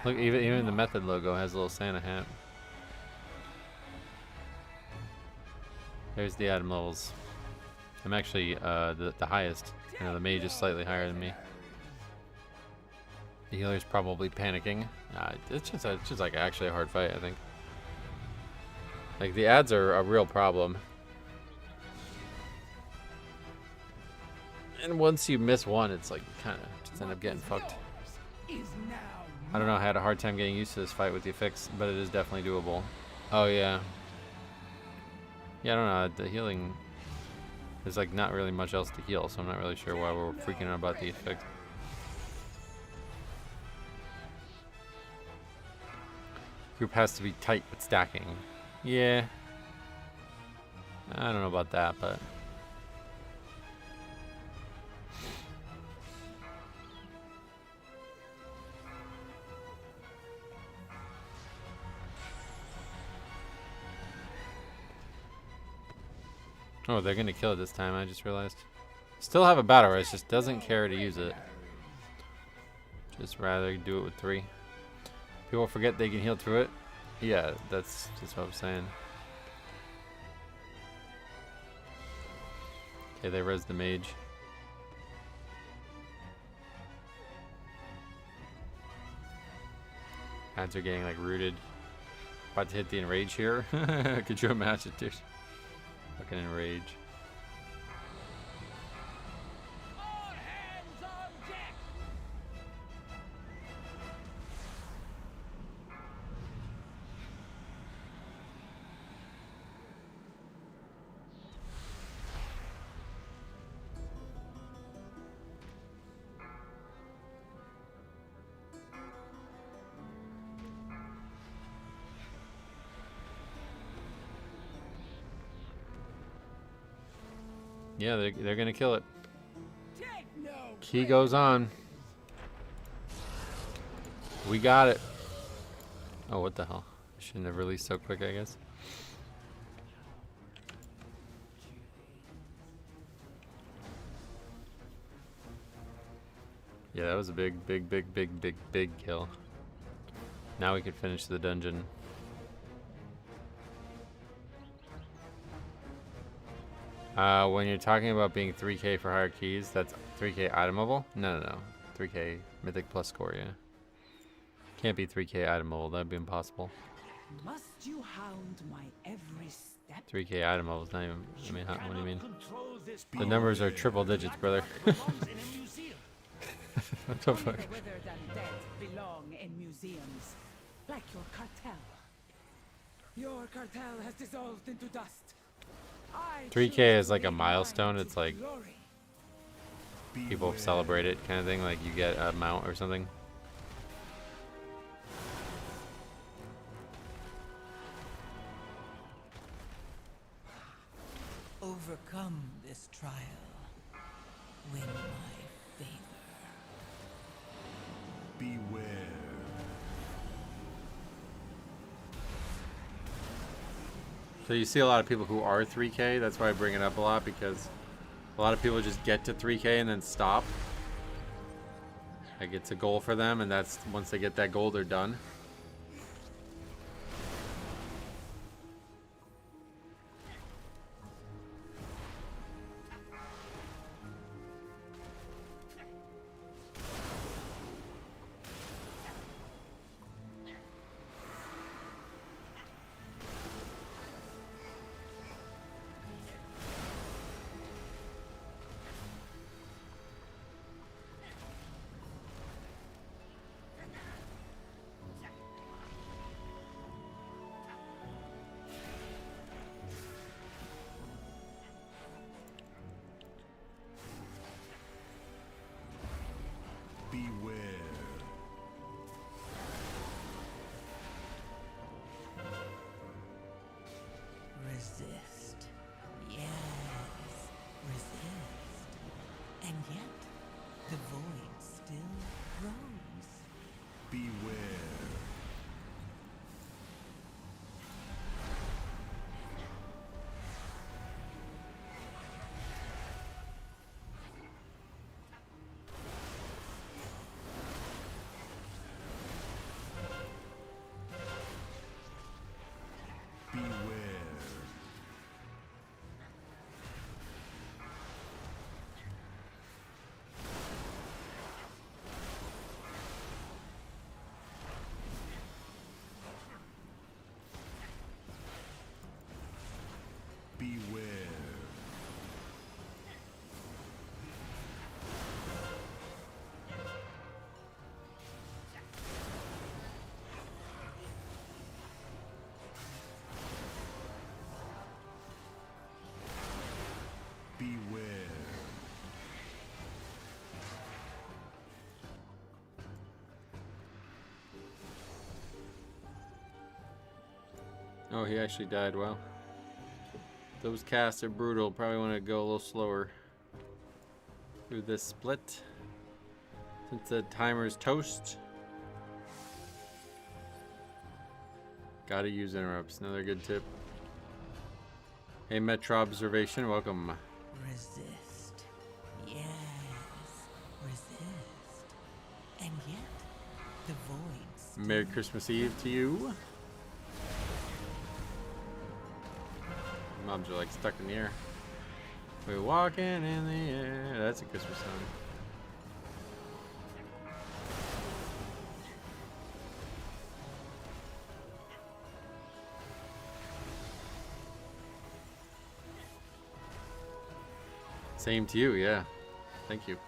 Look, even the method logo has a little Santa hat. There's the item levels. I'm actually the highest. You know, the mage is slightly higher than me. The healer's probably panicking. It's just like actually a hard fight, I think. Like the ads are a real problem. And once you miss one, it's like kind of just end up getting fucked. I don't know. I had a hard time getting used to this fight with the effects, but it is definitely doable. Oh yeah. Yeah, I don't know. The healing, there's like not really much else to heal, so I'm not really sure why we're freaking out about the effect. Group has to be tight with stacking. Yeah. I don't know about that, but. Oh, they're gonna kill it this time, I just realized. Still have a battle res, just doesn't care to use it. Just rather do it with 3. People forget they can heal through it. Yeah, that's what I'm saying. Okay, they res the mage. Ads are getting like rooted. About to hit the enrage here. Could you imagine, dude? Fucking enrage. Yeah, they're gonna kill it. Key goes on. We got it. Oh, what the hell? I shouldn't have released so quick, I guess. Yeah, that was a big kill. Now we can finish the dungeon. When you're talking about being 3K for higher keys, that's 3K itemable? No. 3K Mythic plus score, yeah. Can't be 3K itemable, that'd be impossible. Must you hound my every step? 3K itemable is not even, I mean, what do you mean? Control this The numbers are triple digits, brother. What the fuck? Only the withered and dead belong in museums, like your cartel. Your cartel has dissolved into dust. 3K is like a milestone. It's like Glory. people celebrate it kind of thing, like you get a mount or something. Overcome this trial. Win my favor. Beware. So you see a lot of people who are 3K. That's why I bring it up a lot, because a lot of people just get to 3K and then stop. Like it's a goal for them, and that's once they get that goal, they're done. Beware. Resist. Yes. Resist. And yet, the void still grows. Beware. Beware. Beware. Oh, he actually died. Wow. Those casts are brutal. Probably want to go a little slower through this split, since the timer's toast. Gotta use interrupts. Another good tip. Hey, Metro Observation, welcome. Resist. Yes. Resist. And yet, the void still Merry Christmas Eve to you. Mobs are like stuck in the air. We're walking in the air. That's a Christmas song. Same to you, yeah. Thank you.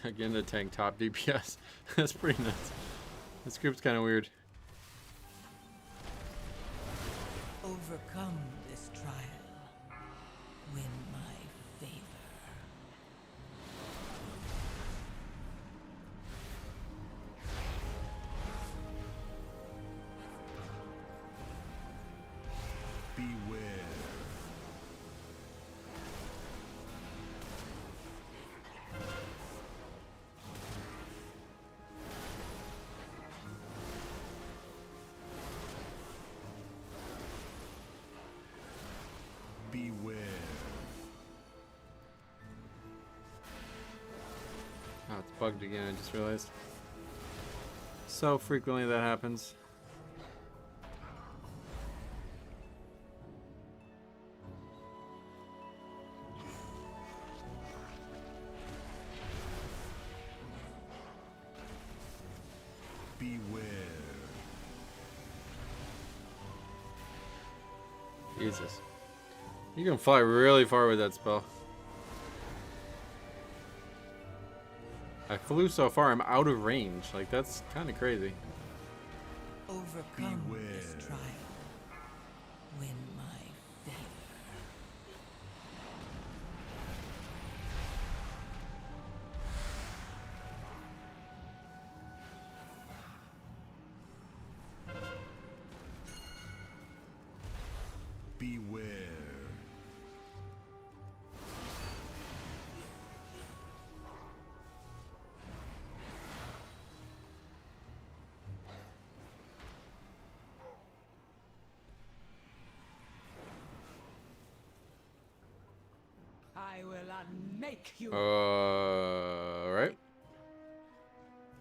Again, the tank top DPS. That's pretty nuts. This group's kind of weird. overcome this trial. Win my favor. bugged again, I just realized. So frequently that happens. Beware. Jesus. You can fly really far with that spell. I flew so far, I'm out of range. Like, that's kind of crazy. Overcome this trial. Win my favor. Beware. I will unmake you. Right.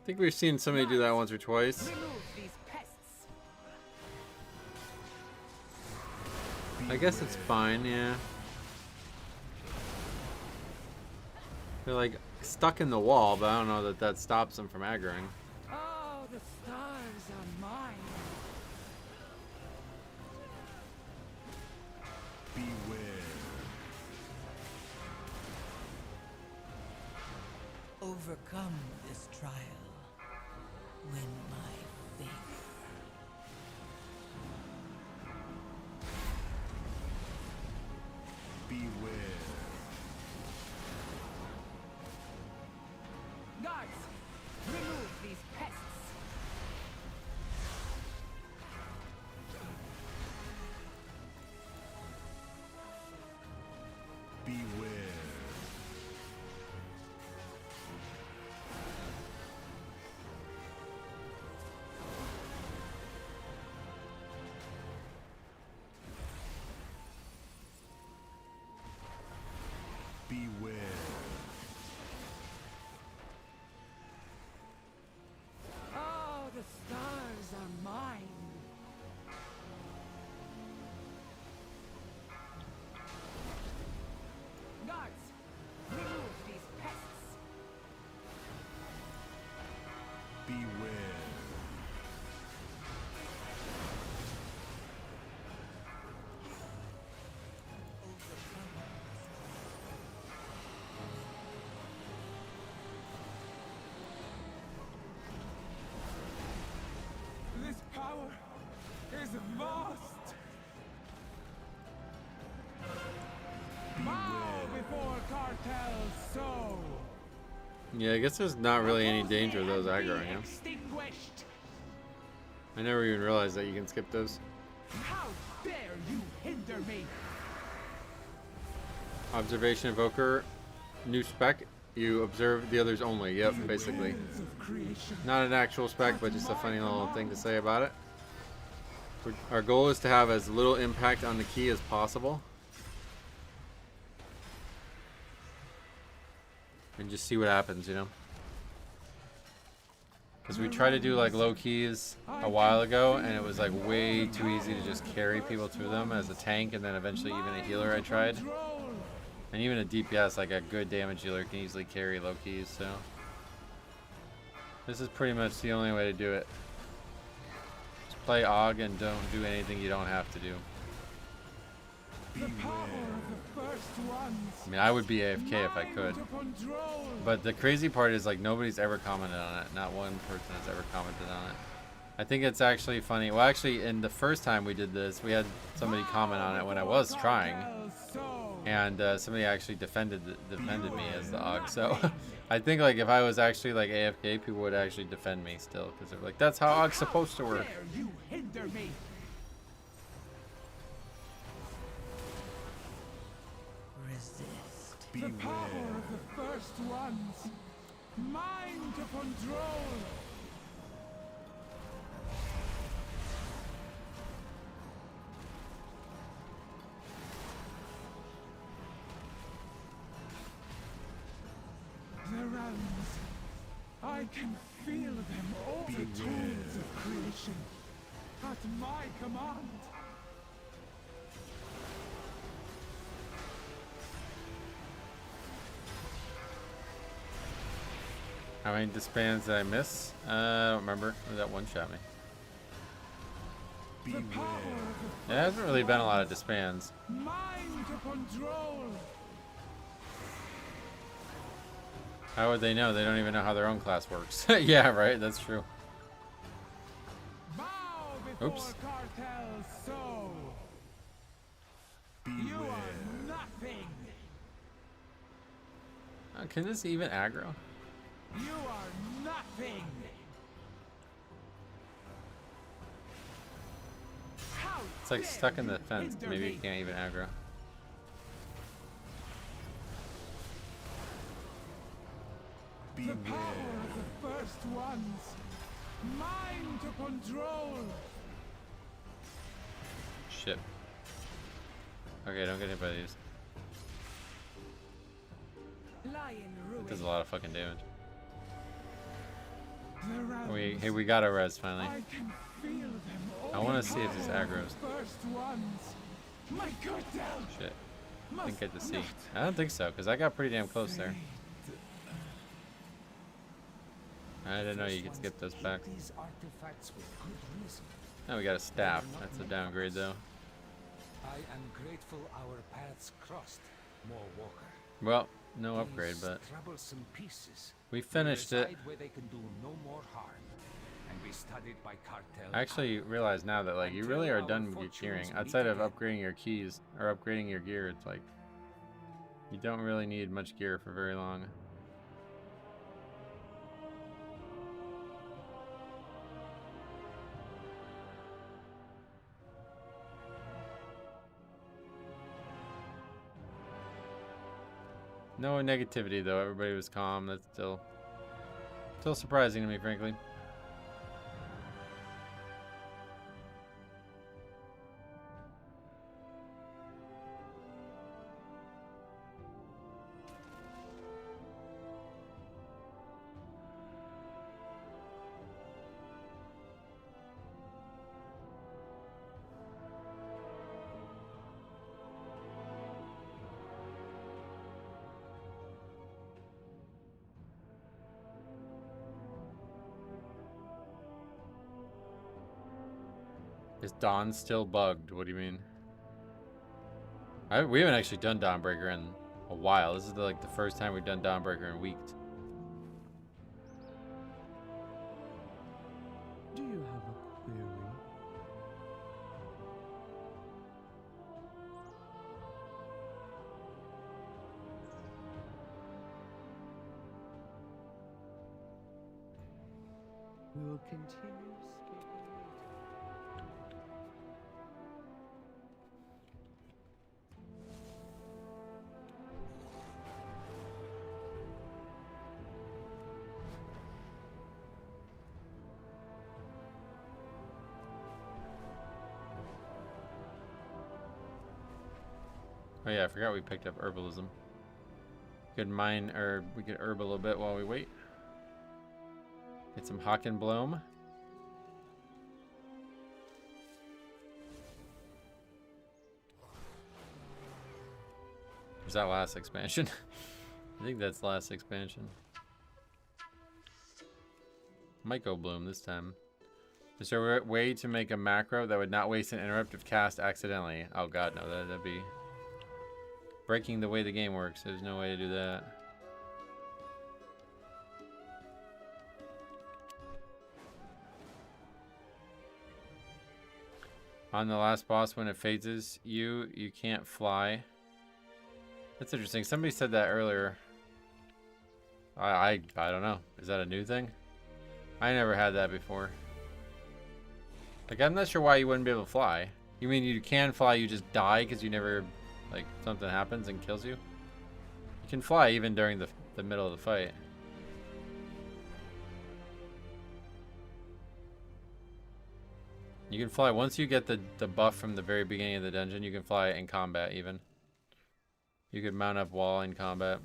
I think we've seen somebody do that once or twice. Remove these pests. I guess it's fine, yeah. They're like stuck in the wall, but I don't know that that stops them from aggroing. Oh, the stars are mine. Beware. Overcome this trial. Win my favor. Beware. Guards, remove these pests. Beware. Beware. Oh, the stars are mine. Guards, remove these pests. Beware. This power is vast. Bow before cartels so. Yeah, I guess there's not really any danger of those aggroing him. Extinguished. I never even realized that you can skip those. How dare you hinder me? Observation Evoker, new spec. You observe the others only. Yep, basically. Winds of creation. Not an actual spec, but just a funny little thing to say about it. Our goal is to have as little impact on the key as possible. And just see what happens, you know? Because we tried to do like low keys a while ago, and it was like way too easy to just carry people through them as a tank, and then eventually even a healer I tried. And even a DPS, like a good damage dealer, can easily carry low keys, so. This is pretty much the only way to do it. Just play AUG and don't do anything you don't have to do. The power of the first ones. I mean, I would be AFK if I could. But the crazy part is, like, nobody's ever commented on it. Not one person has ever commented on it. I think it's actually funny. Well, actually, in the first time we did this, we had somebody comment on it when I was trying. And somebody actually defended me as the AUG. So I think, like, if I was actually, like, AFK, people would actually defend me still. Because they're like, that's how AUG's supposed to work. You hinder me. Resist. The power of the first ones. Mine to control. The realms I can feel them, all the tools of creation, at my command. How many disbands did I miss? I don't remember. That one shot me. There hasn't really been a lot of disbands. Mind to control. How would they know? They don't even know how their own class works. Yeah, right. That's true. Bow before Oops. cartels sow. You are nothing. Can this even aggro? You are nothing. How It's like dare stuck in you the fence. hinder Maybe me? it can't even aggro. The power of the first ones. Mine to control. Shit. Okay, don't get hit by these. Lie in ruin. Does a lot of fucking damage. The Hey, we got our res finally. I can feel them I want to see if this aggro's. first ones. My good down. Shit. Didn't get to see. I don't think so, because I got pretty damn close there. I didn't know you could skip those back. These artifacts with good reason. Now we got a staff. That's a downgrade though. I am grateful our paths crossed, more Walker. Well, no upgrade, but These troublesome pieces we finished it. reside where they can do no more harm, and be studied by cartel. I actually realize now that like you really are done with your gearing. Outside of upgrading your keys or upgrading your gear, it's like you don't really need much gear for very long. No negativity though. Everybody was calm. That's still surprising to me, frankly. Is Dawn still bugged? What do you mean? We haven't actually done Dawnbreaker in a while. This is like the first time we've done Dawnbreaker in weeks. Do you have a query? We will continue speaking later. Oh yeah, I forgot we picked up herbalism. Could mine, or we could herb a little bit while we wait. Get some Hockenblom. Was that last expansion? I think that's last expansion. Might go bloom this time. Is there a way to make a macro that would not waste an interruptive cast accidentally? Oh god, no, that'd be breaking the way the game works. There's no way to do that. On the last boss, when it phases you, you can't fly. That's interesting. Somebody said that earlier. I don't know. Is that a new thing? I never had that before. Like, I'm not sure why you wouldn't be able to fly. You mean you can fly, you just die because you never, like, something happens and kills you? You can fly even during the middle of the fight. You can fly once you get the buff from the very beginning of the dungeon. You can fly in combat even. You could mount up while in combat.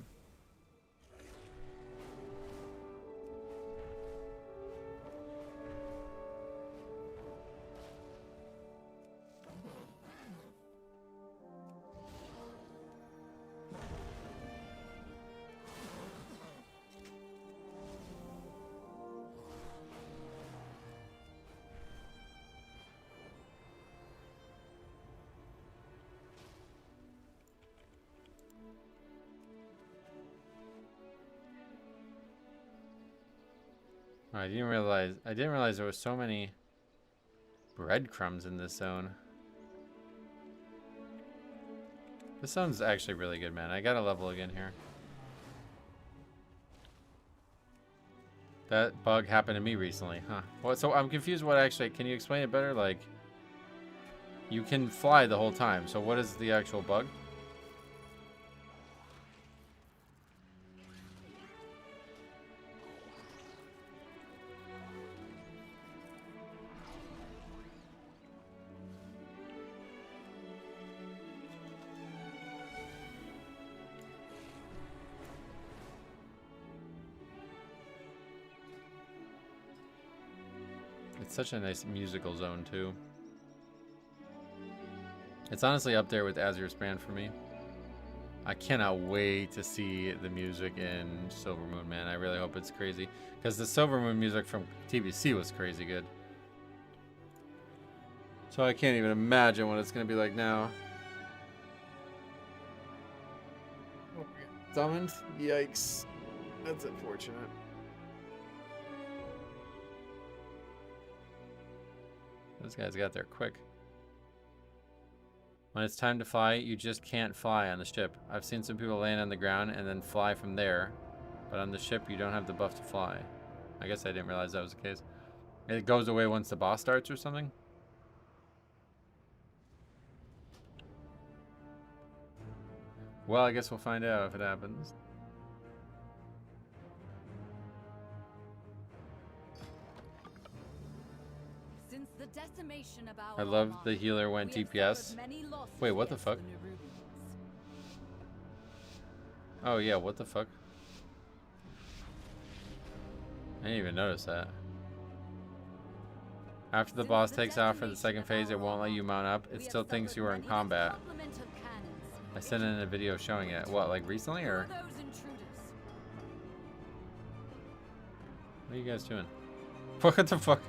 Oh, I didn't realize there was so many breadcrumbs in this zone. This zone's actually really good, man. I gotta level again here. That bug happened to me recently, huh? Well, so I'm confused what actually, can you explain it better? Like, you can fly the whole time, so what is the actual bug? It's such a nice musical zone, too. It's honestly up there with Azur's Brand for me. I cannot wait to see the music in Silvermoon, man. I really hope it's crazy. Because the Silvermoon music from TBC was crazy good. So I can't even imagine what it's going to be like now. Oh, summoned? Yikes. That's unfortunate. Those guys got there quick. When it's time to fly, you just can't fly on the ship. I've seen some people land on the ground and then fly from there. But on the ship, you don't have the buff to fly. I guess I didn't realize that was the case. It goes away once the boss starts or something? Well, I guess we'll find out if it happens. Since the decimation of our I love armada, the healer went we have DPS. suffered many losses Wait, what the against fuck? Nerubians. Oh yeah, what the fuck? I didn't even notice that. After the boss takes off for the second phase, it won't let you mount up. It still thinks you are in combat. I sent in a video showing it. What, like recently or? What are you guys doing? What the fuck?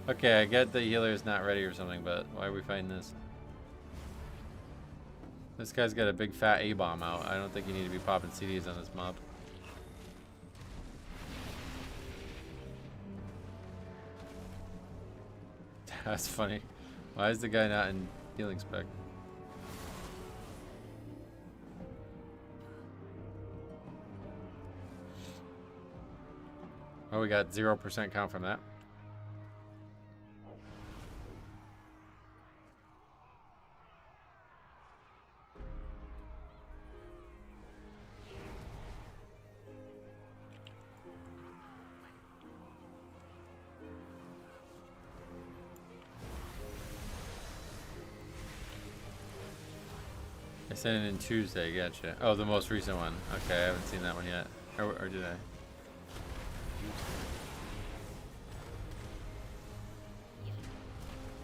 Okay, I get the healer is not ready or something, but why are we fighting this? This guy's got a big fat A-bomb out. I don't think you need to be popping CDs on this mob. That's funny. Why is the guy not in healing spec? Oh, we got 0% count from that. I sent it in Tuesday, gotcha. Oh, the most recent one. Okay, I haven't seen that one yet. Or did I?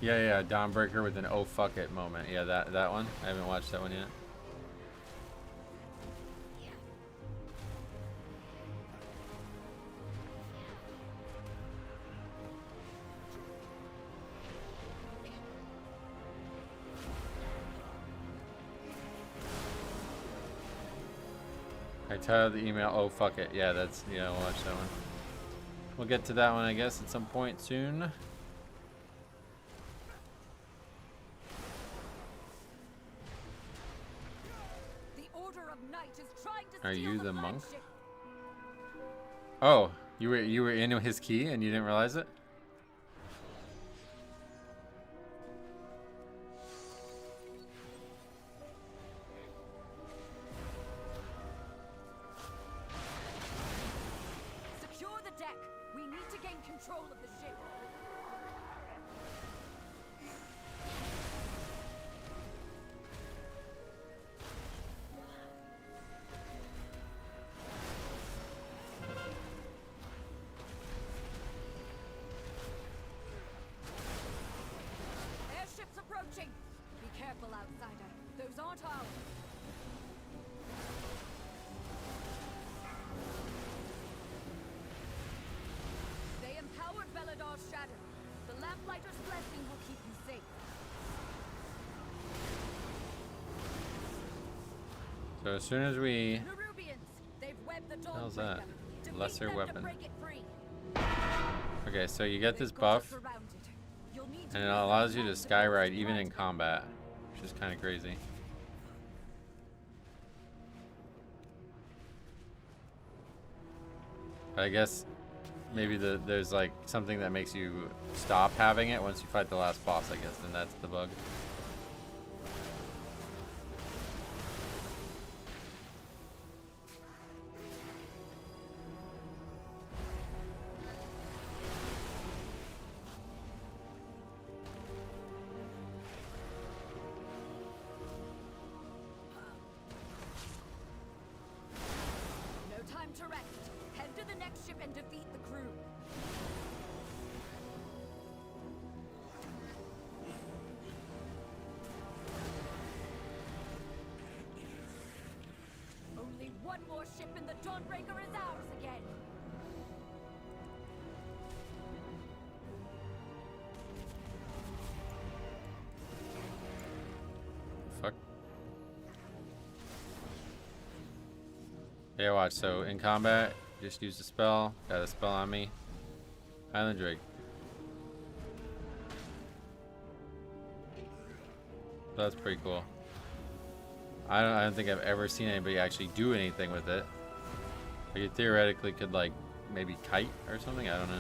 Yeah, Dawnbreaker with an oh fuck it moment. Yeah, that one. I haven't watched that one yet. I titled the email, oh fuck it. Yeah, that's, yeah, we'll watch that one. We'll get to that one, I guess, at some point soon. The Order of Night is trying to Are steal you the monk? flagship. Oh, you were in his key and you didn't realize it? Secure the deck. We need to gain control of the ship. Airships approaching. Be careful, outsider. Those aren't ours. They empowered Veladar's shadow. The Lamplighter's blessing will keep you safe. So as soon as we... Nerubians, they've webbed the How's Dawnbreaker. that? Defeat Lesser them weapon. to break it free. Okay, so you get this buff, and it allows you to skyride even in combat, which is kind of crazy. But I guess maybe there's like something that makes you stop having it once you fight the last boss, I guess, and that's the bug. One more ship and the Dawnbreaker is ours again. Fuck. Yeah, watch. So in combat, just use the spell. Got a spell on me. Island Drake. That's pretty cool. I don't think I've ever seen anybody actually do anything with it. Like, you theoretically could, like, maybe kite or something? I don't know.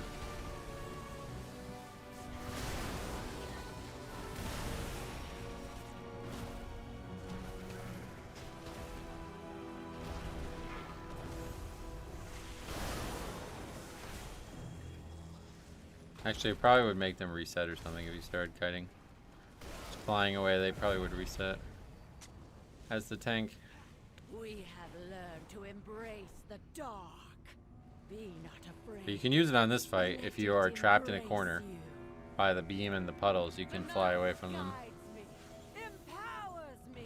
Actually, it probably would make them reset or something if you started kiting. Just flying away, they probably would reset. As the tank. We have learned to embrace the dark. Be not afraid. But you can use it on this fight if you are trapped in a corner by the beam and the puddles. You can fly away from them. Empowers me.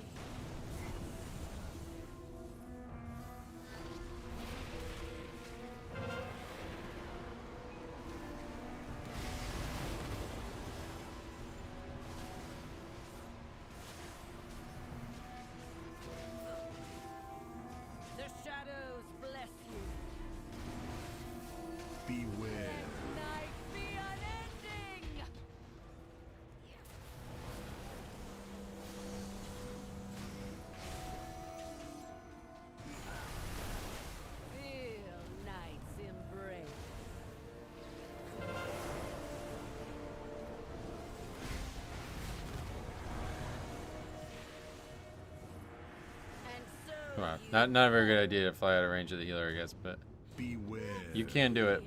Well, not a very good idea to fly out of range of the healer, I guess, but beware. You can do it.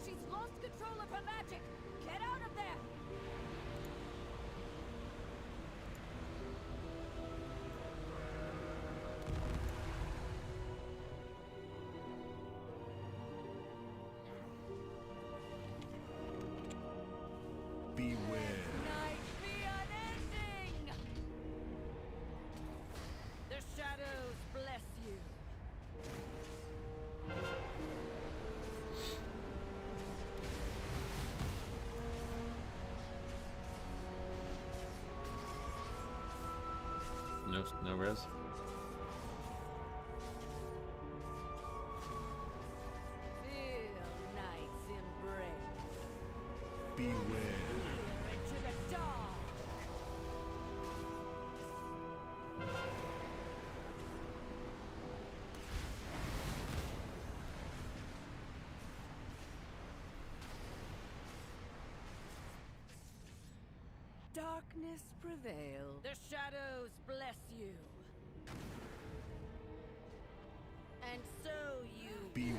She's lost control of her magic. Get out of there. Beware. Night be unending. The shadows bless you. No res. Feel night's embrace. Beware. Into the dark. Darkness prevails. The shadows bless you. And so you Beware.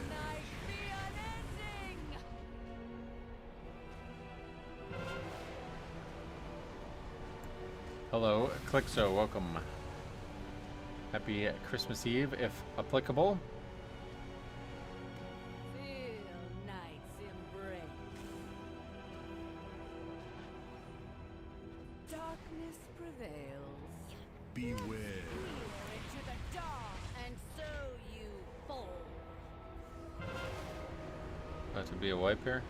night be unending. Hello, Clixo, welcome. Happy Christmas Eve, if applicable. Feel night's embrace. Darkness prevails. Beware. Into the dark, and so you fall. That would be a wipe here.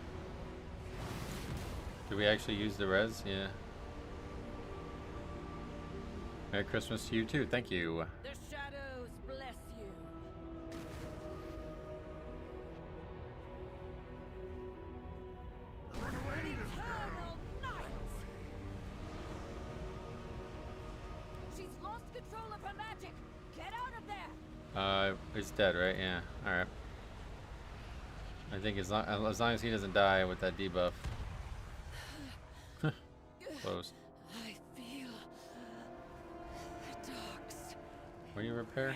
Did we actually use the res? Yeah. Merry Christmas to you too. Thank you. The shadows bless you. Eternal night. She's lost control of her magic. Get out of there. He's dead, right? Yeah. All right. I think as long as he doesn't die with that debuff. Close. I feel the dogs. Where do you repair?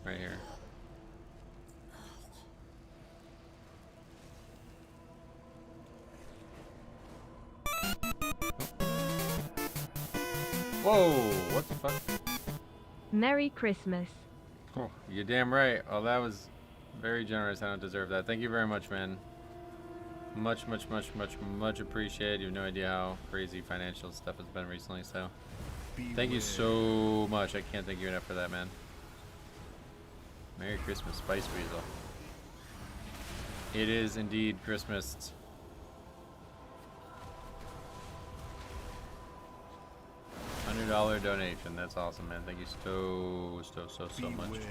Right here. Whoa! What the fuck? Merry Christmas. Oh, you're damn right. Oh, that was very generous. I don't deserve that. Thank you very much, man. Much appreciated. You have no idea how crazy financial stuff has been recently, so thank you so much. I can't thank you enough for that, man. Merry Christmas, Spice Weasel. It is indeed Christmas. $100 donation. That's awesome, man. Thank you so much.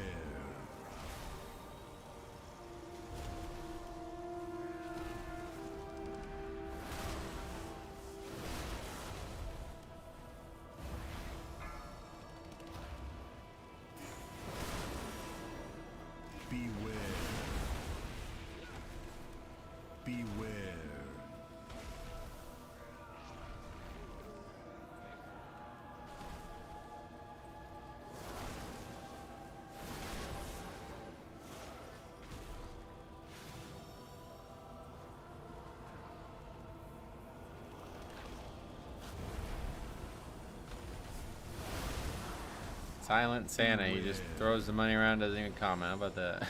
Silent Santa, he just throws the money around, doesn't even comment. How about that?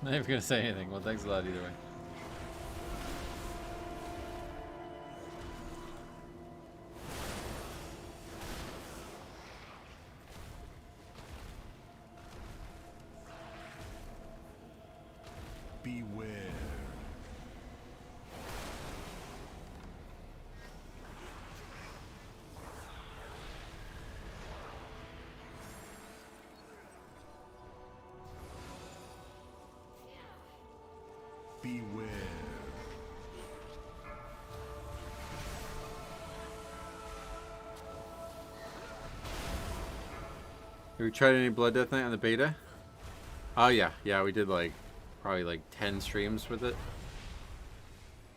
Not even gonna say anything. Well, thanks a lot either way. Beware. Beware. Have we tried any Blood Death Knight on the beta? Oh yeah, we did like probably like 10 streams with it.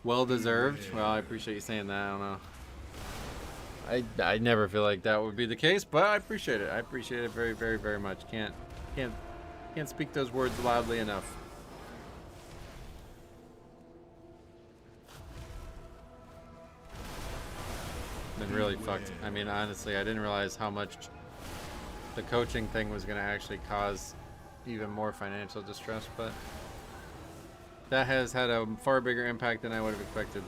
Well deserved. Well, I appreciate you saying that. I don't know. I never feel like that would be the case, but I appreciate it. I appreciate it very much. Can't speak those words loudly enough. Been really fucked. I mean, honestly, I didn't realize how much the coaching thing was going to actually cause even more financial distress, but that has had a far bigger impact than I would have expected.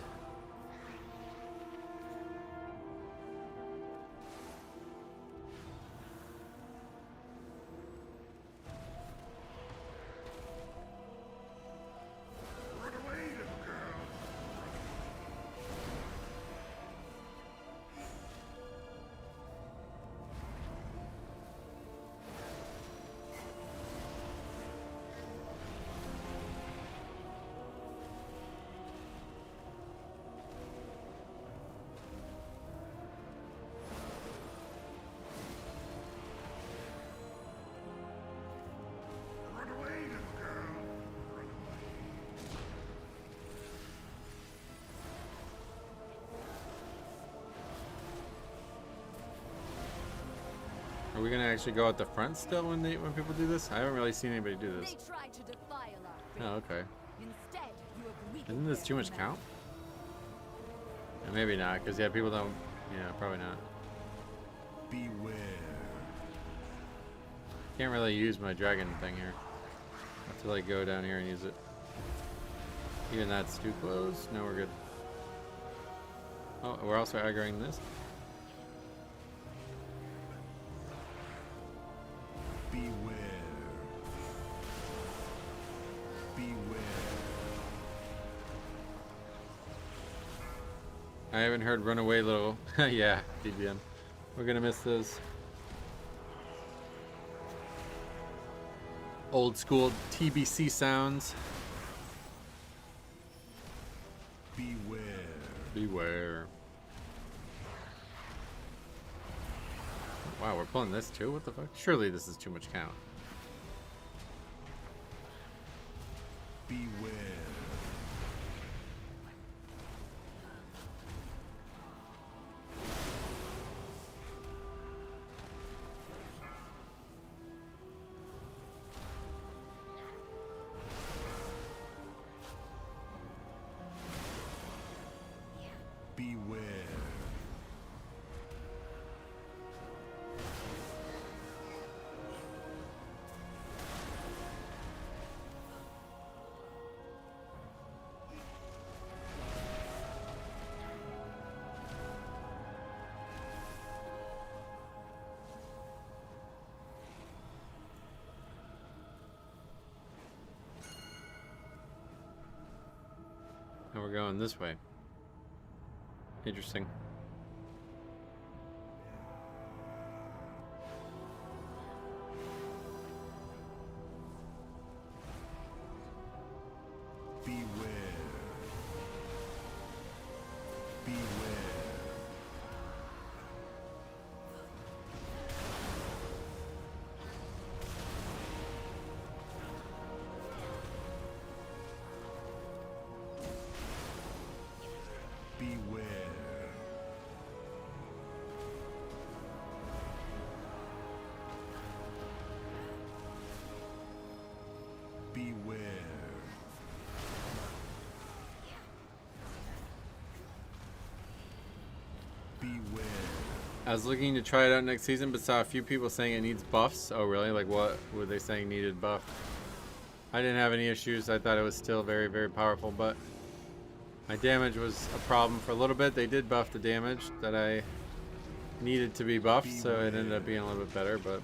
Are we gonna actually go out the front still when people do this? I haven't really seen anybody do this. They tried to defile our faith. Oh, okay. Instead, you have weakened Isn't this their too much command. count? Maybe not, because yeah, people don't. Yeah, probably not. Beware. Can't really use my dragon thing here. I have to like go down here and use it. Even that's too close. No, we're good. Oh, we're also aggroing this. Beware. Beware. I haven't heard "Run Away, Little." Yeah, DBM. We're gonna miss those. Old school TBC sounds. Beware. Beware. Wow, we're pulling this too? What the fuck? Surely this is too much count. Beware. Beware. And we're going this way. Interesting. Beware. Beware. Beware. Beware. Beware. I was looking to try it out next season, but saw a few people saying it needs buffs. Oh, really? Like, what were they saying needed buff? I didn't have any issues. I thought it was still very, very powerful, but my damage was a problem for a little bit. They did buff the damage that I needed to be buffed, so it ended up being a little bit better, but...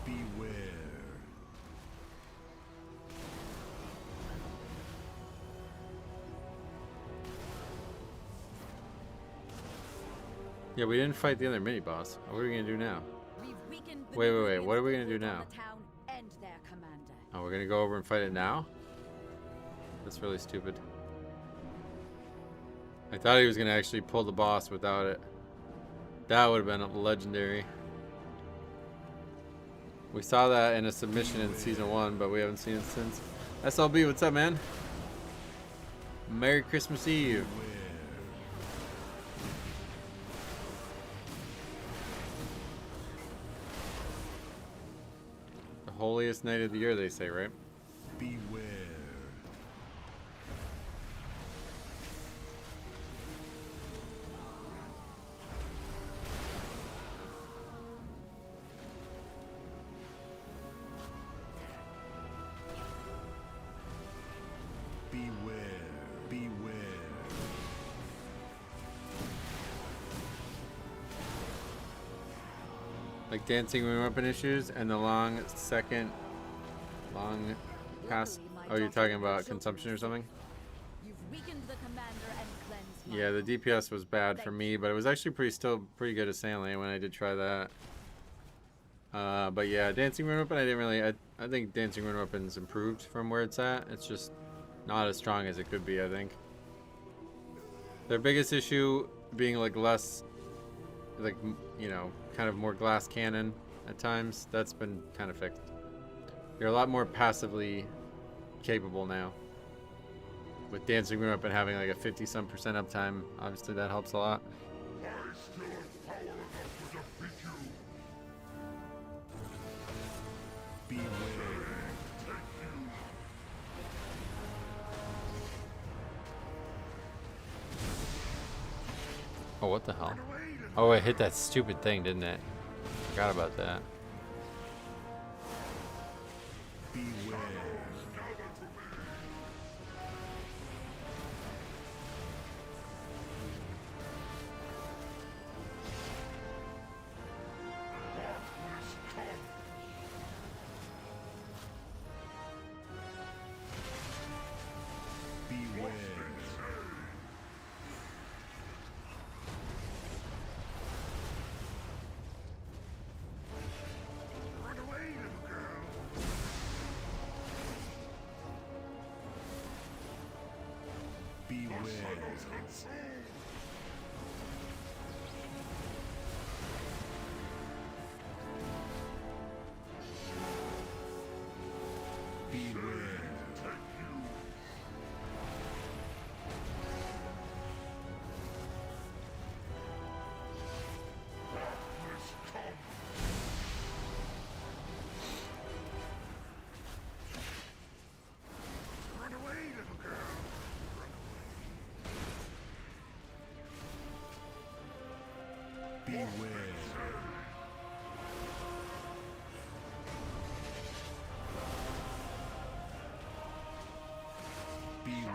Beware. Yeah, we didn't fight the other mini boss. What are we gonna do now? We've weakened the Wait. What are we gonna do from now? the town and their commander. Oh, we're gonna go over and fight it now? That's really stupid. I thought he was gonna actually pull the boss without it. That would have been legendary. We saw that in a submission in season 1, but we haven't seen it since. SLB, what's up, man? Merry Christmas Eve. The holiest night of the year, they say, right? Beware. Beware. Beware. Like dancing when weapon issues and the long pass. Oh, you're talking about consumption or something? You've weakened the commander and cleansed my Yeah, the DPS was bad for me, but it was actually still pretty good assailant when I did try that. But yeah, dancing rune weapon, I didn't really. I think dancing rune weapon's improved from where it's at. It's just not as strong as it could be, I think. Their biggest issue being like less, like, you know, kind of more glass cannon at times. That's been kind of fixed. They're a lot more passively capable now. With dancing rune weapon having like a 50-some% uptime, obviously that helps a lot. I still have power enough to defeat you. Beware. Oh, what the hell? Oh, it hit that stupid thing, didn't it? Forgot about that. Beware.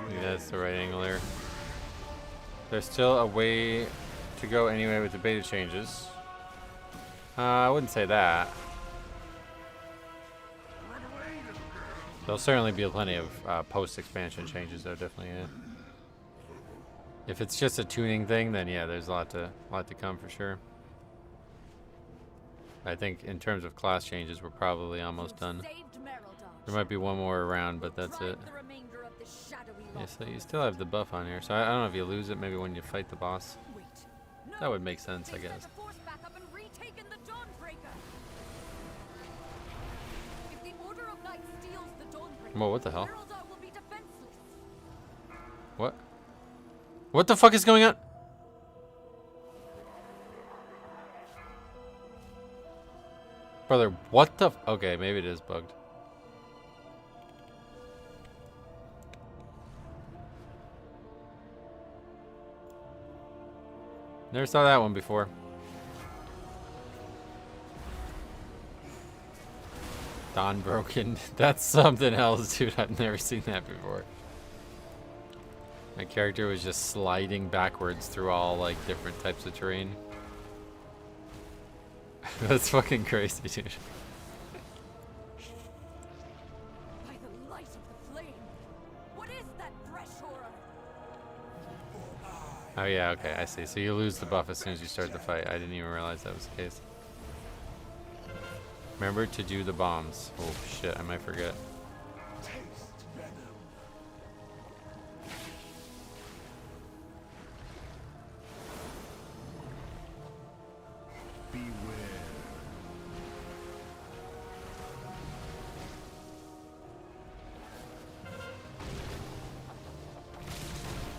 Yeah, that's the right angle there. There's still a way to go anyway with the beta changes. I wouldn't say that. There'll certainly be plenty of post-expansion changes, though. Definitely, yeah. If it's just a tuning thing, then yeah, there's a lot to come for sure. I think in terms of class changes, we're probably almost done. There might be one more around, but that's it. Yeah, so you still have the buff on here. So I don't know if you lose it, maybe when you fight the boss. That would make sense, I guess. Whoa, what the hell? What? What the fuck is going on? Brother, what the okay, maybe it is bugged. Never saw that one before. Dawn broken. That's something else, dude. I've never seen that before. My character was just sliding backwards through all like different types of terrain. That's fucking crazy, dude. By the light of the flame, what is that fresh horror? Oh yeah, okay, I see. So you lose the buff as soon as you start the fight. I didn't even realize that was the case. Remember to do the bombs. Oh shit, I might forget.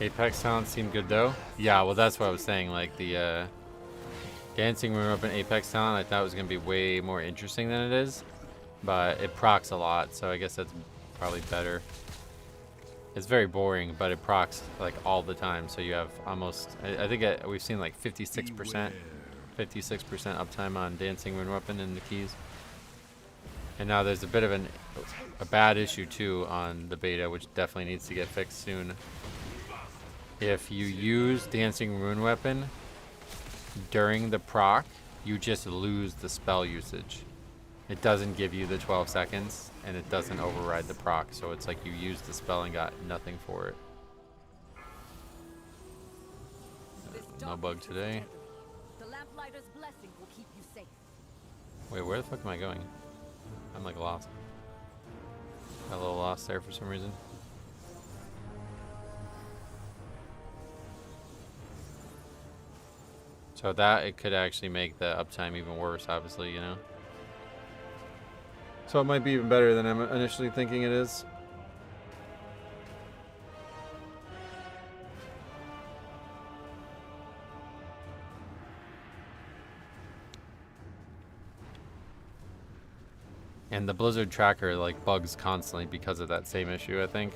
Apex talent seemed good though. Yeah, well that's what I was saying. Like the dancing room up in Apex talent, I thought was gonna be way more interesting than it is, but it procs a lot, so I guess that's probably better. It's very boring, but it procs like all the time, so you have almost. I think we've seen like 56% uptime on dancing rune weapon in the keys. And now there's a bit of a bad issue too on the beta, which definitely needs to get fixed soon. If you use Dancing Rune Weapon during the proc, you just lose the spell usage. It doesn't give you the 12 seconds, and it doesn't override the proc, so it's like you used the spell and got nothing for it. No bug today. The lamplighter's blessing will keep you safe. Wait, where the fuck am I going? I'm like lost. Got a little lost there for some reason. So that, it could actually make the uptime even worse, obviously, you know? So it might be even better than I'm initially thinking it is. And the Blizzard tracker like bugs constantly because of that same issue, I think.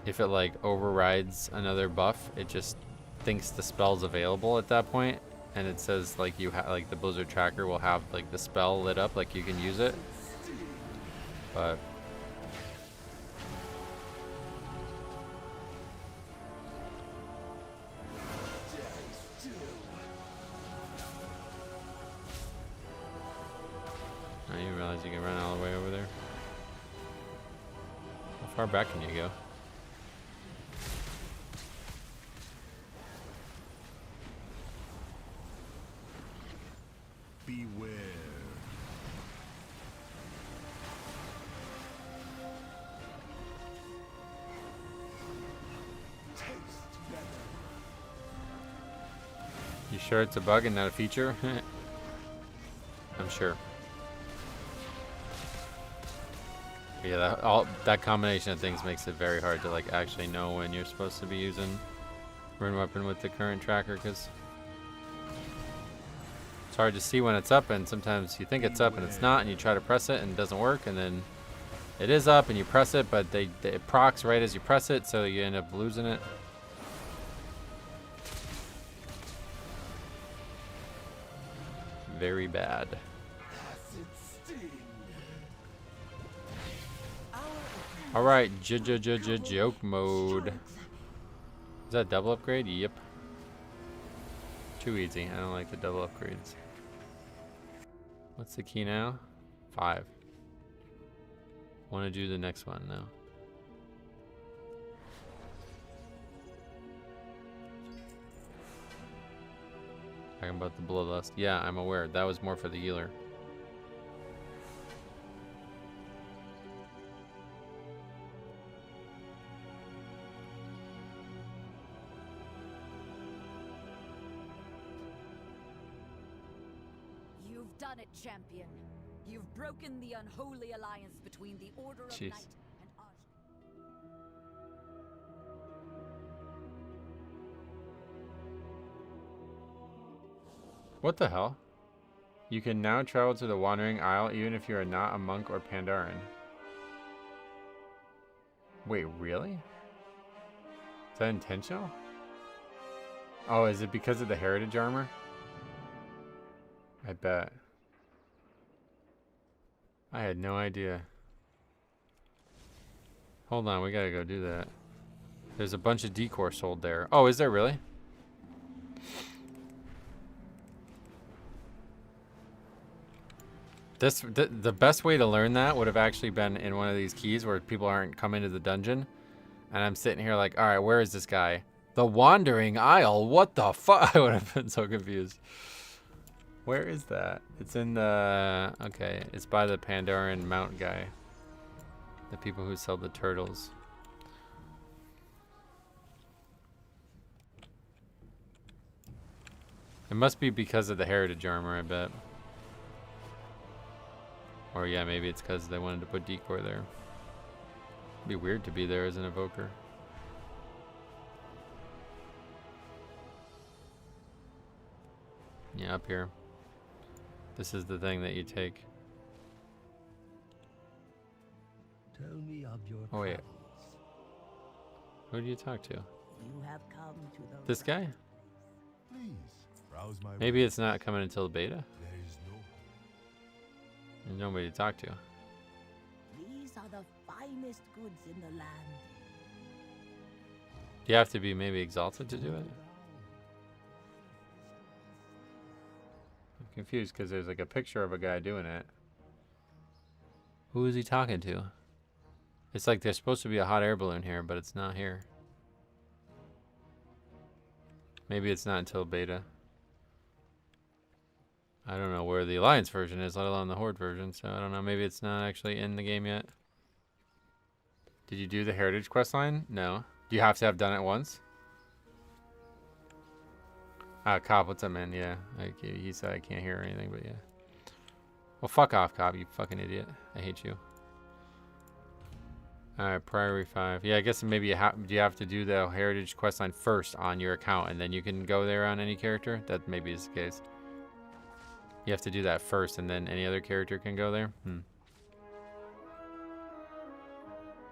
If it like overrides another buff, it just thinks the spell's available at that point, and it says like like the Blizzard tracker will have like the spell lit up, like you can use it, but I didn't realize you can run all the way over there. How far back can you go? Beware. Taste better. sure it's a bug and not a feature? I'm sure. Yeah, that combination of things makes it very hard to like actually know when you're supposed to be using Rune Weapon with the current tracker, because it's hard to see when it's up, and sometimes you think it's up and it's not, and you try to press it and it doesn't work, and then it is up and you press it, but it procs right as you press it, so you end up losing it. Very bad. Alright, joke mode. Is that double upgrade? Yep. Too easy. I don't like the double upgrades. What's the key now? 5. Want to do the next one now. Talking about the bloodlust. Yeah, I'm aware. That was more for the healer. You've done it, champion. You've broken the unholy alliance between the Order of Jeez. Night and Aj. What the hell? You can now travel to the Wandering Isle even if you are not a monk or Pandaren. Wait, really? Is that intentional? Oh, is it because of the heritage armor? I bet. I had no idea. Hold on, we gotta go do that. There's a bunch of decor sold there. Oh, is there really? The best way to learn that would have actually been in one of these keys where people aren't coming to the dungeon. And I'm sitting here like, alright, where is this guy? The Wandering Isle? What the fuck? I would have been so confused. Where is that? It's in the... Okay, it's by the Pandaren Mount guy. The people who sell the turtles. It must be because of the heritage armor, I bet. Or yeah, maybe it's because they wanted to put decor there. It'd be weird to be there as an evoker. Yeah, up here. This is the thing that you take. Tell me of your Oh wait. travels. Who do you talk to? You have come to the This guy? Please, browse my Maybe it's not coming until beta. There is no There's nobody to talk to. These are the finest goods in the land. Do you have to be maybe exalted to do it? I'm confused because there's like a picture of a guy doing it. Who is he talking to? It's like there's supposed to be a hot air balloon here, but it's not here. Maybe it's not until beta. I don't know where the Alliance version is, let alone the Horde version, so I don't know. Maybe it's not actually in the game yet. Did you do the Heritage questline? No. Do you have to have done it once? Cobb, what's up, man? Yeah, he said I can't hear anything, but yeah. Well, fuck off, Cobb, you fucking idiot. I hate you. Alright, Priority 5. Yeah, I guess maybe do you have to do the Heritage questline first on your account, and then you can go there on any character? That maybe is the case. You have to do that first, and then any other character can go there?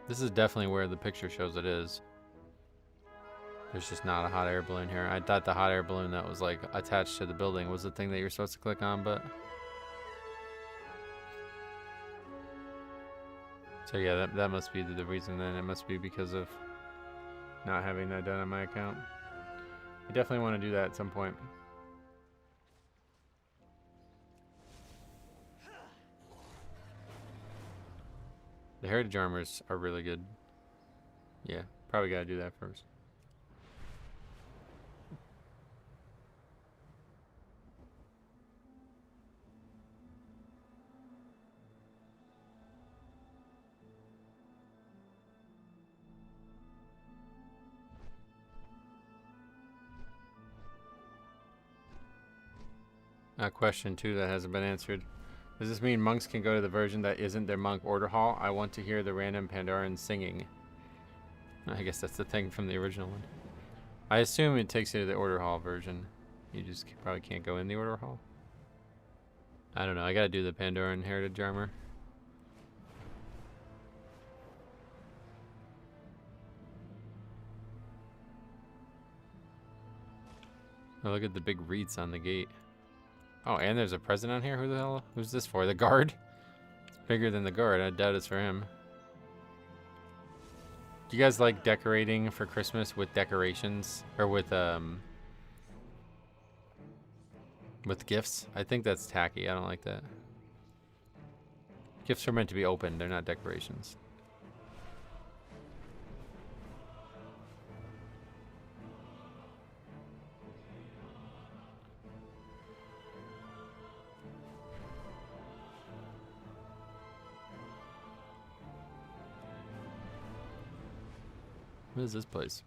This is definitely where the picture shows it is. There's just not a hot air balloon here. I thought the hot air balloon that was like attached to the building was the thing that you're supposed to click on, but... So yeah, that must be the reason then. It must be because of not having that done on my account. I definitely want to do that at some point. The Heritage armors are really good. Yeah, probably gotta do that first. A question too that hasn't been answered. Does this mean monks can go to the version that isn't their monk order hall? I want to hear the random Pandorans singing. I guess that's the thing from the original one. I assume it takes you to the order hall version. You just probably can't go in the order hall. I don't know. I gotta do the Pandoran heritage armor. Oh, look at the big wreaths on the gate. Oh, and there's a present on here? Who the hell? Who's this for? The guard? It's bigger than the guard. I doubt it's for him. Do you guys like decorating for Christmas with decorations? Or with gifts? I think that's tacky. I don't like that. Gifts are meant to be opened. They're not decorations. What is this place?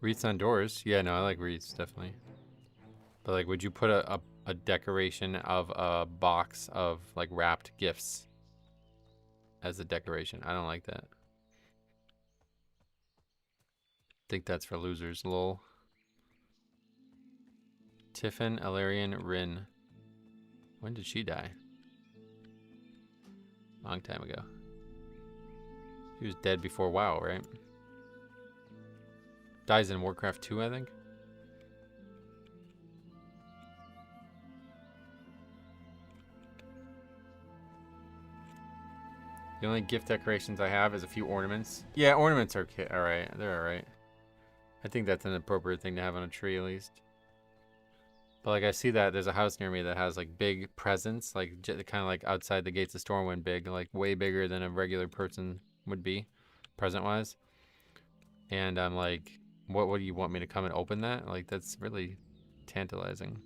Wreaths on doors? Yeah, no, I like wreaths, definitely. But like, would you put a decoration of a box of like wrapped gifts as a decoration? I don't like that. I think that's for losers, lol. Tiffin Alarian Rin. When did she die? Long time ago. He was dead before WoW, right? Dies in Warcraft 2, I think. The only gift decorations I have is a few ornaments. Yeah, ornaments are alright. They're alright. I think that's an appropriate thing to have on a tree, at least. But like, I see that there's a house near me that has like big presents, like kind of like outside the gates of Stormwind big, like way bigger than a regular person would be, present-wise. And I'm like, what do you want me to come and open that? Like, that's really tantalizing.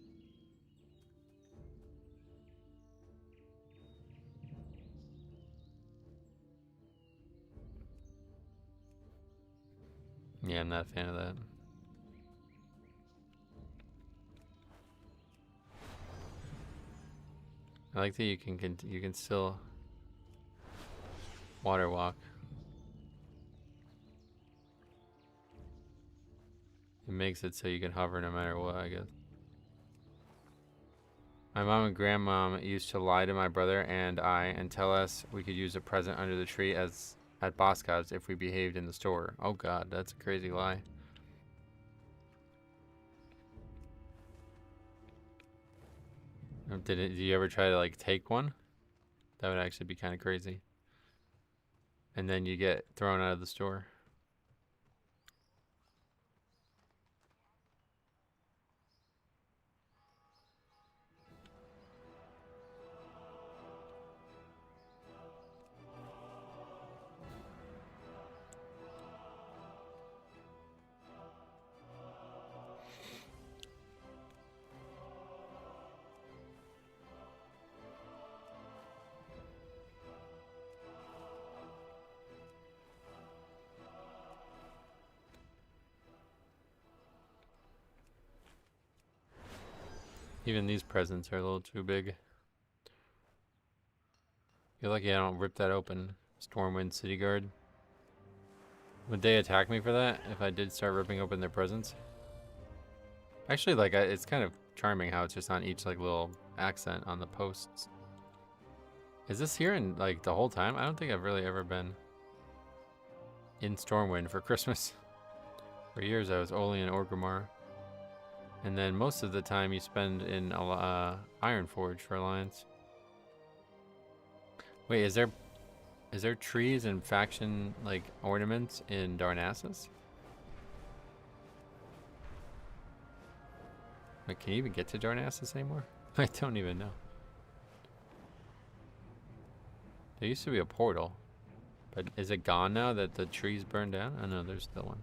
Yeah, I'm not a fan of that. I like that you can still water walk. It makes it so you can hover no matter what, I guess. My mom and grandmom used to lie to my brother and I and tell us we could use a present under the tree at Boscov's if we behaved in the store. Oh god, that's a crazy lie. Did you ever try to like take one? That would actually be kind of crazy. And then you get thrown out of the store. Even these presents are a little too big. You're lucky I don't rip that open. Stormwind City Guard. Would they attack me for that if I did start ripping open their presents? Actually, like, it's kind of charming how it's just on each like little accent on the posts. Is this here in like the whole time? I don't think I've really ever been in Stormwind for Christmas. For years I was only in Orgrimmar. And then most of the time you spend in Ironforge for Alliance. Wait, is there trees and faction like ornaments in Darnassus? Like, can you even get to Darnassus anymore? I don't even know. There used to be a portal, but is it gone now that the trees burned down? Oh no, there's still one.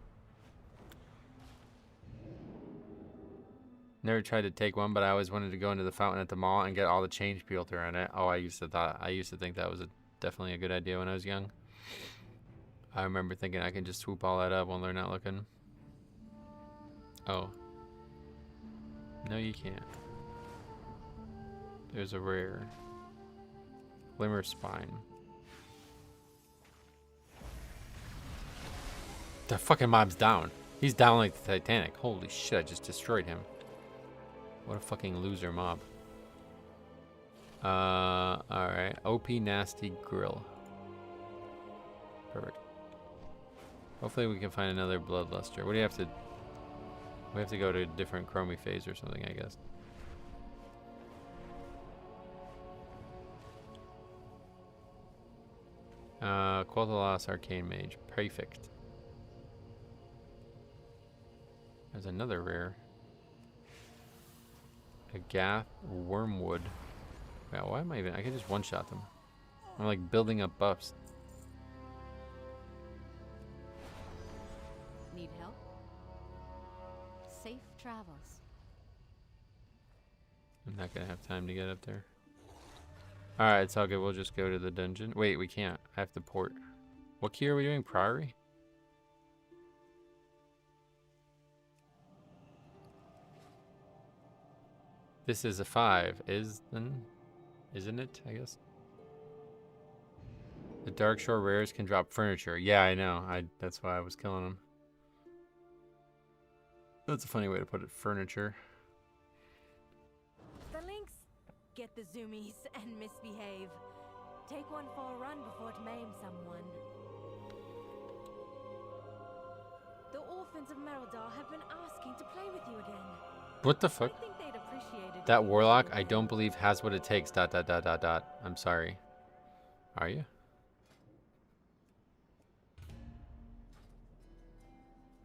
Never tried to take one, but I always wanted to go into the fountain at the mall and get all the change filter in it. Oh, I used to think that was definitely a good idea when I was young. I remember thinking I can just swoop all that up when they're not looking. Oh. No, you can't. There's a rare. Glimmer Spine. The fucking mob's down. He's down like the Titanic. Holy shit, I just destroyed him. What a fucking loser mob. Alright. OP Nasty Grill. Perfect. Hopefully we can find another Bloodluster. What do you have to... We have to go to a different Chromie phase or something, I guess. Quell the Lost Arcane Mage. Perfect. There's another rare. A Gath Wormwood. Wow, why am I even... I can just one-shot them. I'm like building up buffs. Need help? Safe travels. I'm not gonna have time to get up there. Alright, it's all good. We'll just go to the dungeon. Wait, we can't. I have to port. What key are we doing? Priory? This is a 5. Isn't it? I guess. The Dark Shore rares can drop furniture. Yeah, I know. That's why I was killing them. That's a funny way to put it. Furniture. The links. Get the zoomies and misbehave. Take one for a run before it maims someone. The orphans of Merodar have been asking to play with you again. What the fuck? I think they'd appreciate it. That warlock, I don't believe has what it takes. ... I'm sorry. Are you?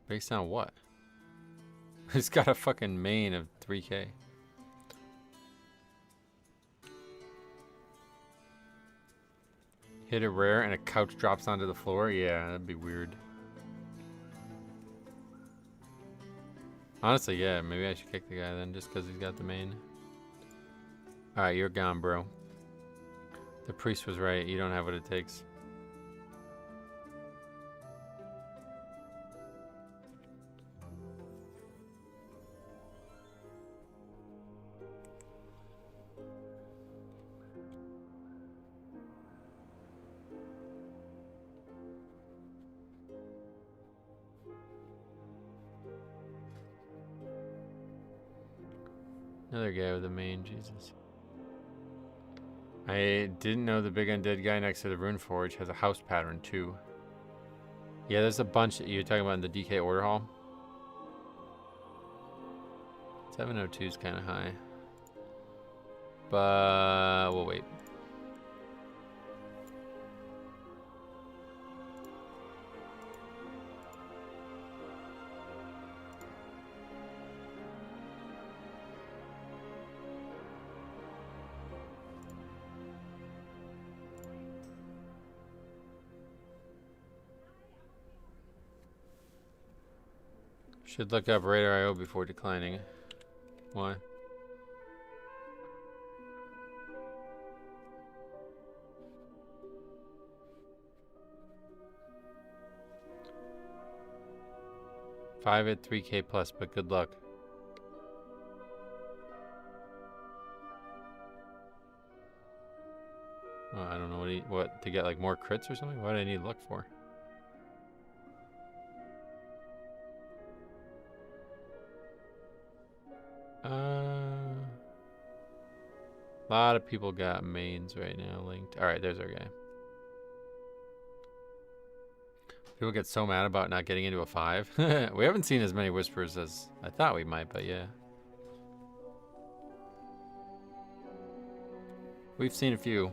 Based on what? He's got a fucking main of 3k. Hit a rare and a couch drops onto the floor? Yeah, that'd be weird. Honestly, yeah, maybe I should kick the guy then, just because he's got the main. Alright, you're gone, bro. The priest was right. You don't have what it takes. Another guy with a main, Jesus. I didn't know the big undead guy next to the Rune Forge has a house pattern too. Yeah, there's a bunch that you're talking about in the DK order hall. 702 is kind of high. But we'll wait. Should look up Radar IO before declining. Why? Five at 3k plus, but good luck. Oh, I don't know what to get, like more crits or something. What do I need luck for? A lot of people got mains right now linked. Alright, there's our guy. People get so mad about not getting into a 5. We haven't seen as many whispers as I thought we might, but yeah. We've seen a few.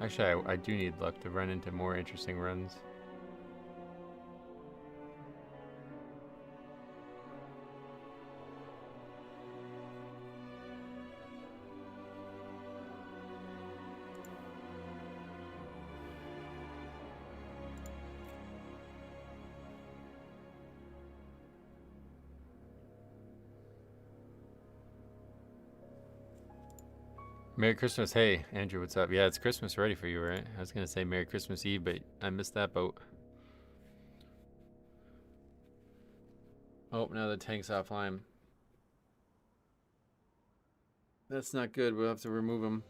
Actually, I do need luck to run into more interesting runs. Merry Christmas. Hey, Andrew, what's up? Yeah, it's Christmas already for you, right? I was going to say Merry Christmas Eve, but I missed that boat. Oh, now the tank's offline. That's not good. We'll have to remove him.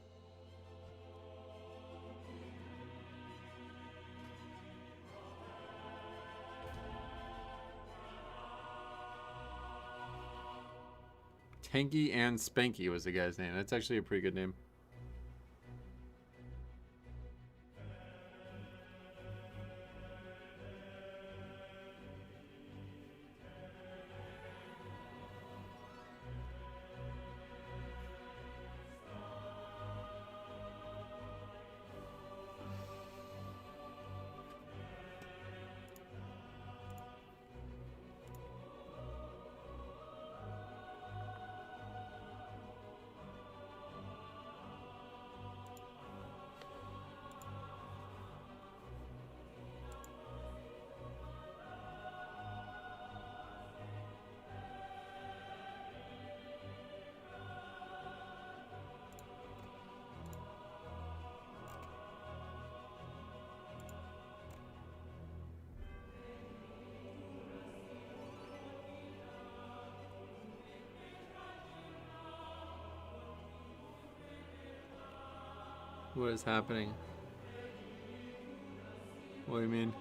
Tanky and Spanky was the guy's name. That's actually a pretty good name. What is happening? What do you mean?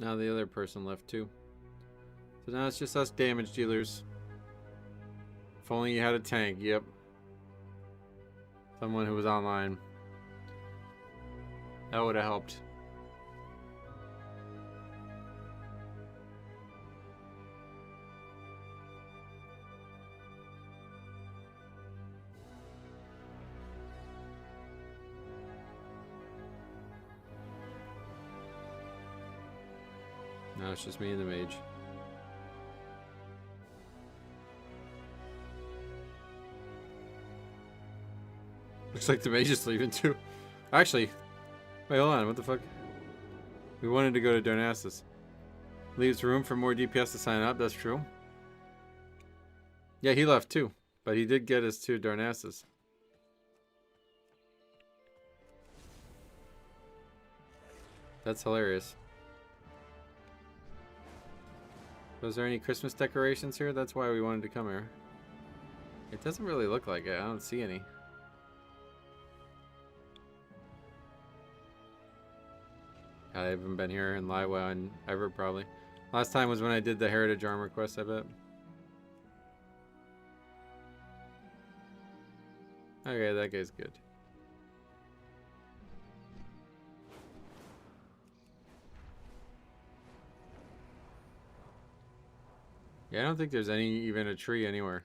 Now the other person left too. So now it's just us damage dealers. If only you had a tank, yep. Someone who was online. That would have helped. Now it's just me and the mage. Looks like the mage is leaving too. Actually, wait, hold on. What the fuck? We wanted to go to Darnassus. Leaves room for more DPS to sign up. That's true. Yeah, he left too. But he did get us to Darnassus. That's hilarious. Was there any Christmas decorations here? That's why we wanted to come here. It doesn't really look like it. I don't see any. I haven't been here in Liwa in ever, probably. Last time was when I did the Heritage Armor quest, I bet. Okay, that guy's good. Yeah, I don't think there's even a tree anywhere.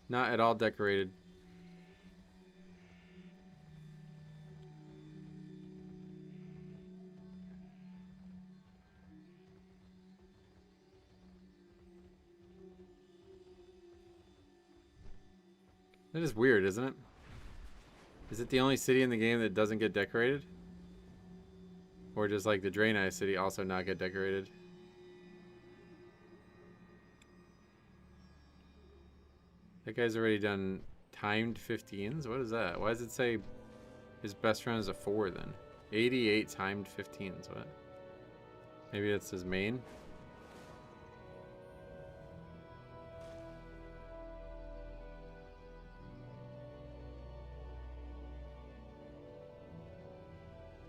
Not at all decorated. That is weird, isn't it? Is it the only city in the game that doesn't get decorated? Or does like the Draenei city also not get decorated? That guy's already done timed 15s? What is that? Why does it say his best friend is a 4 then? 88 timed 15s, what? Maybe that's his main?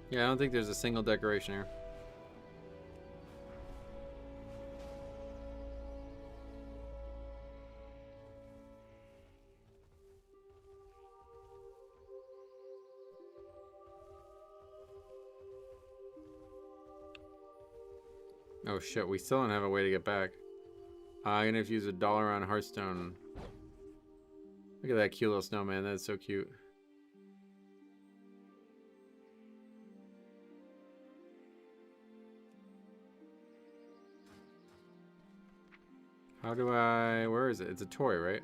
Yeah, I don't think there's a single decoration here. Oh shit, we still don't have a way to get back. I'm gonna have to use $1 on Hearthstone. Look at that cute little snowman, that's so cute. How do I... Where is it? It's a toy, right?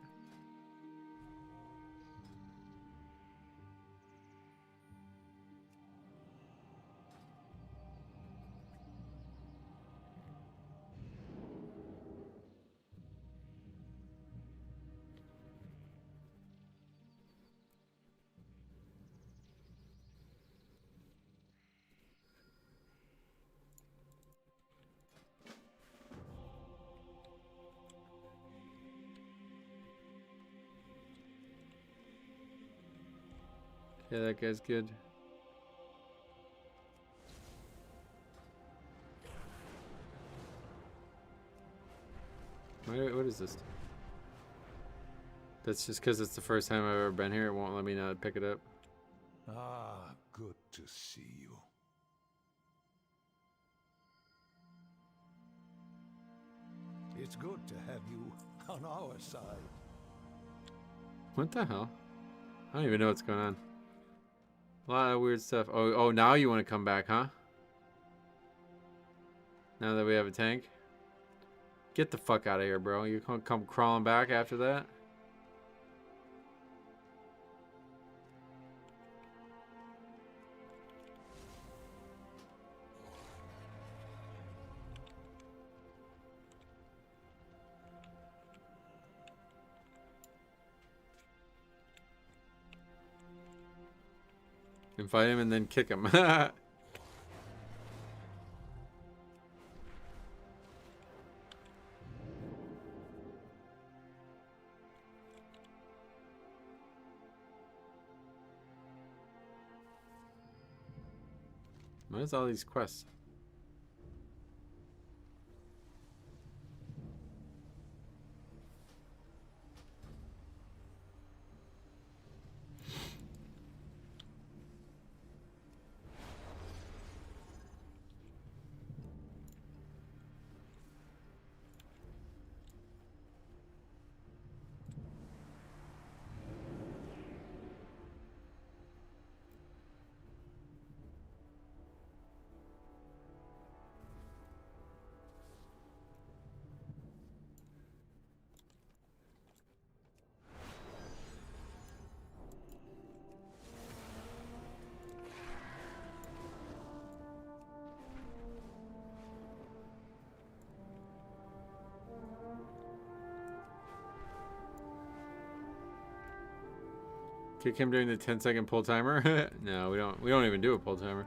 Yeah, that guy's good. What is this? That's just because it's the first time I've ever been here. It won't let me not pick it up. Ah, good to see you. It's good to have you on our side. What the hell? I don't even know what's going on. A lot of weird stuff. Oh, now you want to come back, huh? Now that we have a tank? Get the fuck out of here, bro. You can't come crawling back after that? Invite him and then kick him. What is all these quests? Kick him during the 10-second pull timer? No, we don't. We don't even do a pull timer.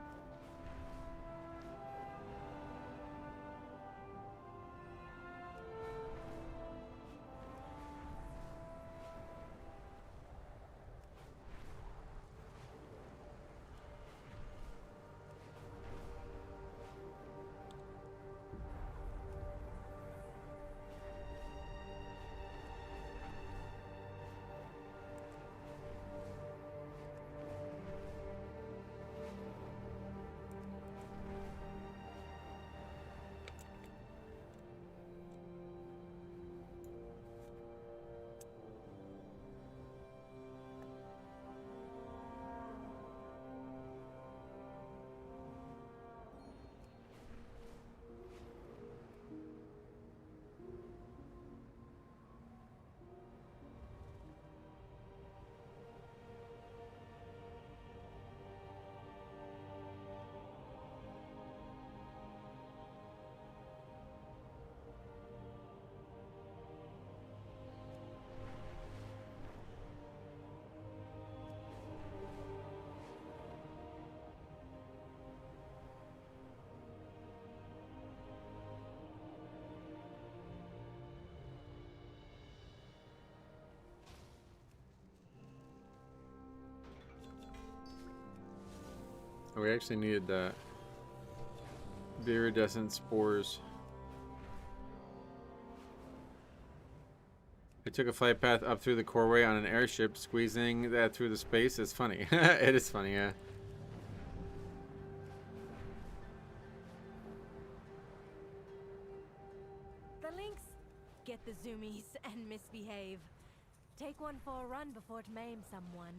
Oh, we actually needed that. The iridescent spores. I took a flight path up through the coreway on an airship. Squeezing that through the space is funny. It is funny, yeah. The links. Get the zoomies and misbehave. Take one for a run before it maims someone.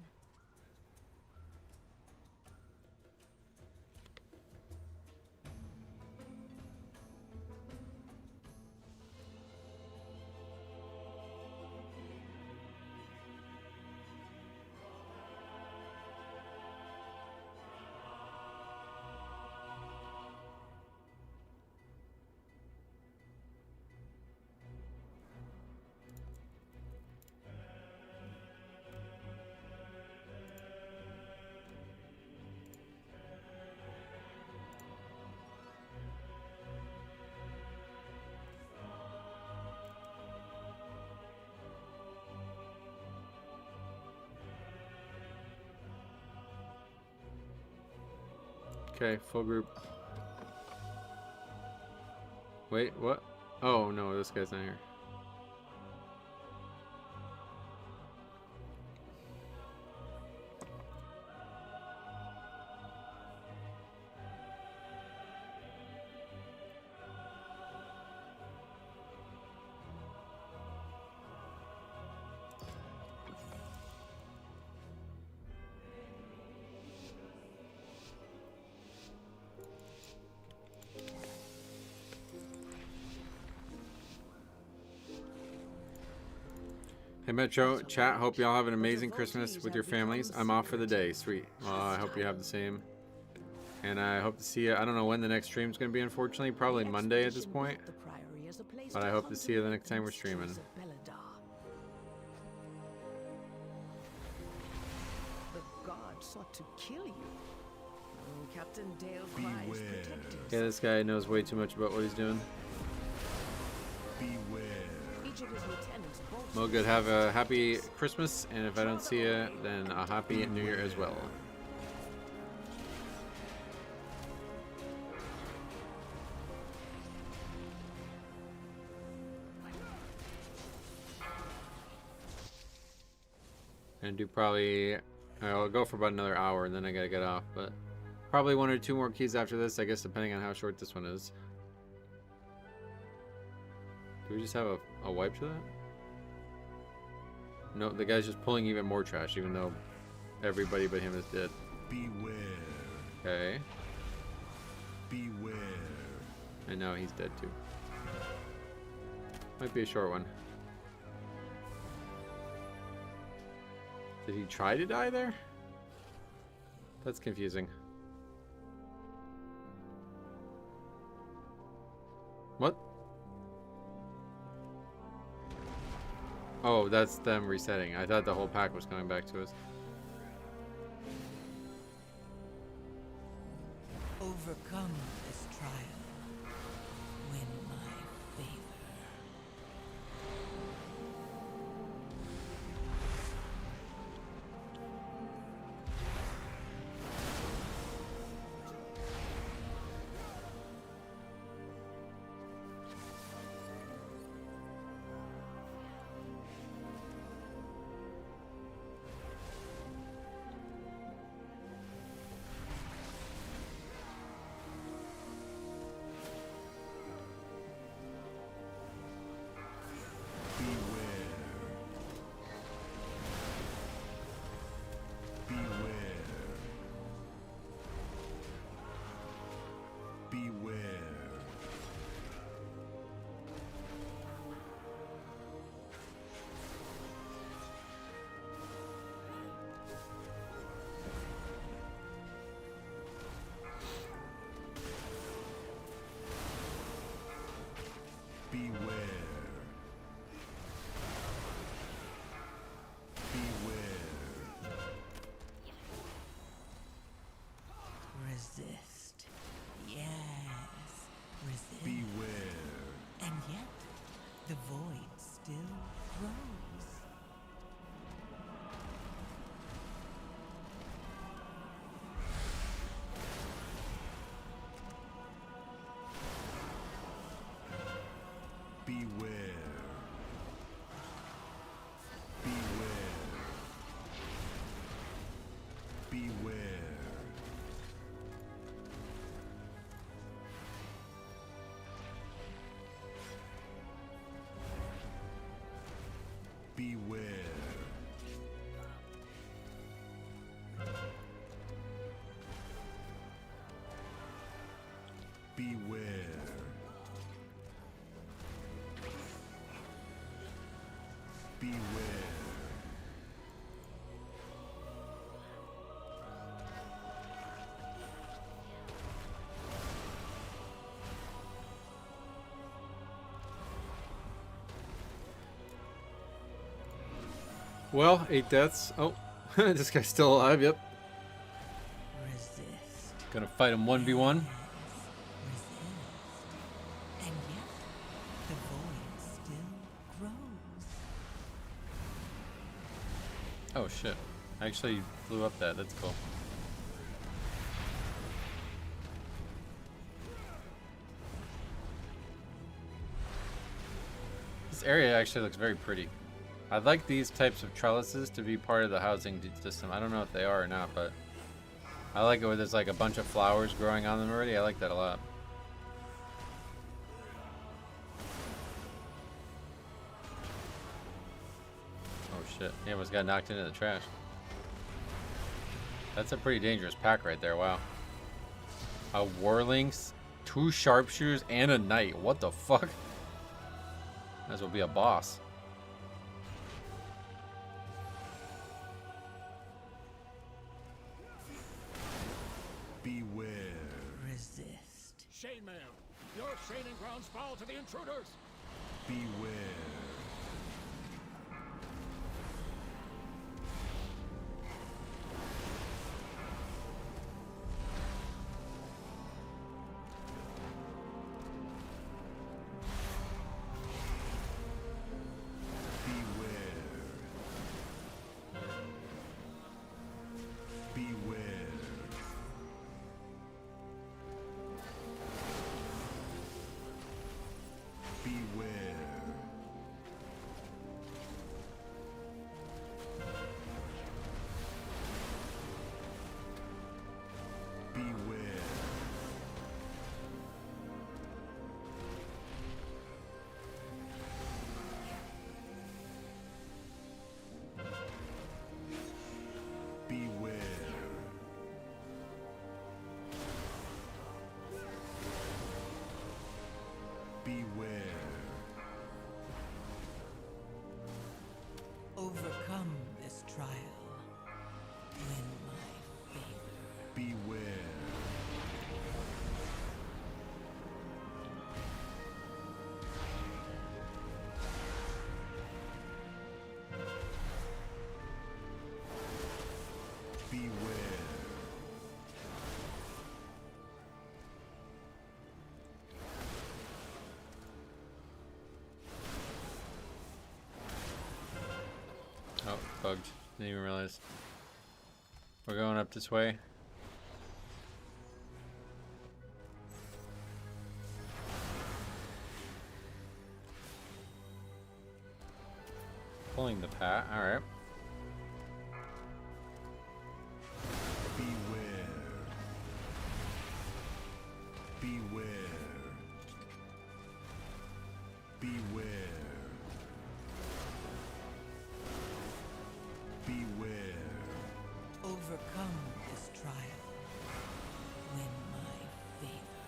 Okay, full group. Wait, what? Oh no, this guy's not here. Hey Metro, chat, hope y'all have an amazing Christmas with your families. I'm off for the day. Sweet. Well, I hope you have the same. And I hope to see you. I don't know when the next stream's going to be, unfortunately. Probably Monday at this point. But I hope to see you the next time we're streaming. The god sought to kill you. Oh, Captain Dale cries protectors. Yeah, this guy knows way too much about what he's doing. Beware. Each of his lieutenants bolted. Well, good. Have a happy Christmas, and if I don't see you, then a happy New Year as well. And do probably, I'll go for about another hour, and then I gotta get off, but probably 1 or 2 more keys after this, I guess, depending on how short this one is. Do we just have a wipe to that? No, the guy's just pulling even more trash, even though everybody but him is dead. Beware. Okay. Beware. And now he's dead too. Might be a short one. Did he try to die there? That's confusing. What? Oh, that's them resetting. I thought the whole pack was coming back to us. Overcome this trial. Win my favor. Resist. Yes. Resist. Beware. And yet, the void still grows. Beware. Beware. Beware. Well, 8 deaths. Oh, this guy's still alive. Yep. Resist. Gonna fight him 1v1. Resist. And yet, the void still grows. Oh shit! I actually blew up that. That's cool. This area actually looks very pretty. I'd like these types of trellises to be part of the housing system. I don't know if they are or not, but I like it where there's like a bunch of flowers growing on them already. I like that a lot. Oh shit, he almost got knocked into the trash. That's a pretty dangerous pack right there, wow. A Whirlings, 2 Sharpshooters, and a Knight. What the fuck? Might as well be a boss. Beware. Resist. Shane Mail, your training grounds fall to the intruders. Beware. Overcome this trial. Win my favor. Beware. Beware. Oh, bugged. Didn't even realize. We're going up this way. Pulling the pat. Alright. Beware. Beware. Beware. Beware. Overcome this trial. Win my favor.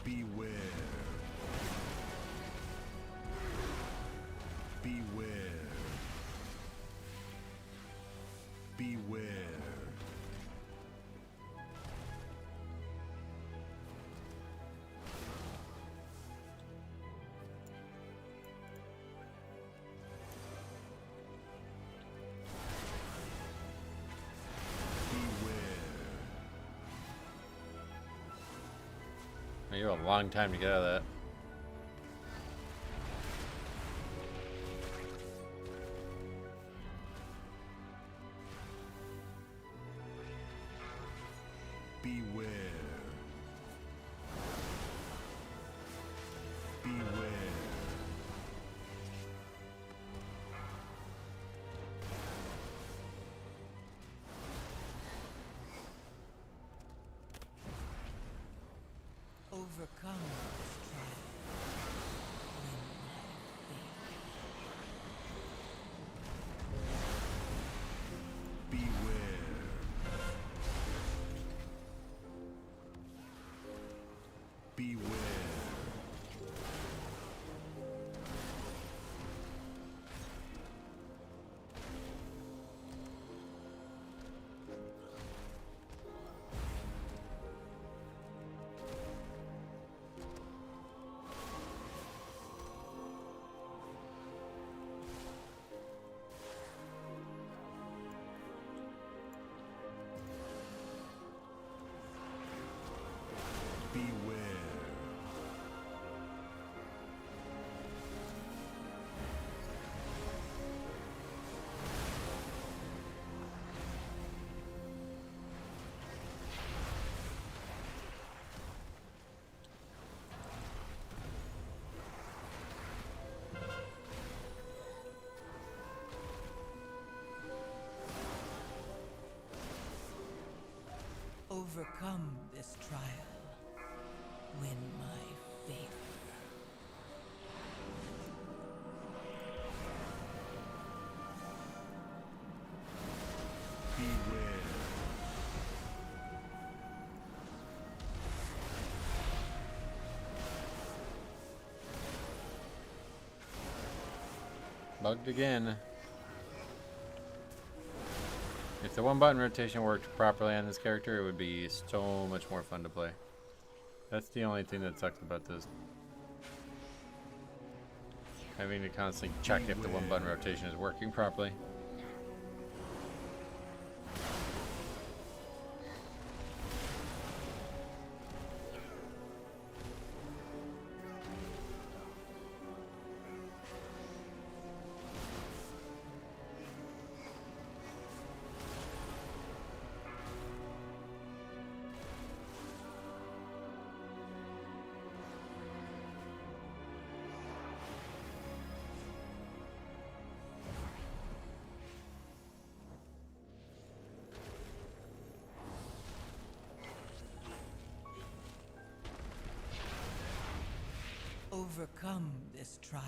Beware. Beware. Beware. Oh, you have a long time to get out of that. Beware. Beware. Overcome this trial. Win my favor. Beware. Bugged again. If the one button rotation worked properly on this character, it would be so much more fun to play. That's the only thing that sucks about this. Having to constantly check if the one button rotation is working properly. Overcome this trial.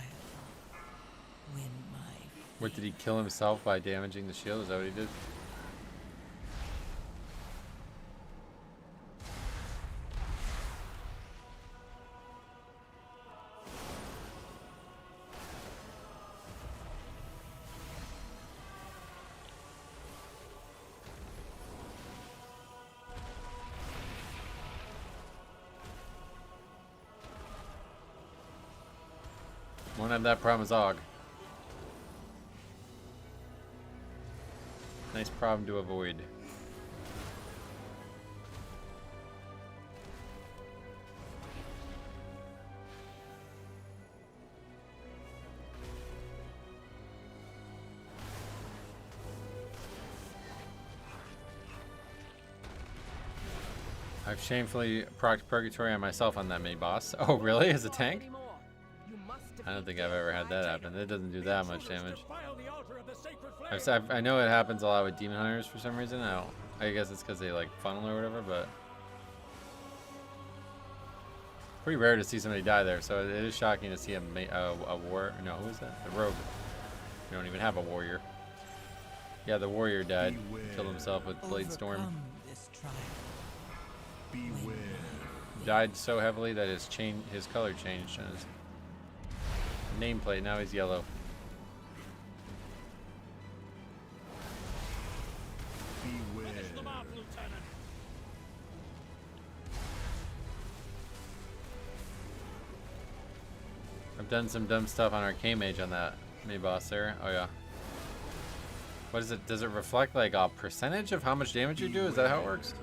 Win my. What, did he kill himself by damaging the shield? Is that what he did? Won't have that problem as Og. Nice problem to avoid. I've shamefully procced Purgatory on myself on that mini boss. Oh, really? As a tank? I don't think I've ever had that happen. It doesn't do that much damage. I know it happens a lot with Demon Hunters for some reason. I guess it's because they like funnel or whatever, but pretty rare to see somebody die there. So it is shocking to see a war. No, who is that? A rogue. We don't even have a warrior. Yeah, the warrior died. Killed himself with Blade Storm. Beware. Died so heavily that his color changed on his nameplate. Now he's yellow. Beware. I've done some dumb stuff on Arcane Mage on that mini boss there. Oh yeah. What is it? Does it reflect like a percentage of how much damage you do? Is that how it works?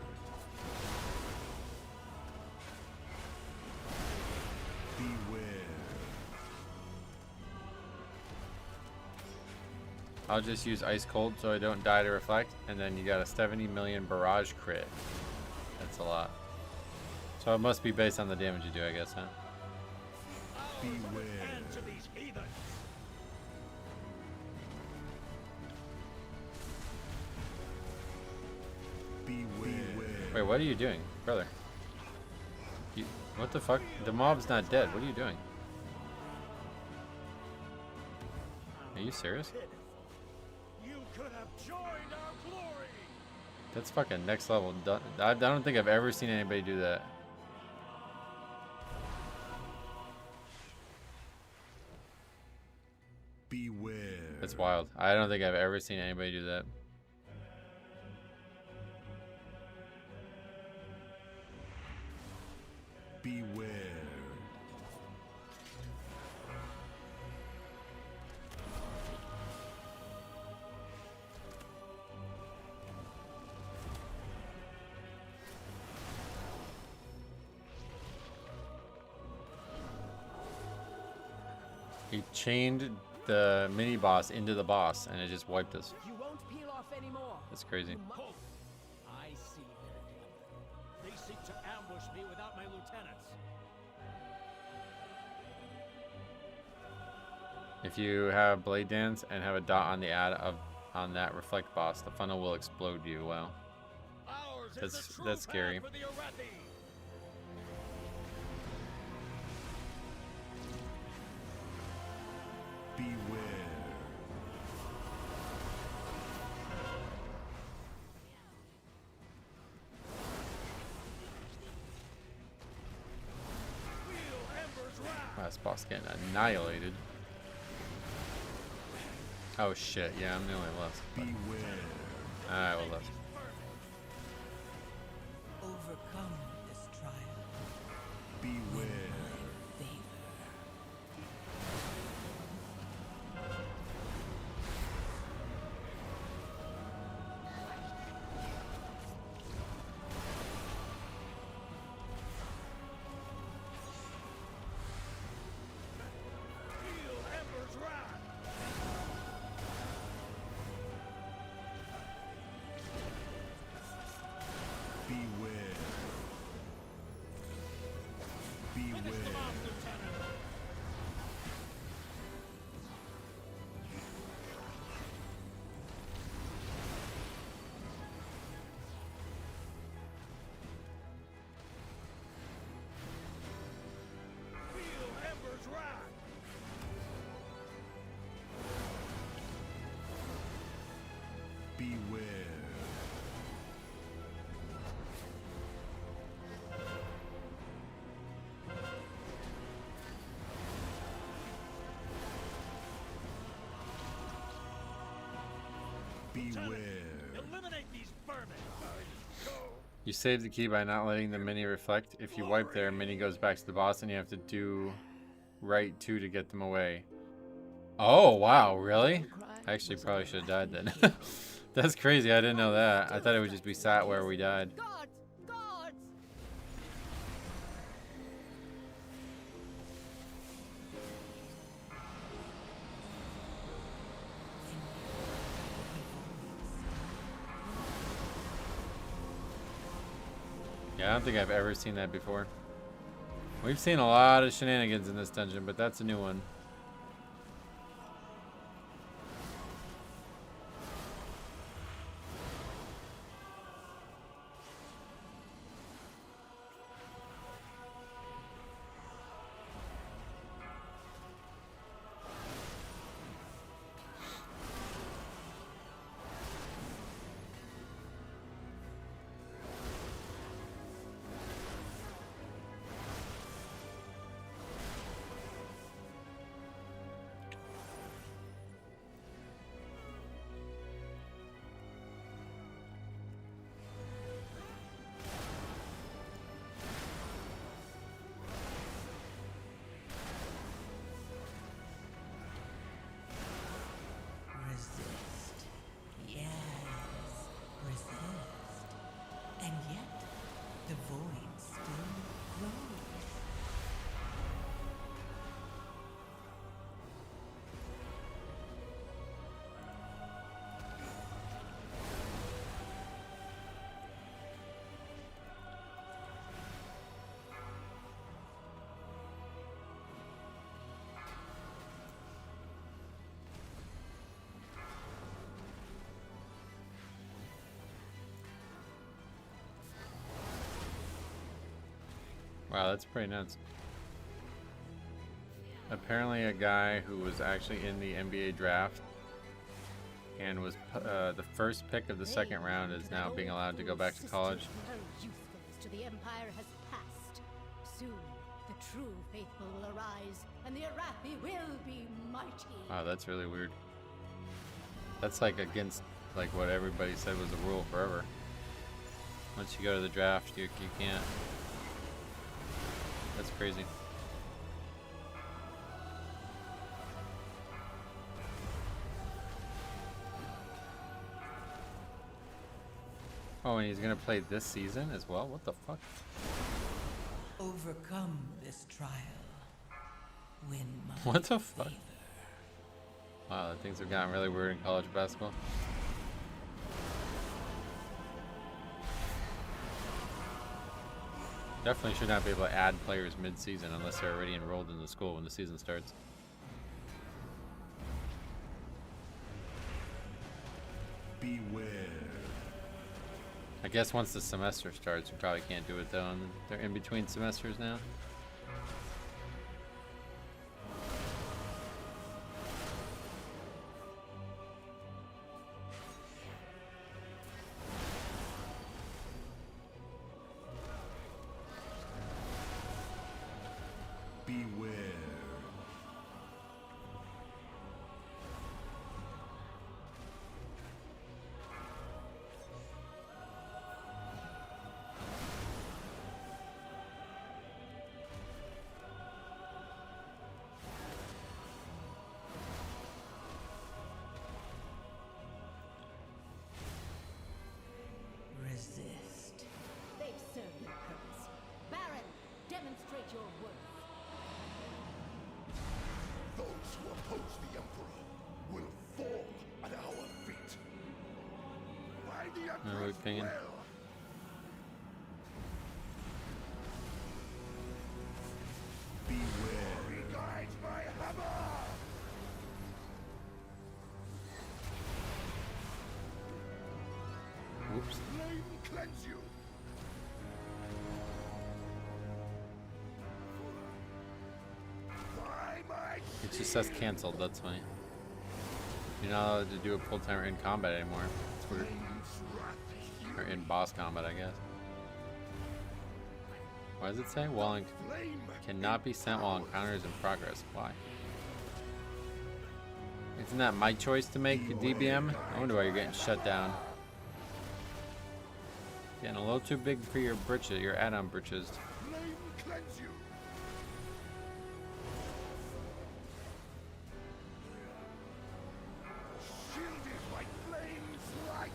I'll just use Ice Cold so I don't die to reflect, and then you got a 70 million barrage crit. That's a lot. So it must be based on the damage you do, I guess, huh? Beware. Beware. Wait, what are you doing, brother? What the fuck? The mob's not dead. What are you doing? Are you serious? That's fucking next level. I don't think I've ever seen anybody do that. Beware. That's wild. I don't think I've ever seen anybody do that. Beware. He chained the mini boss into the boss, and it just wiped us. You won't peel off anymore. That's crazy. I see their plan. They seek to ambush me without my lieutenants. If you have Blade Dance and have a dot on the ad on that reflect boss, the funnel will explode you. Wow. Our That's scary. Beware. Last boss getting annihilated. Oh shit, yeah, I'm the only left. Beware. Alright, well left. Overcome this trial. Beware. Beware. Beware. Eliminate these vermin. You save the key by not letting the mini reflect. If you wipe there, mini goes back to the boss and you have to do right 2 to get them away. Oh, wow, really? I actually probably should have died then. That's crazy, I didn't know that. I thought it would just be sat where we died. Guards! Guards! Yeah, I don't think I've ever seen that before. We've seen a lot of shenanigans in this dungeon, but that's a new one. Resist. Yes. Resist. And yet, the void still grows. Wow, that's pretty nuts. Apparently a guy who was actually in the NBA draft and was the first pick of the second round is now being allowed to go back to college. To the Empire has passed. Soon, the true faithful will arise, and the Arathi will be mighty. Wow, that's really weird. That's like against like what everybody said was the rule forever. Once you go to the draft, you can't. That's crazy. Oh, and he's gonna play this season as well? What the fuck? Overcome this trial. Win my What the fuck? Wow, things have gotten really weird in college basketball. Definitely should not be able to add players mid-season unless they're already enrolled in the school when the season starts. Beware. I guess once the semester starts, you probably can't do it though. And they're in between semesters now. Beware. Resist. They've served their purpose. Baron, demonstrate your worth. Those who oppose the Emperor will fall at our feet. By the Emperor's opinion. will. Beware. He guides my hammer. Whoops. Flame cleanse you. By my It just says canceled, that's funny. You're not allowed to do a full time or in combat anymore. It's weird. Or in boss combat, I guess. Why does it say? While cannot be sent while encounter is in progress. Why? Isn't that my choice to make DBM? I wonder why you're getting shut down. Getting a little too big for your britches, your add-on britches. flame cleanse you. Shielded by flame's light.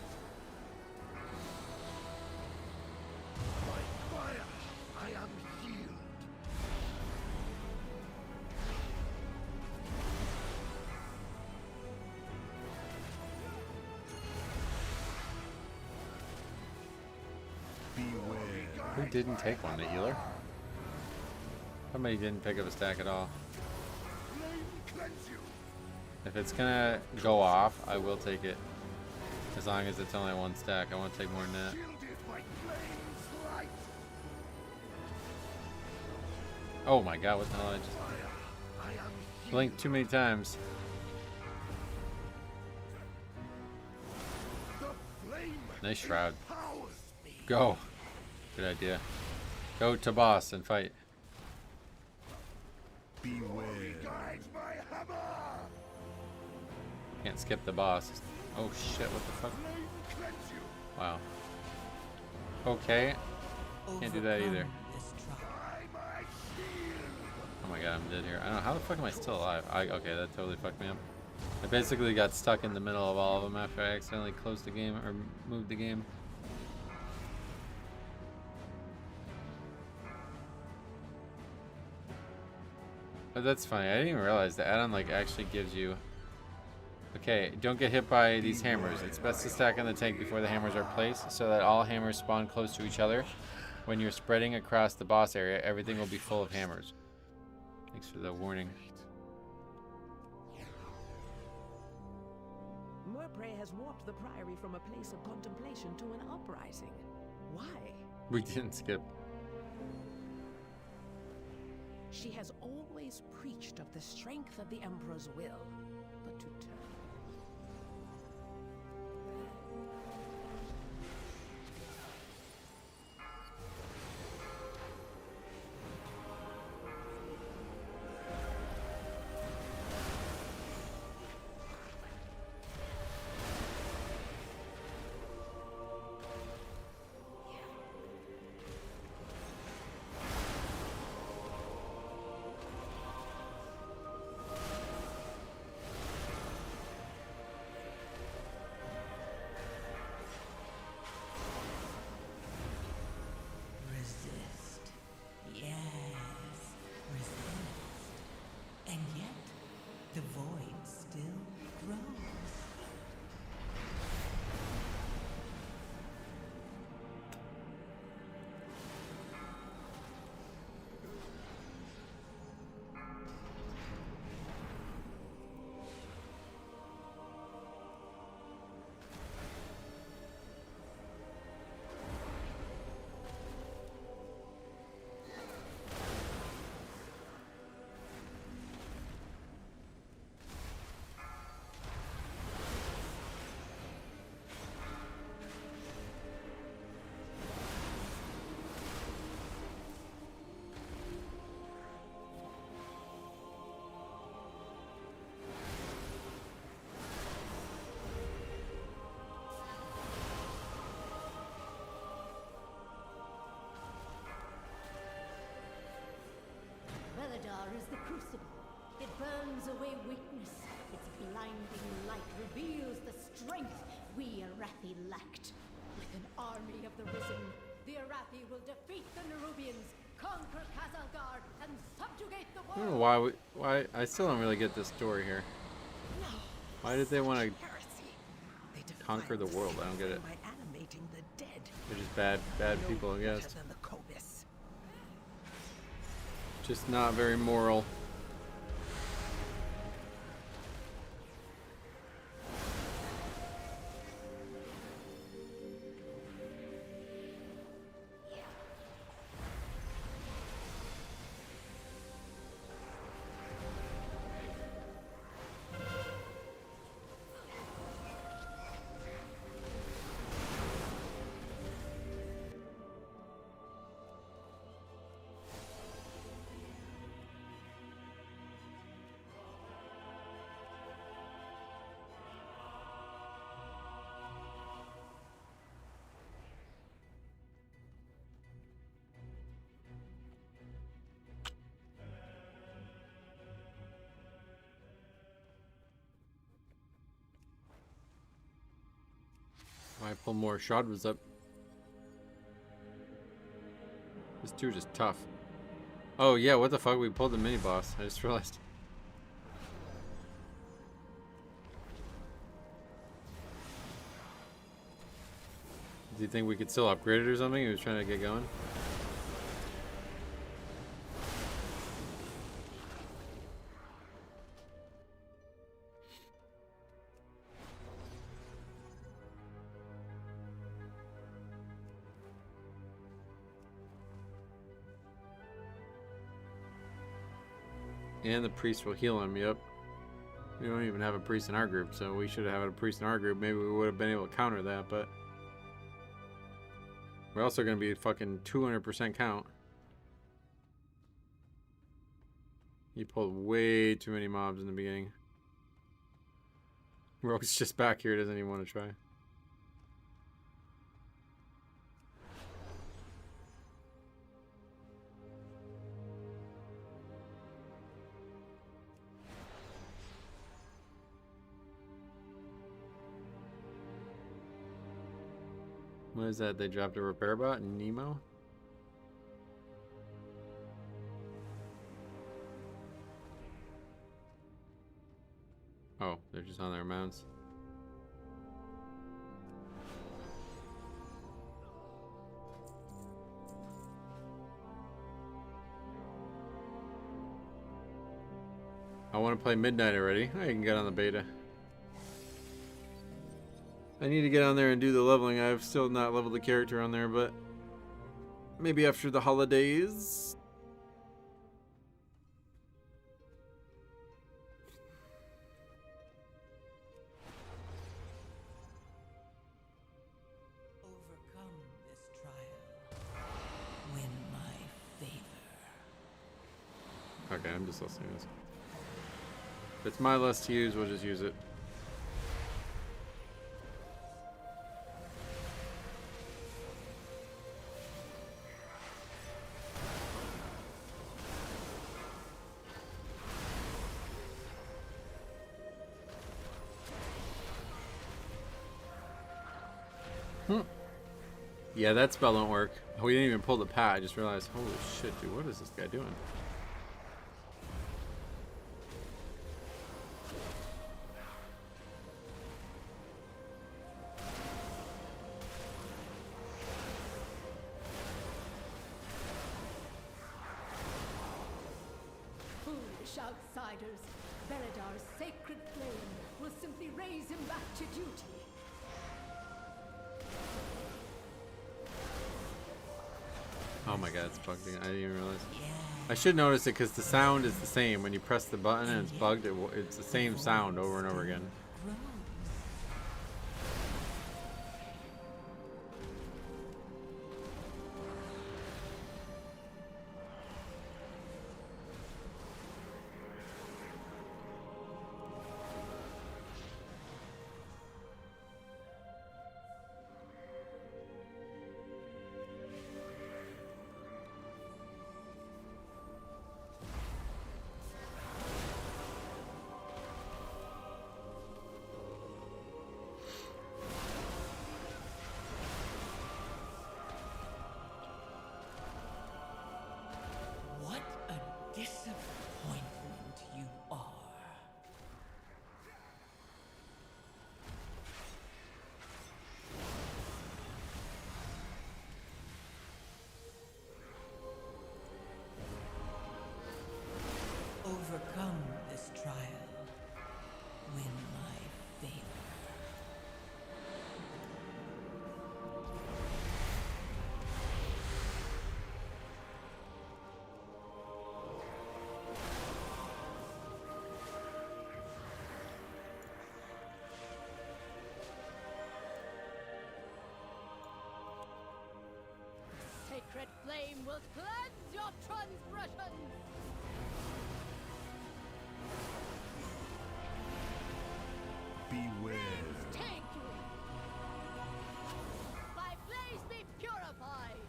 By fire, I am healed. Beware. Who didn't take one? The healer? Somebody didn't pick up a stack at all. Flame cleanse you. If it's gonna go off, I will take it. As long as it's only one stack. I won't take more than that. Shielded by flame's light. Oh my god, what the hell? I just I am healed. blinked too many times. The flame Nice shroud. powers me. Go. Good idea. Go to boss and fight. Beware. Guides my hammer. Can't skip the boss. Oh shit, what the fuck? Flame cleanse you. Wow. Okay. Can't do that either. Overcome this trial. By my shield. Oh my god, I'm dead here. I don't know, how the fuck am I still alive? Okay, that totally fucked me up. I basically got stuck in the middle of all of them after I accidentally closed the game or moved the game. But that's funny. I didn't even realize the add-on like actually gives you. Okay, don't get hit by these hammers. It's best to stack on the tank before the hammers are placed so that all hammers spawn close to each other. When you're spreading across the boss area, everything will be full of hammers. Thanks for the warning. Murpray has warped the Priory from a place of contemplation to an uprising. Why? We didn't skip. She has always preached of the strength of the Emperor's will, but to turn. Beridar is the crucible. It burns away weakness. Its blinding light reveals the strength we Arathi lacked. With an army of the Risen, the Arathi will defeat the Nerubians, conquer Khazalgar, and subjugate the I don't know world. why I still don't really get this story here. Why did they want to conquer the world? I don't get it. By animating the dead. They're just bad people, I guess. Than the Kobus. Just not very moral. I pull more. Shroud was up. This dude is tough. Oh yeah, what the fuck? We pulled the mini boss. I just realized. Do you think we could still upgrade it or something? He was trying to get going. And the priest will heal him, yep. We don't even have a priest in our group, so we should have had a priest in our group. Maybe we would have been able to counter that, but... We're also going to be fucking 200% count. He pulled way too many mobs in the beginning. Rogue's just back here, doesn't even want to try. What is that? They dropped a repair bot in Nemo? Oh, they're just on their mounts. I want to play Midnight already. I can get on the beta. I need to get on there and do the leveling. I've still not leveled the character on there, but maybe after the holidays. Overcome this trial. Win my favor. Okay, I'm just listening to this. If it's my list to use, we'll just use it. Yeah, that spell don't work. Oh, we didn't even pull the pad. I just realized, holy shit, dude, what is this guy doing? Foolish outsiders. Beridar's sacred flame will simply raise him back to duty. Oh my god, it's bugged again. I didn't even realize. I should notice it because the sound is the same. When you press the button and it's bugged, it's the same sound over and over again. sacred flame will cleanse your transgressions! Beware. Take you! By blaze be purified!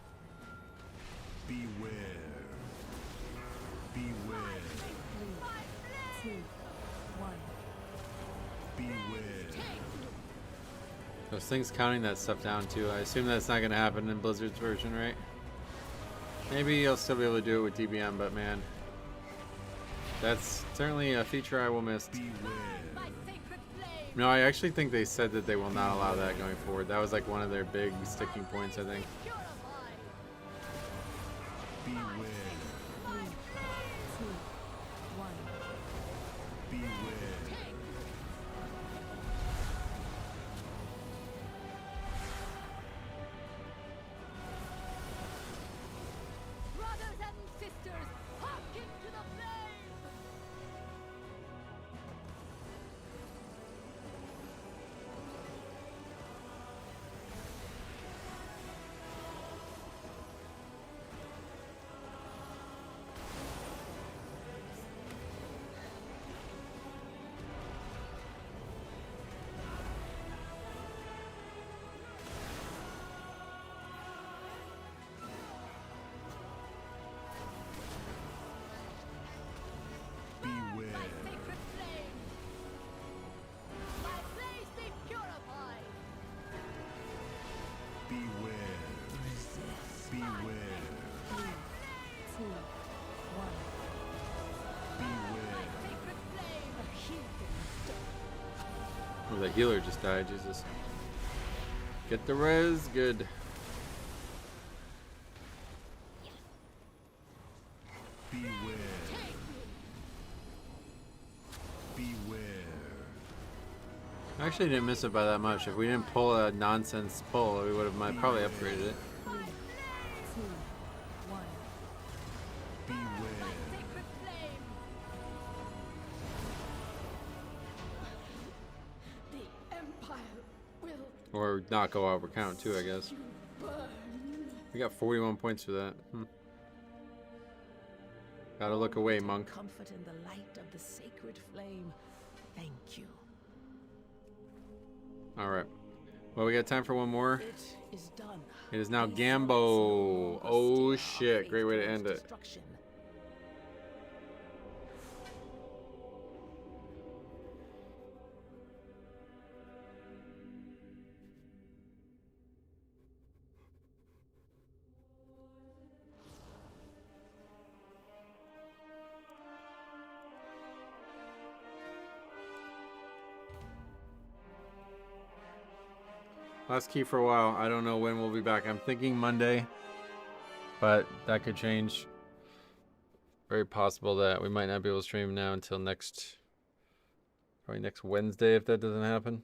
Beware. Beware. By blaze! 1. Beware. Those things counting that stuff down too. I assume that's not gonna happen in Blizzard's version, right? Maybe I'll still be able to do it with DBM, but man, that's certainly a feature I will miss. No, I actually think they said that they will not allow that going forward. That was like one of their big sticking points, I think. Beware. 3, 2, 1. Beware. Brothers and sisters, hearken to the flame! Beware. Sacred flame! By blaze be purified! Beware. Beware. 3, 2, 1. Beware. Sacred flame! Oh, the healer just died, Jesus. Get the res, good. Beware. Beware. I actually didn't miss it by that much. If we didn't pull a nonsense pull, we would have probably upgraded it. 3, 2, 1. Beware. Sacred flame! The Empire will Or not go over count too, I guess. burn! We got 41 points for that. Gotta look away, monk. Comfort in the light of the sacred flame. Thank you. Alright. Well, we got time for one more. It is done. It is now Gambo. Oh shit, great way to end it. Destruction. Last key for a while. I don't know when we'll be back. I'm thinking Monday, but that could change. Very possible that we might not be able to stream now until probably next Wednesday if that doesn't happen.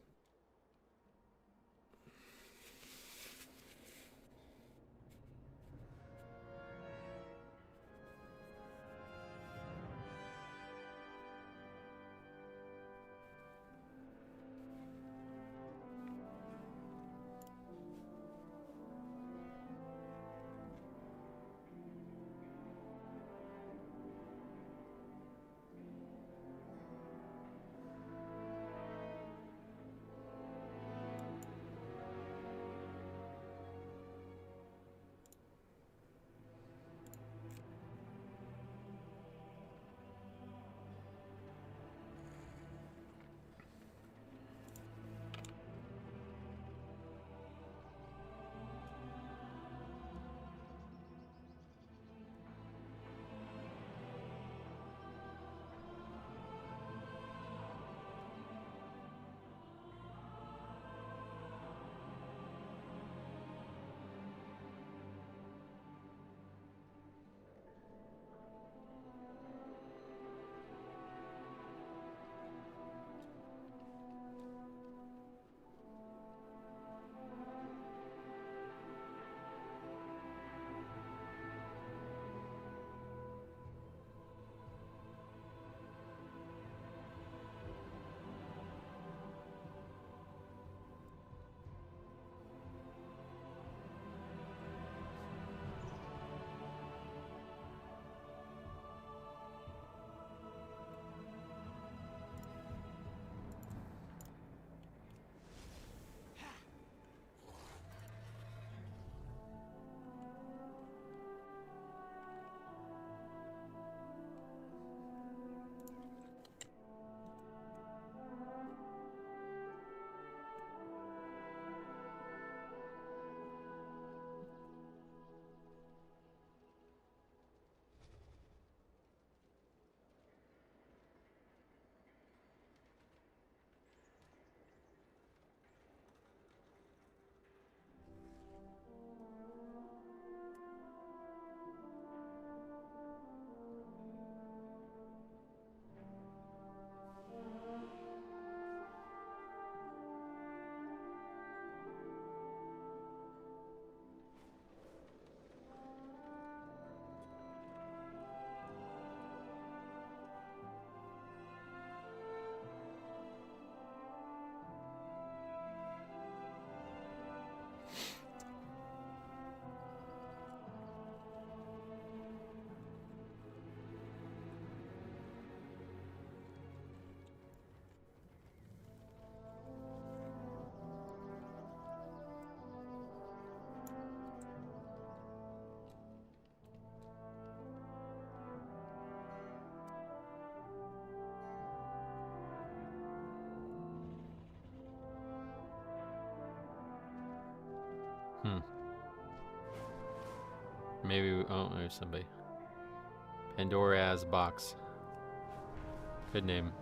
Maybe. Oh, there's somebody. Pandora's box. Good name.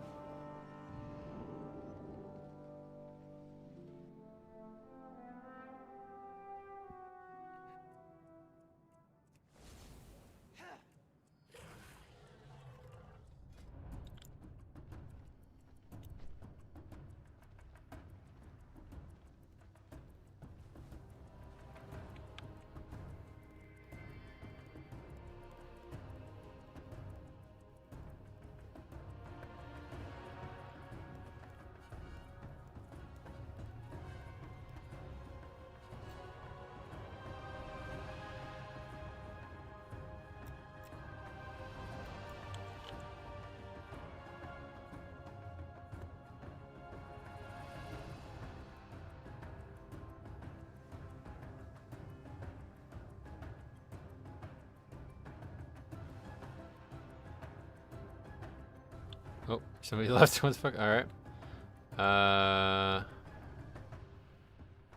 Oh, somebody left. One's fuck. All right.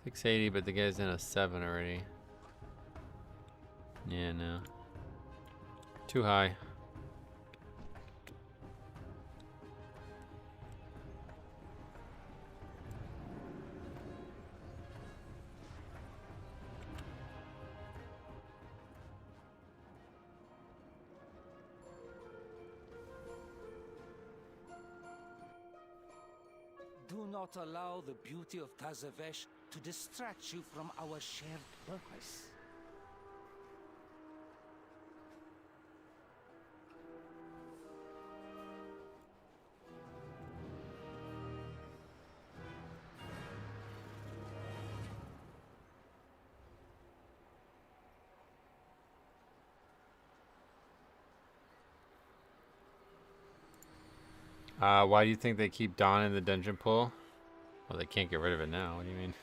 680, but the guy's in a 7 already. Yeah, no. Too high. Do not allow the beauty of Tazavesh to distract you from our shared purpose. Why do you think they keep Dawn in the dungeon pool? Well, they can't get rid of it now. What do you mean?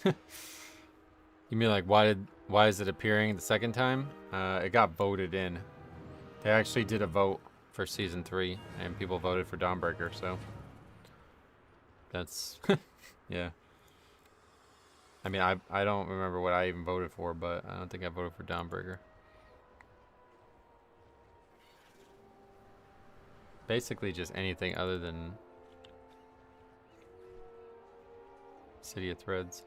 You mean like why is it appearing the second time? It got voted in. They actually did a vote for season 3, and people voted for Dawnbreaker. So that's yeah. I mean, I don't remember what I even voted for, but I don't think I voted for Dawnbreaker. Basically just anything other than City of Threads.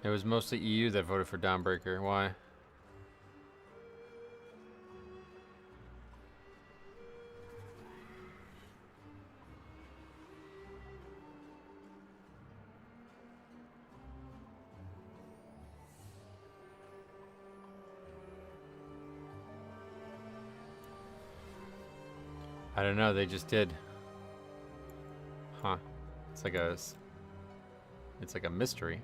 It was mostly EU that voted for Dawnbreaker. Why? I don't know, they just did. Huh. It's like a mystery.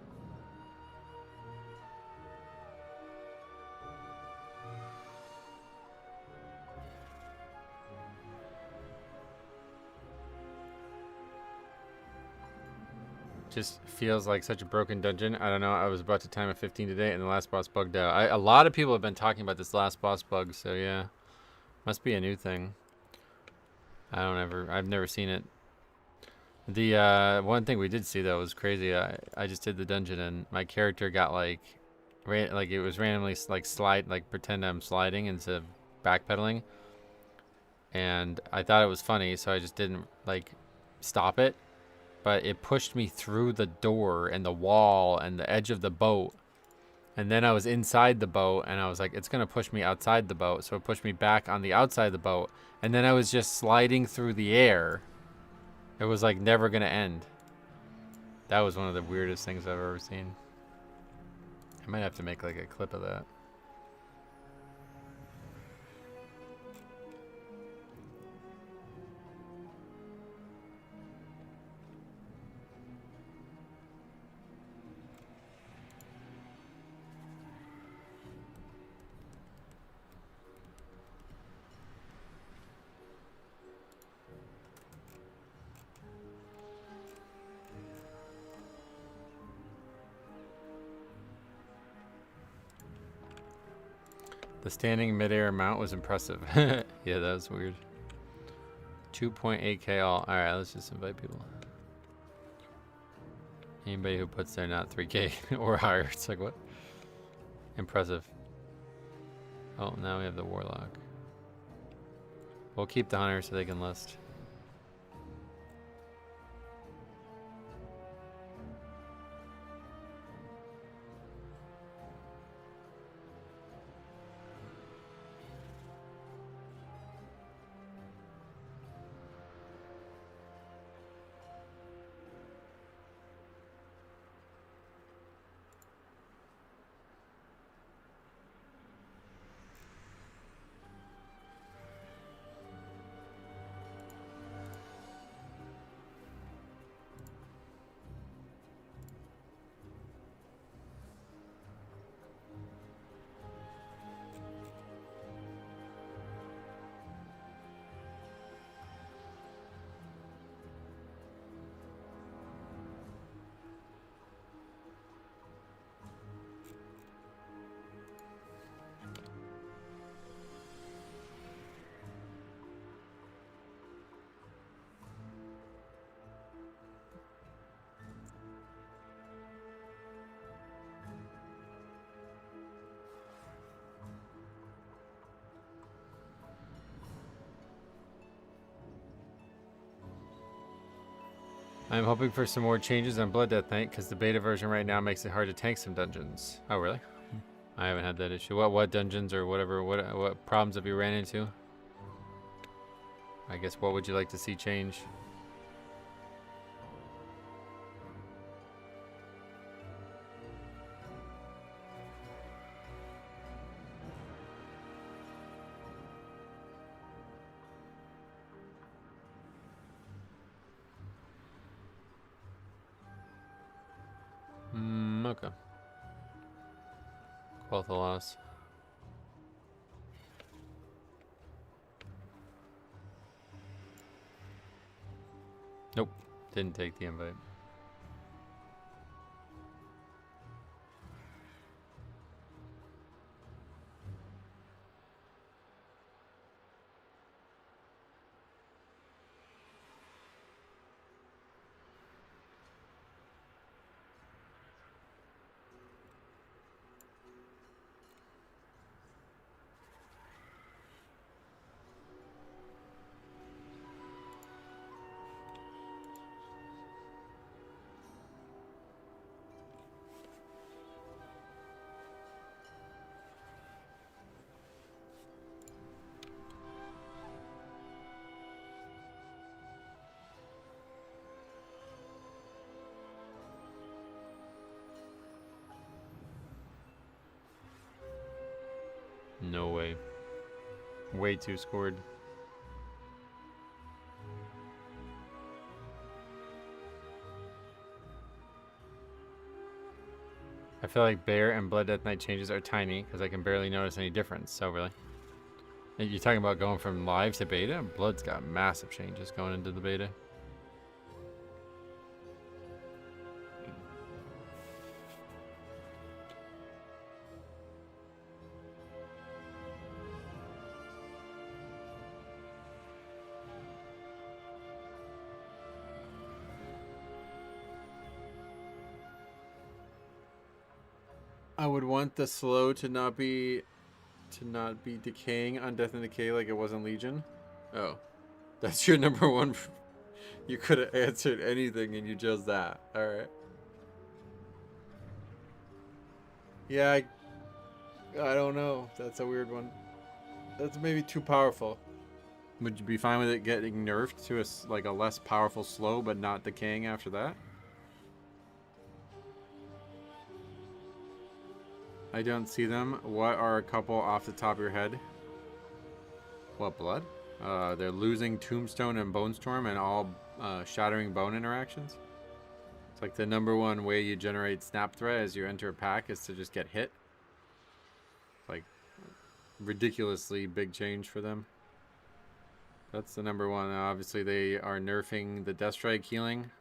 Just feels like such a broken dungeon. I don't know, I was about to time a 15 today and the last boss bugged out. A lot of people have been talking about this last boss bug, so yeah. Must be a new thing. I've never seen it. The one thing we did see though was crazy. I just did the dungeon and my character got like it was randomly pretend I'm sliding instead of backpedaling. And I thought it was funny, so I just didn't stop it. But it pushed me through the door and the wall and the edge of the boat. And then I was inside the boat and I was like, it's going to push me outside the boat. So it pushed me back on the outside of the boat. And then I was just sliding through the air. It was like never going to end. That was one of the weirdest things I've ever seen. I might have to make like a clip of that. The standing midair mount was impressive. Yeah, that was weird. 2.8k all. Alright, let's just invite people. Anybody who puts their not 3k or higher. It's like, what? Impressive. Oh, now we have the warlock. We'll keep the hunter so they can list. I'm hoping for some more changes on Blood Death Knight because the beta version right now makes it hard to tank some dungeons. Oh, really? I haven't had that issue. What dungeons or whatever, what problems have you ran into? I guess what would you like to see change? Okay. Quell the loss. Nope. Didn't take the invite. No way. Way too scored. I feel like Bear and Blood Death Knight changes are tiny because I can barely notice any difference. So really? And you're talking about going from live to beta? Blood's got massive changes going into the beta. I would want the slow to not be decaying on Death and Decay like it was in Legion. Oh, that's your number one. You could have answered anything and you chose that. All right. Yeah, I don't know. That's a weird one. That's maybe too powerful. Would you be fine with it getting nerfed to like a less powerful slow, but not decaying after that? I don't see them. What are a couple off the top of your head? What, blood? They're losing Tombstone and Bone Storm and all Shattering Bone interactions. It's like the number one way you generate Snap Threat as you enter a pack is to just get hit. It's like ridiculously big change for them. That's the number one. Obviously, they are nerfing the Death Strike healing.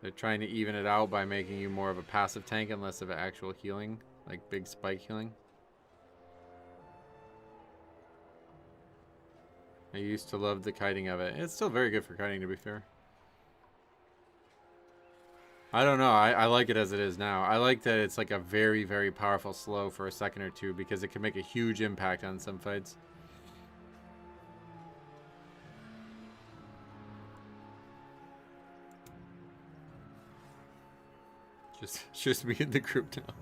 They're trying to even it out by making you more of a passive tank and less of an actual healing. Like big spike healing. I used to love the kiting of it. It's still very good for kiting, to be fair. I don't know. I like it as it is now. I like that it's like a very, very powerful slow for a second or two because it can make a huge impact on some fights. Just me in the group now.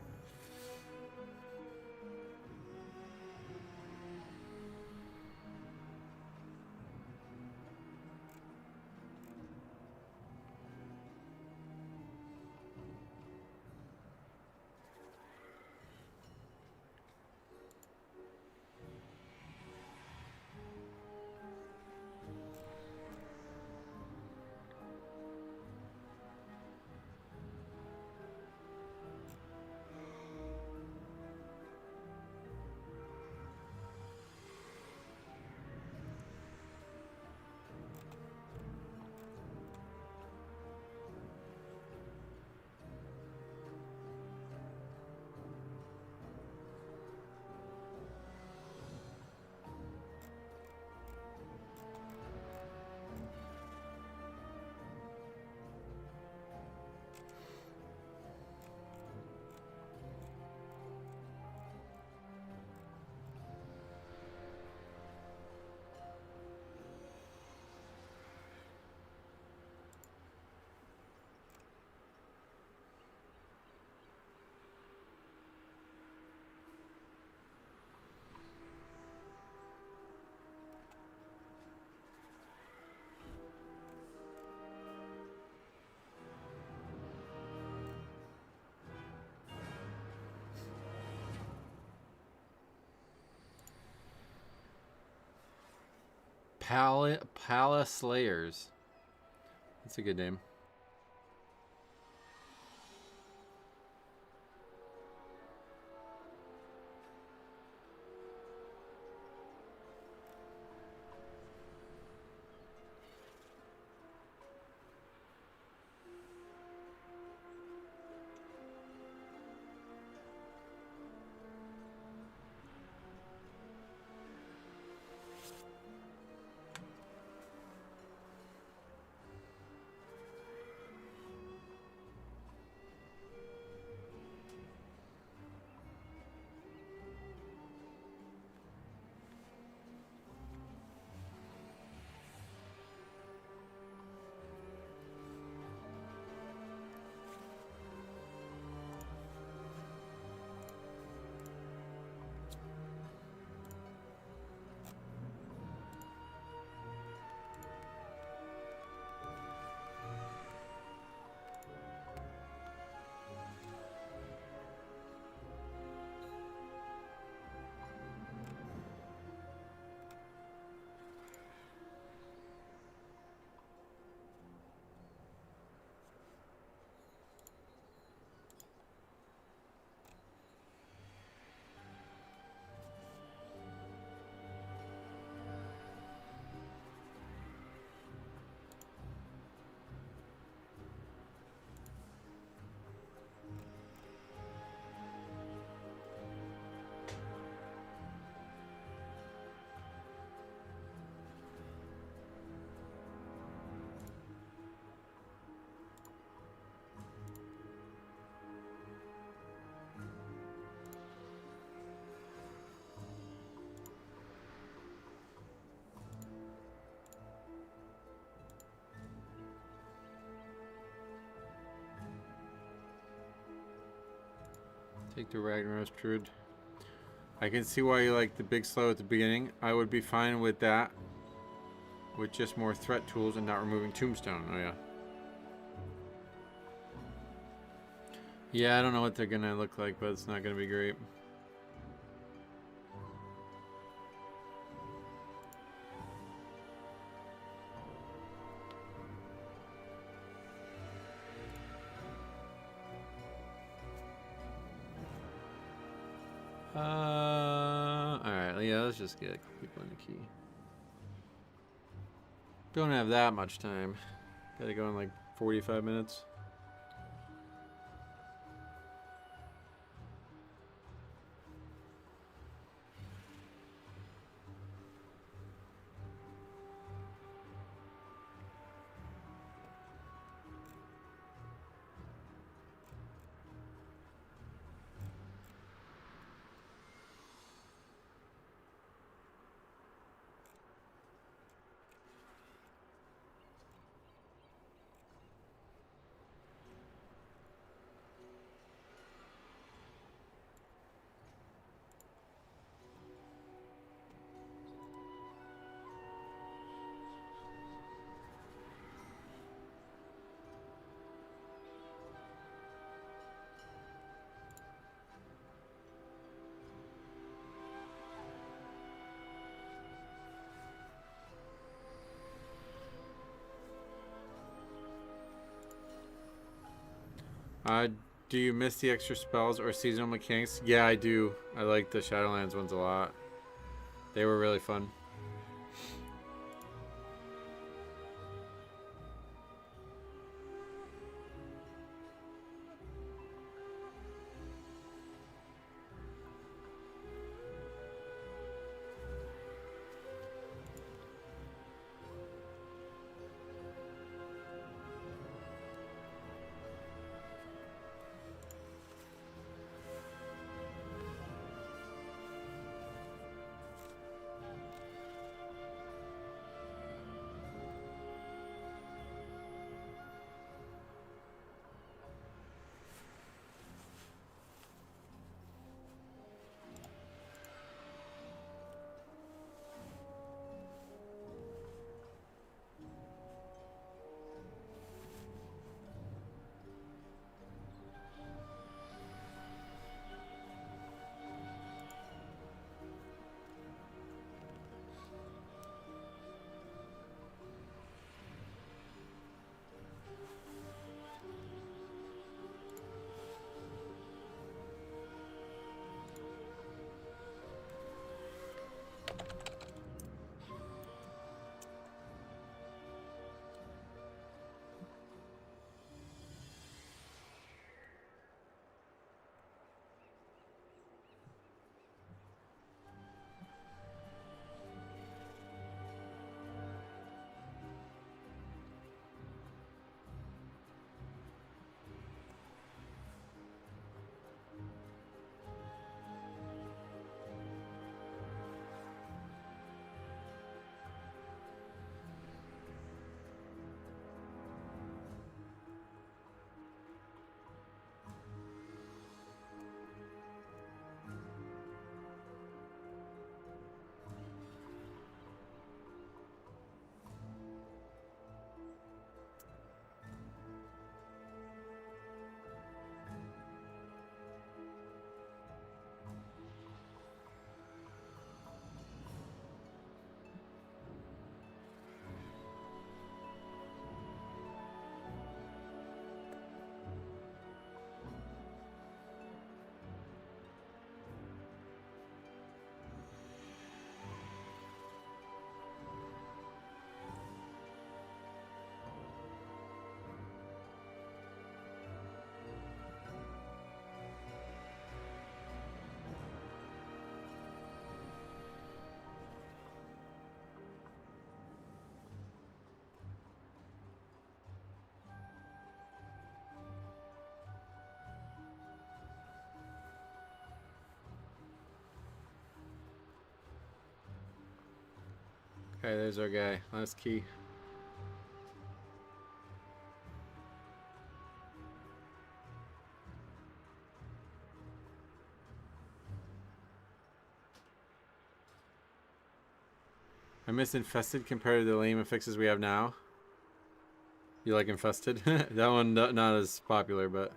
Palace Slayers. That's a good name. Take the Ragnaros Druid. I can see why you like the big slow at the beginning. I would be fine with that. With just more threat tools and not removing Tombstone. Oh yeah. Yeah, I don't know what they're gonna look like, but it's not gonna be great. Alright, yeah, let's just get people in the key. Don't have that much time. Gotta go in like 45 minutes. Do you miss the extra spells or seasonal mechanics? Yeah, I do. I like the Shadowlands ones a lot. They were really fun. Okay, there's our guy. Last key. I miss Infested compared to the lame affixes we have now. You like Infested? That one not as popular, but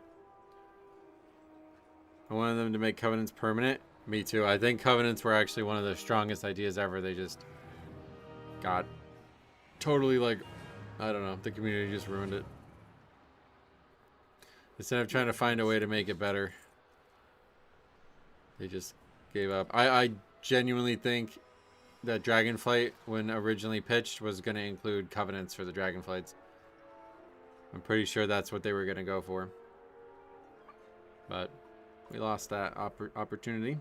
I wanted them to make Covenants permanent. Me too. I think Covenants were actually one of the strongest ideas ever. They just got totally, like, I don't know, the community just ruined it. Instead of trying to find a way to make it better, they just gave up. I genuinely think that Dragonflight, when originally pitched, was going to include Covenants for the Dragonflights. I'm pretty sure that's what they were going to go for. But we lost that opportunity.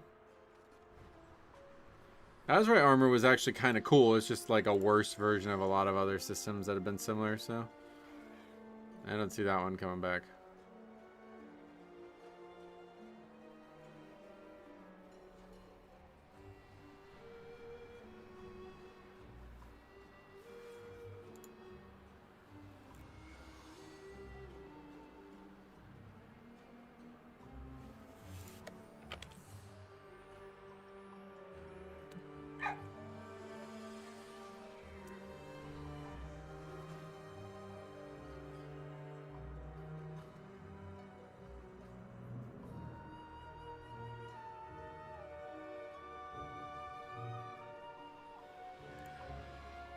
Azrai Armor was actually kind of cool. It's just like a worse version of a lot of other systems that have been similar, so I don't see that one coming back.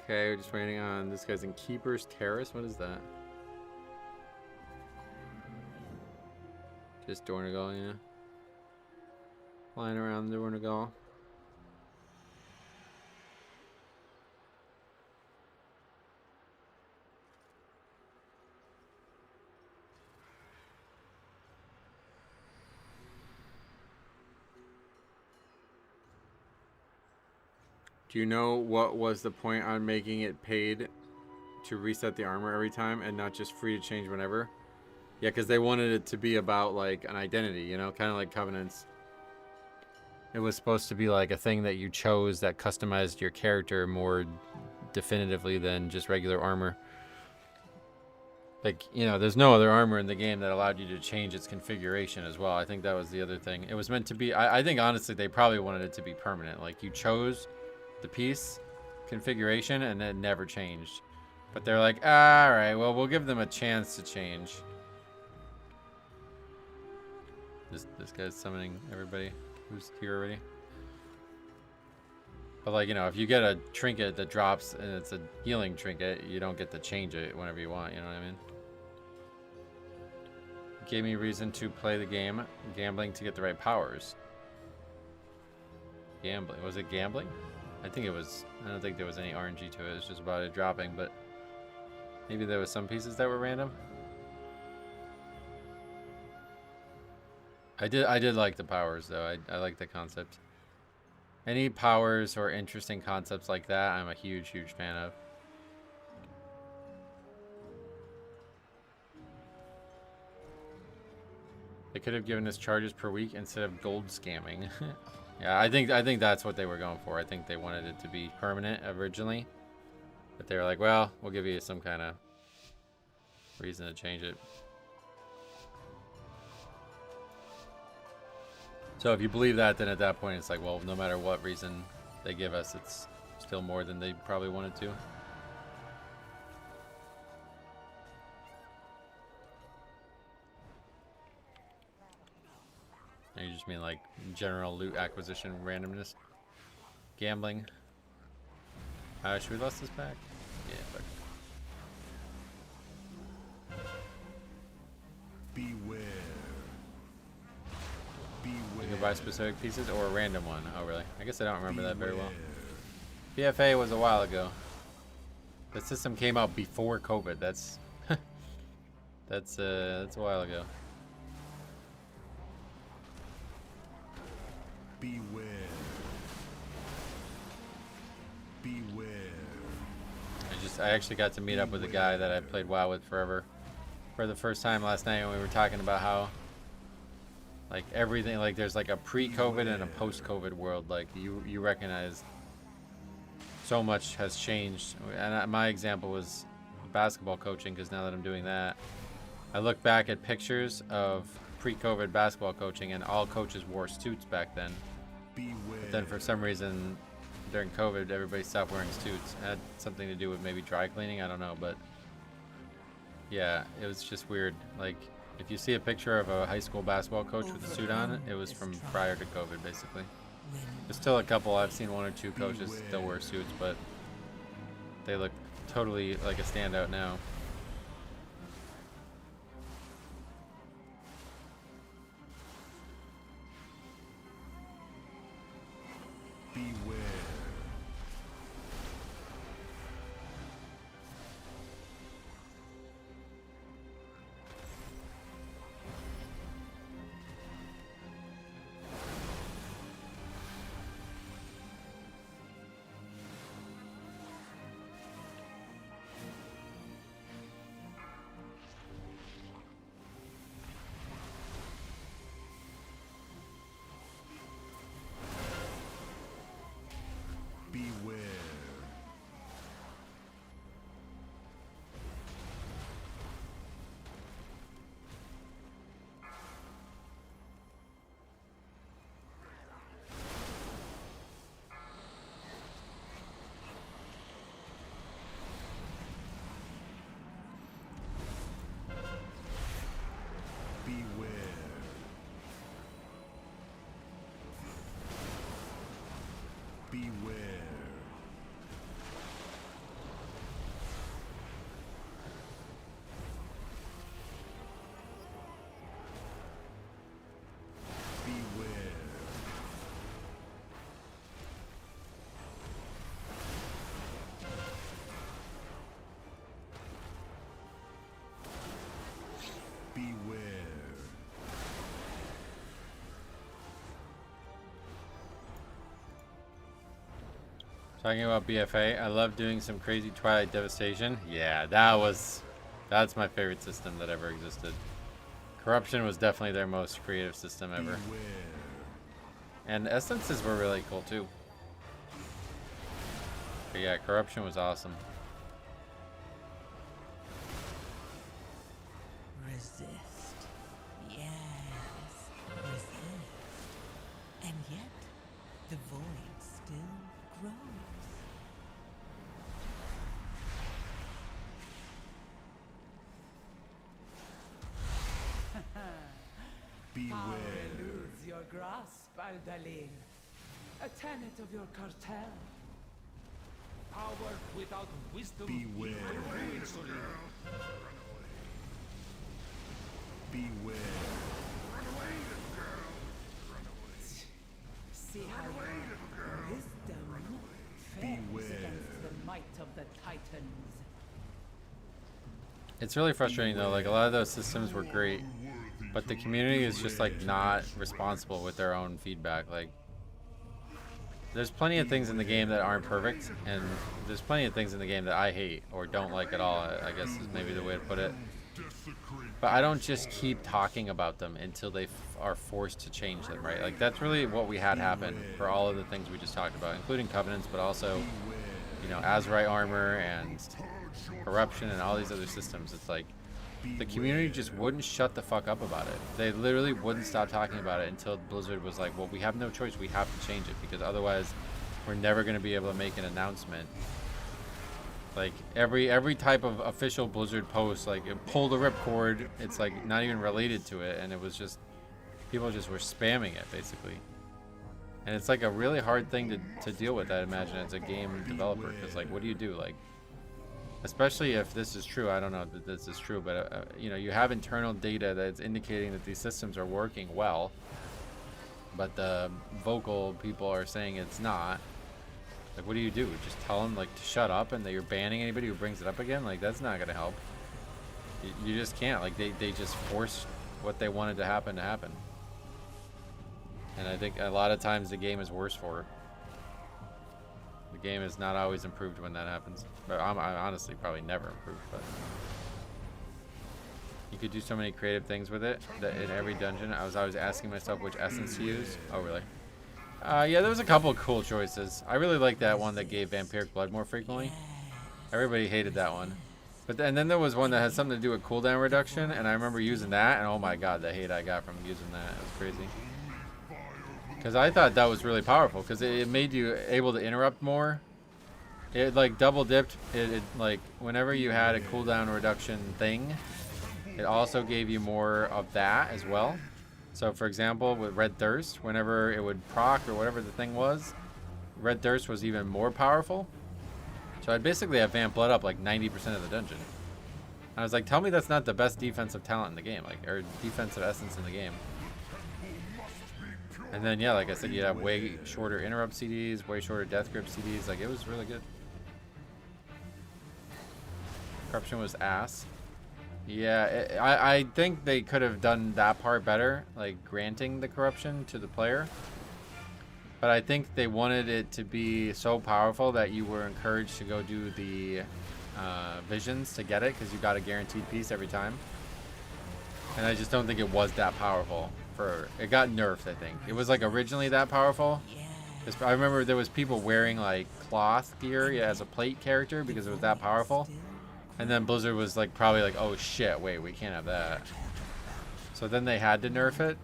Okay, we're just waiting on this guy's in Keeper's Terrace. What is that? Just Dornagal, yeah. Flying around Dornagal. Do you know what was the point on making it paid to reset the armor every time and not just free to change whenever? Yeah, because they wanted it to be about like an identity, you know, kind of like Covenants. It was supposed to be like a thing that you chose that customized your character more definitively than just regular armor. Like, you know, there's no other armor in the game that allowed you to change its configuration as well. I think that was the other thing. It was meant to be, I think honestly they probably wanted it to be permanent. Like you chose the piece configuration and it never changed. But they're like, all right, well, we'll give them a chance to change. This guy's summoning everybody who's here already. But like, you know, if you get a trinket that drops and it's a healing trinket, you don't get to change it whenever you want, you know what I mean? Gave me reason to play the game, gambling to get the right powers. Gambling, was it gambling? I think it was, I don't think there was any RNG to it, it's just about it dropping, but maybe there was some pieces that were random. I did like the powers though. I like the concept. Any powers or interesting concepts like that, I'm a huge fan of. They could have given us charges per week instead of gold scamming. Yeah, I think that's what they were going for. I think they wanted it to be permanent originally, but they were like, well, we'll give you some kind of reason to change it. So if you believe that, then at that point it's like, well, no matter what reason they give us, it's still more than they probably wanted to. And you just mean like general loot acquisition randomness? Gambling? Should we lost this back? Yeah, fuck. Beware. You can buy specific pieces or a random one. Oh, really? I guess I don't remember that very well. PFA was a while ago. The system came out before COVID. That's that's a while ago. Beware. Beware. I actually got to meet up with a guy that I played WoW with forever for the first time last night, and we were talking about how like everything, like there's like a pre-COVID and a post-COVID world. Like you recognize so much has changed. And my example was basketball coaching, because now that I'm doing that, I look back at pictures of pre-COVID basketball coaching, and all coaches wore suits back then. But then for some reason during COVID, everybody stopped wearing suits. It had something to do with maybe dry cleaning, I don't know, but yeah, it was just weird. Like if you see a picture of a high school basketball coach with a suit on, it was from prior to COVID, basically. There's still a couple, I've seen one or two coaches still wear suits, but they look totally like a standout now. Beware. Beware. Beware. Talking about BFA, I love doing some crazy Twilight Devastation. Yeah, that's my favorite system that ever existed. Corruption was definitely their most creative system ever. And essences were really cool too. But yeah, Corruption was awesome. Resist. Yes. Resist. And yet, the void still grows. Beware. Lose your grasp, Aldaline. A tenet of your cartel. Power without wisdom. Beware. Beware. See how wisdom fares against the might of the Titans. It's really frustrating though, like a lot of those systems were great, but the community is just like not responsible with their own feedback. Like there's plenty of things in the game that aren't perfect, and there's plenty of things in the game that I hate or don't like at all, I guess is maybe the way to put it. But I don't just keep talking about them until they are forced to change them, right? Like that's really what we had happen for all of the things we just talked about, including Covenants, but also, you know, Azerite armor and Corruption and all these other systems. It's like the community just wouldn't shut the fuck up about it. They literally wouldn't stop talking about it until Blizzard was like, well, we have no choice, we have to change it, because otherwise we're never going to be able to make an announcement. Like every type of official Blizzard post, like pull the ripcord, it's like not even related to it, and it was just people just were spamming it basically. And it's like a really hard thing to deal with, I imagine, as a game developer, because like what do you do? Like, especially if this is true, I don't know that this is true, but you know, you have internal data that's indicating that these systems are working well, but the vocal people are saying it's not. Like, what do you do? Just tell them like to shut up and that you're banning anybody who brings it up again? Like, that's not gonna help. You just can't. Like, they just force what they wanted to happen. And I think a lot of times the game is worse for it. The game is not always improved when that happens. But I'm honestly probably never improved. But you could do so many creative things with it that in every dungeon I was always asking myself which essence to use. Oh, really? Yeah, there was a couple of cool choices. I really liked that one that gave vampiric blood more frequently. Everybody hated that one. But then there was one that had something to do with cooldown reduction, and I remember using that, and oh my god, the hate I got from using that. It was crazy. Because I thought that was really powerful, because it made you able to interrupt more. It like double dipped. It like whenever you had a cooldown reduction thing, it also gave you more of that as well. So for example, with Red Thirst, whenever it would proc or whatever the thing was, Red Thirst was even more powerful. So I'd basically have Vamp Blood up like 90% of the dungeon. I was like, tell me that's not the best defensive talent in the game, like, or defensive essence in the game. And then yeah, like I said, you'd have way shorter interrupt CDs, way shorter death grip CDs. Like, it was really good. Corruption was ass. Yeah, I think they could have done that part better, like granting the corruption to the player. But I think they wanted it to be so powerful that you were encouraged to go do the visions to get it, because you got a guaranteed piece every time. And I just don't think it was that powerful. It got nerfed, I think. It was like originally that powerful. I remember there was people wearing like cloth gear as a plate character because it was that powerful. And then Blizzard was like probably like, oh shit, wait, we can't have that. So then they had to nerf it.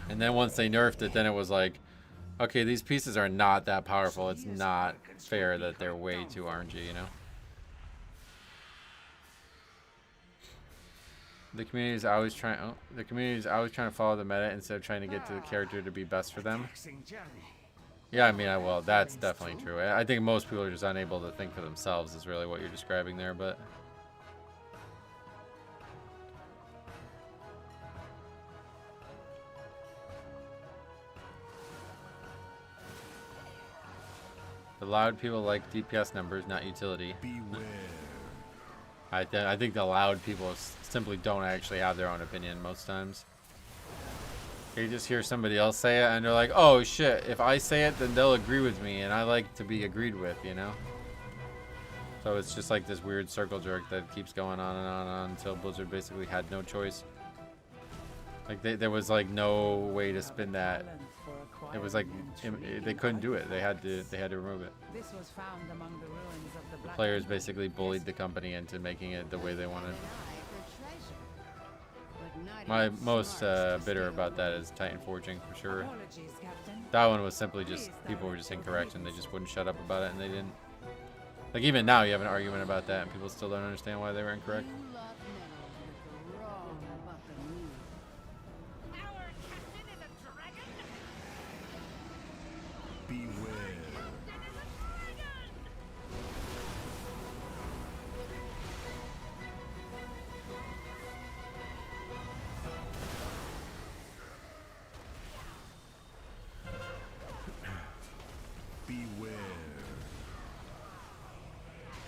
And then once they nerfed it, then it was like, okay, these pieces are not that powerful. It's not fair that they're way too RNG, you know? The community is always trying to follow the meta instead of trying to get to the character to be best for them. Yeah, I mean, well, that's definitely true. I think most people are just unable to think for themselves is really what you're describing there, but... The loud people like DPS numbers, not utility. Beware. I think the loud people simply don't actually have their own opinion most times. You just hear somebody else say it, and they're like, "Oh shit! If I say it, then they'll agree with me, and I like to be agreed with," you know. So it's just like this weird circle jerk that keeps going on and on and on until Blizzard basically had no choice. Like there was like no way to spin that. It was like they couldn't do it. They had to remove it. This was found among the ruins of the The players basically bullied the company into making it the way they wanted. My most bitter about that is Titan Forging for sure. That one was simply just people were just incorrect and they just wouldn't shut up about it, and they didn't. Like even now you have an argument about that and people still don't understand why they were incorrect.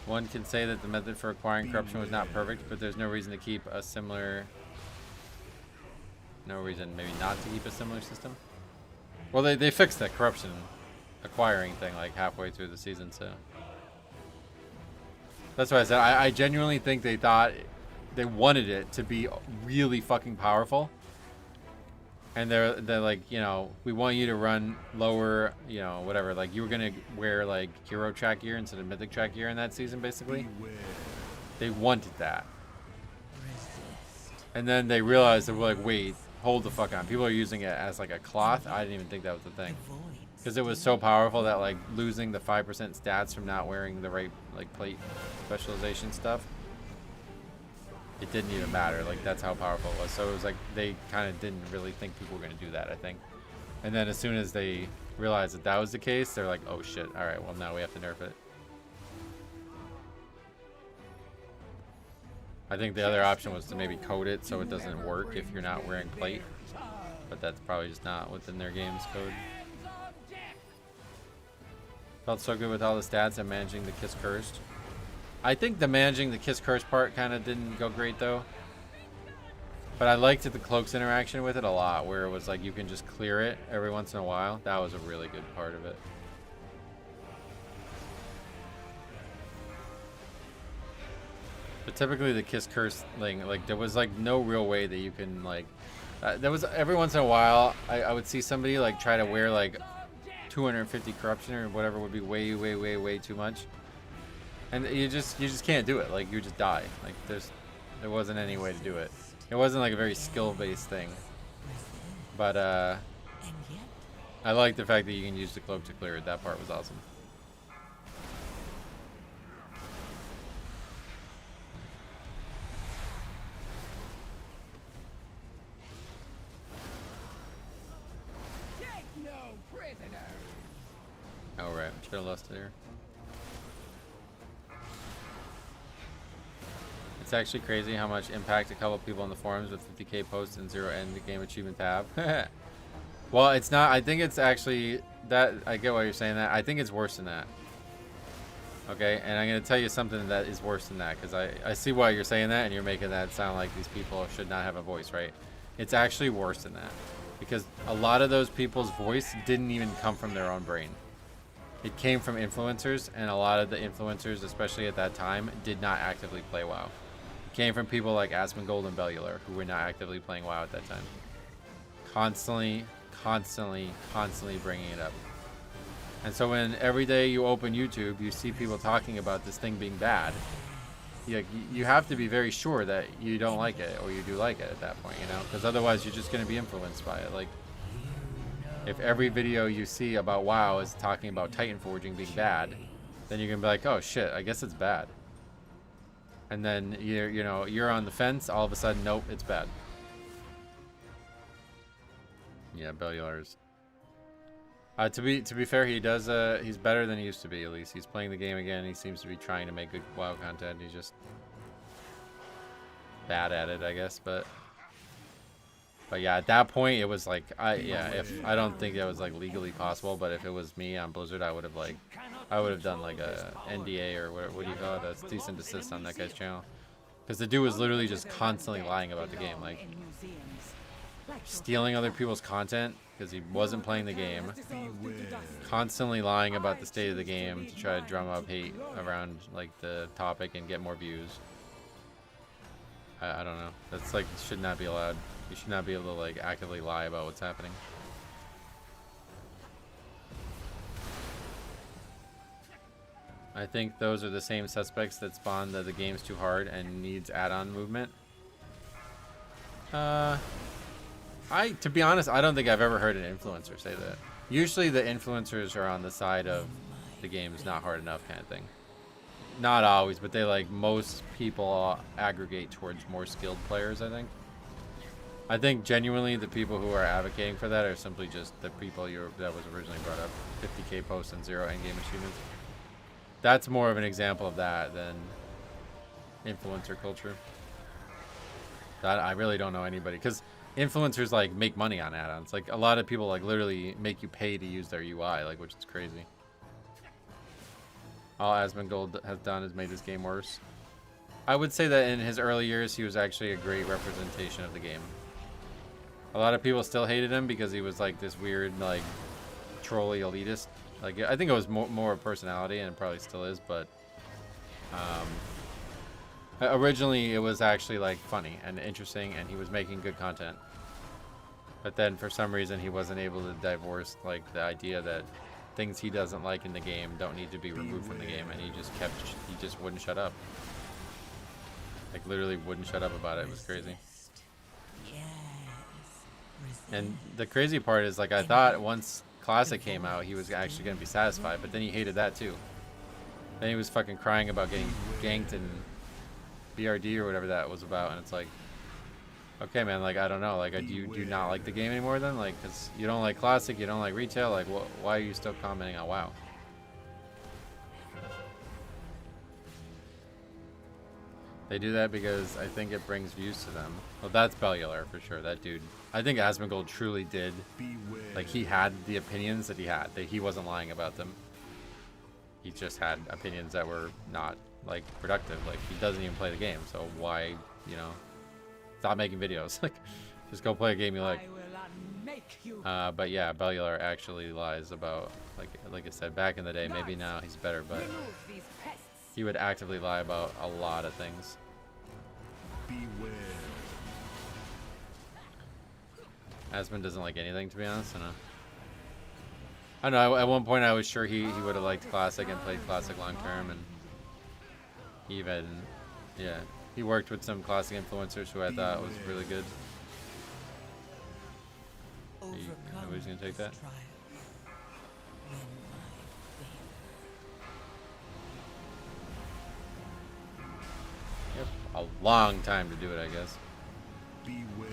One can say that the method for acquiring corruption was not perfect, but there's no reason to keep a similar... No reason maybe not to keep a similar system. Well, they fixed that corruption acquiring thing like halfway through the season, so... That's why I said I genuinely think they thought they wanted it to be really fucking powerful. And they're like, you know, we want you to run lower, you know, whatever. Like you were gonna wear like hero track gear instead of mythic track gear in that season, basically. They wanted that. And then they realized that we're like, wait, hold the fuck on. People are using it as like a cloth. I didn't even think that was the thing. Because it was so powerful that like losing the 5% stats from not wearing the right like plate specialization stuff, it didn't even matter. Like that's how powerful it was. So it was like they kind of didn't really think people were going to do that, I think. And then as soon as they realized that that was the case, they're like, oh shit, all right, well now we have to nerf it. I think the other option was to maybe code it so it doesn't work if you're not wearing plate, but that's probably just not within their game's code. Felt so good with all the stats and managing the Kiss Cursed. I think the managing the Kiss Cursed part kind of didn't go great though. But I liked the cloaks interaction with it a lot, where it was like you can just clear it every once in a while. That was a really good part of it. But typically the Kiss Curse thing, like there was like no real way that you can like, there was every once in a while I would see somebody like try to wear like 250 corruption or whatever would be way too much. And you just can't do it. Like you just die. Like there wasn't any way to do it. It wasn't like a very skill-based thing. But I like the fact that you can use the cloak to clear it. That part was awesome. Take no prisoner. Oh right, should have lost it here. It's actually crazy how much impact a couple people on the forums with 50k posts and 0 end game achievements have. Well, it's not. I think it's actually that. I get why you're saying that. I think it's worse than that. Okay, and I'm gonna tell you something that is worse than that, because I see why you're saying that and you're making that sound like these people should not have a voice, right? It's actually worse than that, because a lot of those people's voice didn't even come from their own brain. It came from influencers, and a lot of the influencers, especially at that time, did not actively play WoW. Came from people like Asmongold and Bellular, who were not actively playing WoW at that time. Constantly bringing it up. And so when every day you open YouTube, you see people talking about this thing being bad, you have to be very sure that you don't like it, or you do like it at that point, you know? Because otherwise you're just going to be influenced by it. Like, if every video you see about WoW is talking about Titan Forging being bad, then you're going to be like, oh shit, I guess it's bad. And then you're on the fence. All of a sudden, nope, it's bad. Yeah, Bellular's. To be fair, he does. He's better than he used to be. At least he's playing the game again. He seems to be trying to make good WoW content. He's just bad at it, I guess. But yeah, at that point, it was like I don't think that was like legally possible. But if it was me on Blizzard, I would have done like a NDA or what do you call it, a cease and desist on that guy's channel, because the dude was literally just constantly lying about the game. Like stealing other people's content because he wasn't playing the game, constantly lying about the state of the game to try to drum up hate around like the topic and get more views. I don't know. That's like should not be allowed. You should not be able to like actively lie about what's happening. I think those are the same suspects that spawn that the game's too hard and needs add-on movement. To be honest, I don't think I've ever heard an influencer say that. Usually the influencers are on the side of the game's not hard enough kind of thing. Not always, but they like most people aggregate towards more skilled players, I think. I think genuinely the people who are advocating for that are simply just the people that was originally brought up. 50k posts and 0 endgame achievements. That's more of an example of that than influencer culture. That I really don't know anybody, because influencers like make money on add-ons. Like a lot of people like literally make you pay to use their UI, like, which is crazy. All Asmongold has done is made this game worse. I would say that in his early years, he was actually a great representation of the game. A lot of people still hated him because he was like this weird, like, trolly elitist. Like, I think it was more of personality, and it probably still is, but originally it was actually like funny and interesting, and he was making good content. But then for some reason he wasn't able to divorce like the idea that things he doesn't like in the game don't need to be removed from the game, and he just wouldn't shut up. Like literally wouldn't shut up about it. It was crazy. And the crazy part is, like, I thought once Classic came out he was actually going to be satisfied, but then he hated that too. Then he was fucking crying about getting ganked in BRD or whatever that was about, and it's like, okay man, like I don't know, like do you not like the game anymore then? Like, because you don't like Classic, you don't like retail, like why are you still commenting on WoW? They do that because I think it brings views to them. Well, that's Bellular for sure. That dude, I think Asmongold truly did. Like, he had the opinions that he had. That he wasn't lying about them. He just had opinions that were not, like, productive. Like, he doesn't even play the game. So why, you know, stop making videos. Like, just go play a game you like. But yeah, Bellular actually lies about, like I said, back in the day. Maybe now he's better, but he would actively lie about a lot of things. Beware. Asmon doesn't like anything, to be honest. I don't know. At one point, I was sure he would have liked Classic and played Classic long term, and he even, yeah, he worked with some Classic influencers who I thought was really good. Nobody's gonna take that. Yep, a long time to do it, I guess. Beware.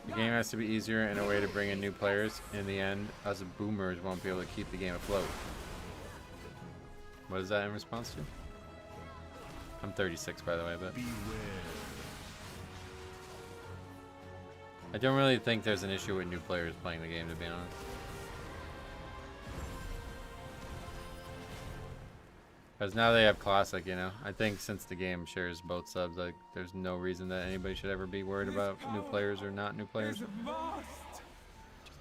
The game has to be easier and a way to bring in new players. In the end, us boomers won't be able to keep the game afloat. What is that in response to? I'm 36, by the way, but I don't really think there's an issue with new players playing the game, to be honest. Because now they have Classic, you know. I think since the game shares both subs, like, there's no reason that anybody should ever be worried about new players or not new players. Just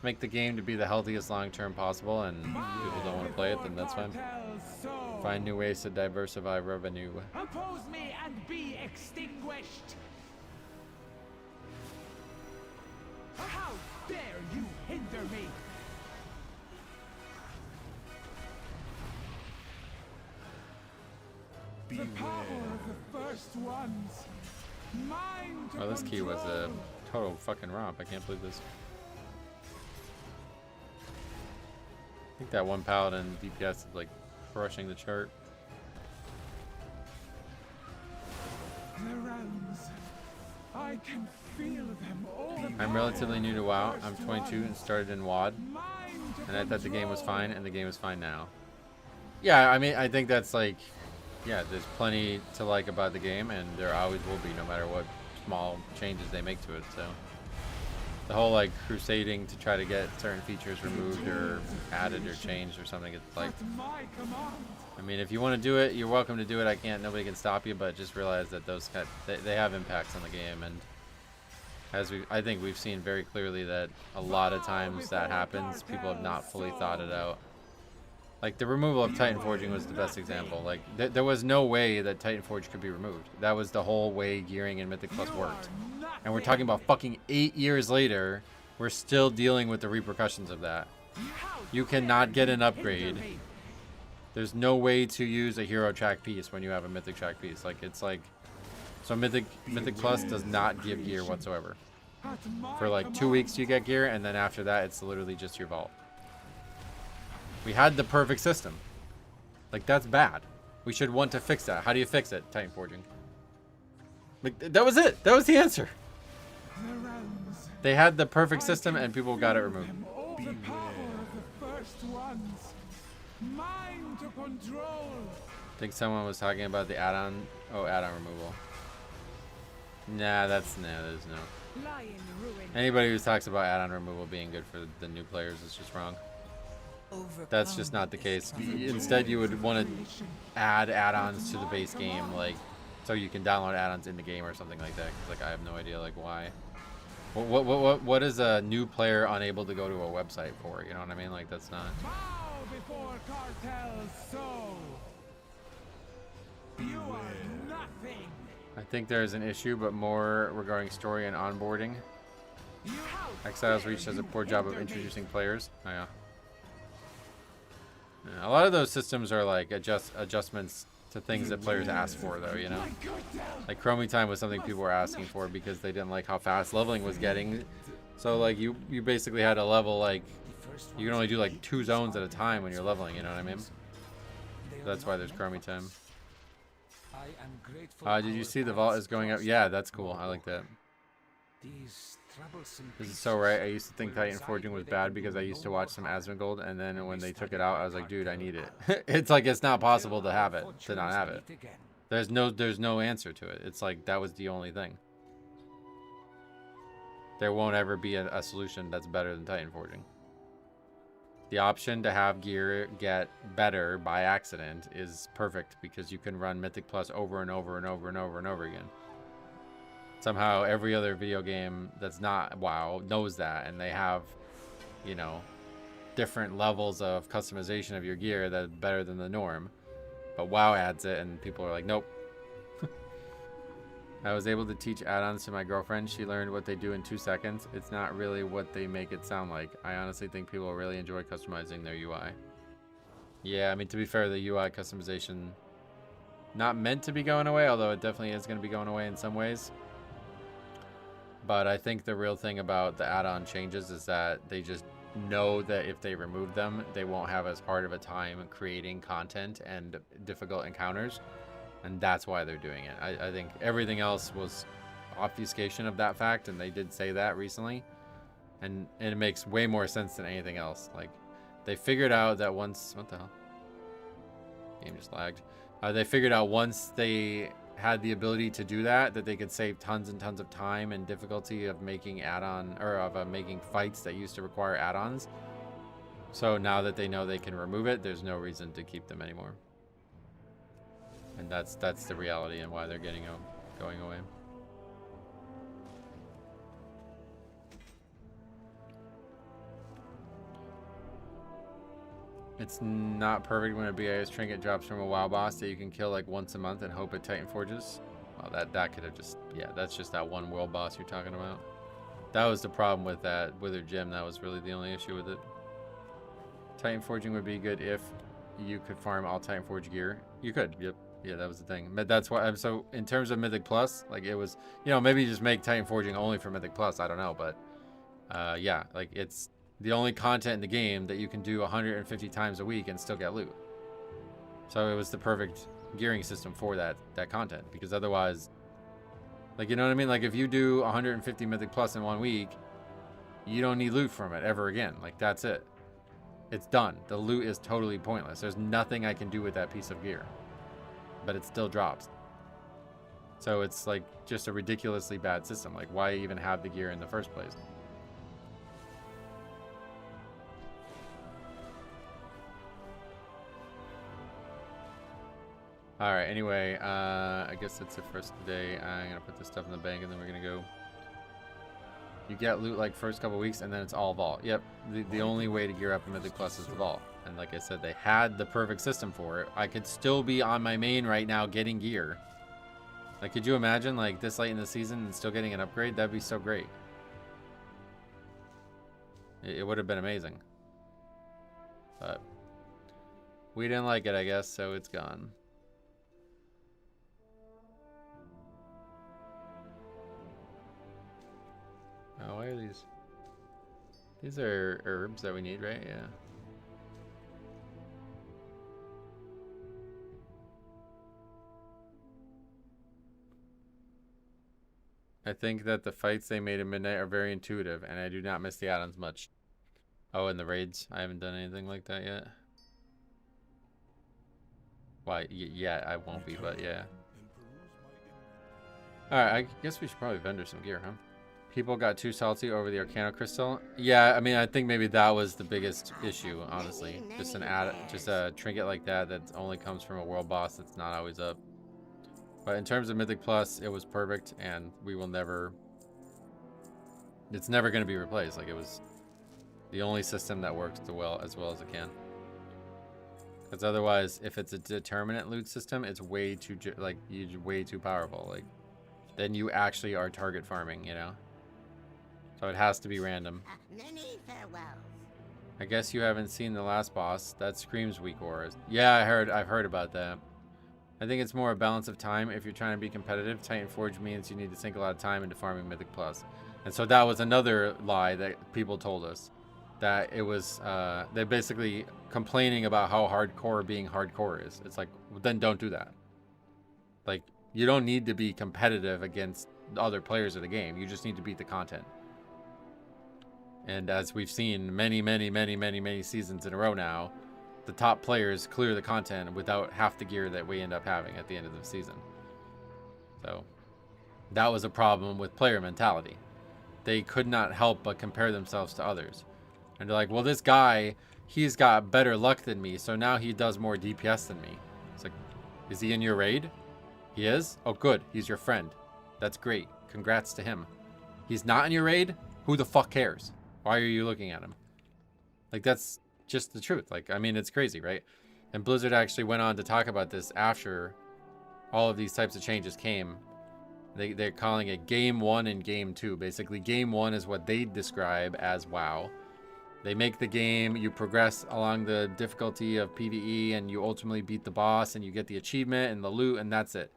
make the game to be the healthiest long-term possible, and if people don't want to play it, then that's fine. Find new ways to diversify revenue. Oppose me and be extinguished. How dare you hinder me? The power of the first ones. Mine to Oh, this key was a control. total fucking romp. I can't believe this. I think that one paladin DPS is like crushing the chart. The realms. I can feel them all. I'm relatively new to WoW. I'm 22 and started in WoD, and I thought the game was fine, and the game is fine now. Yeah, I mean, I think that's like, yeah, there's plenty to like about the game, and there always will be, no matter what small changes they make to it. So The whole like crusading to try to get certain features removed or added or changed or something. It's like, I mean, if you want to do it, you're welcome to do it. Nobody can stop you, but just realize that those they have impacts on the game, and as I think we've seen very clearly that a lot of times that happens, people have not fully thought it out. Like the removal of Titan Forging was the best example. Like there was no way that Titan Forge could be removed. That was the whole way gearing in Mythic Plus worked. And we're talking about fucking 8 years later, we're still dealing with the repercussions of that. You cannot get an upgrade. There's no way to use a hero track piece when you have a Mythic track piece. Like it's like, so Mythic Plus does not give gear whatsoever. For like 2 weeks you get gear, and then after that it's literally just your vault. We had the perfect system. Like that's bad. We should want to fix that. How do you fix it? Titan Forging. Like that was it. That was the answer. They had the perfect system and people got it removed. I think someone was talking about the add-on. Oh, add-on removal. Nah, there's no. Anybody who talks about add-on removal being good for the new players is just wrong. That's just not the case. Instead, you would want to add add-ons to the base game, like so you can download add-ons in the game or something like that. 'Cause, like I have no idea like why. What is a new player unable to go to a website for? You know what I mean? Like that's not. Before cartels, so you are nothing. I think there's an issue, but more regarding story and onboarding. Exiles Reach does a poor job of introducing players. Oh, yeah. Yeah, a lot of those systems are like adjustments to things that players ask for, though, you know? Like Chromie Time was something people were asking for because they didn't like how fast leveling was getting. So like you basically had a level like you can only do like 2 zones at a time when you're leveling, you know what I mean? That's why there's Chromie Time. Did you see the vault is going up? Yeah, that's cool. I like that. This is so right. I used to think Titan Forging was bad because I used to watch some Asmongold, and then when they took it out, I was like, dude, I need it. It's like it's not possible to have it, to not have it. There's no answer to it. It's like that was the only thing. There won't ever be a solution that's better than Titan Forging. The option to have gear get better by accident is perfect because you can run Mythic Plus over and over and over and over and over again. Somehow every other video game that's not WoW knows that, and they have, you know, different levels of customization of your gear that's better than the norm. But WoW adds it, and people are like, nope. I was able to teach add-ons to my girlfriend. She learned what they do in 2 seconds. It's not really what they make it sound like. I honestly think people really enjoy customizing their UI. Yeah, I mean, to be fair, the UI customization not meant to be going away, although it definitely is going to be going away in some ways. But I think the real thing about the add-on changes is that they just know that if they remove them, they won't have as hard of a time creating content and difficult encounters. And that's why they're doing it. I think everything else was obfuscation of that fact, and they did say that recently. And it makes way more sense than anything else. Like, they figured out that once... What the hell? Game just lagged. They figured out once they had the ability to do that they could save tons and tons of time and difficulty of making add-on, or of making fights that used to require add-ons. So now that they know they can remove it, there's no reason to keep them anymore. And that's the reality and why they're going away. It's not perfect when a BIS trinket drops from a WoW boss that you can kill like once a month and hope it Titan Forges. Well, that could have just, yeah, that's just that one world boss you're talking about. That was the problem with that Withered Gem. That was really the only issue with it. Titan Forging would be good if you could farm all Titan Forge gear. You could, yep. Yeah, that was the thing. But that's why, so in terms of Mythic Plus, like it was, you know, maybe just make Titan Forging only for Mythic Plus. I don't know, but yeah, like it's the only content in the game that you can do 150 times a week and still get loot. So it was the perfect gearing system for that content, because otherwise, like, you know what I mean? Like if you do 150 Mythic Plus in 1 week, you don't need loot from it ever again. Like that's it. It's done. The loot is totally pointless. There's nothing I can do with that piece of gear, but it still drops. So it's like just a ridiculously bad system. Like why even have the gear in the first place? All right. Anyway, I guess that's it for us today. I'm gonna put this stuff in the bank, and then we're gonna go. You get loot like first couple weeks, and then it's all vault. Yep. The only way to gear up in Mythic Plus is the vault. And like I said, they had the perfect system for it. I could still be on my main right now getting gear. Like, could you imagine like this late in the season and still getting an upgrade? That'd be so great. It would have been amazing. But we didn't like it, I guess, so it's gone. Oh, why are these? These are herbs that we need, right? Yeah. I think that the fights they made at midnight are very intuitive, and I do not miss the add-ons much. Oh, and the raids. I haven't done anything like that yet. Why? Yeah, I won't be, but yeah. Alright, I guess we should probably vendor some gear, huh? People got too salty over the Arcano Crystal. Yeah, I mean, I think maybe that was the biggest issue, honestly. Just a trinket like that only comes from a world boss that's not always up. But in terms of Mythic Plus, it was perfect, and we will never... It's never going to be replaced. Like, it was the only system that works as well as it can. Because otherwise, if it's a determinate loot system, it's way too, like, you're way too powerful. Like, then you actually are target farming, you know? So it has to be random. Many farewells. I guess you haven't seen the last boss. That screams weak auras. Yeah, I've heard about that. I think it's more a balance of time. If you're trying to be competitive, Titan Forge means you need to sink a lot of time into farming Mythic Plus. And so that was another lie that people told us. That it was, they're basically complaining about how hardcore being hardcore is. It's like, well, then don't do that. Like, you don't need to be competitive against the other players of the game. You just need to beat the content. And as we've seen many seasons in a row now, the top players clear the content without half the gear that we end up having at the end of the season. So that was a problem with player mentality. They could not help but compare themselves to others. And they're like, well, this guy, he's got better luck than me, so now he does more DPS than me. It's like, is he in your raid? He is? Oh, good. He's your friend. That's great. Congrats to him. He's not in your raid? Who the fuck cares? Why are you looking at him? Like, that's just the truth. Like, I mean, it's crazy, right? And Blizzard actually went on to talk about this after all of these types of changes came. They're calling it Game 1 and Game 2. Basically, Game 1 is what they describe as WoW. They make the game, you progress along the difficulty of PvE, and you ultimately beat the boss, and you get the achievement and the loot, and that's it.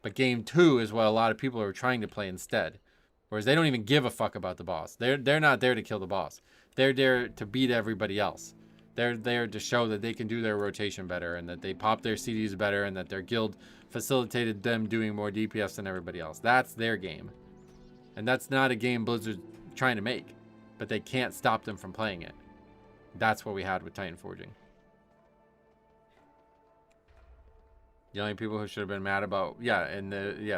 But Game 2 is what a lot of people are trying to play instead. Whereas they don't even give a fuck about the boss. They're not there to kill the boss. They're there to beat everybody else. They're there to show that they can do their rotation better, and that they pop their CDs better, and that their guild facilitated them doing more DPS than everybody else. That's their game. And that's not a game Blizzard's trying to make. But they can't stop them from playing it. That's what we had with Titan Forging. The only people who should have been mad about... Yeah,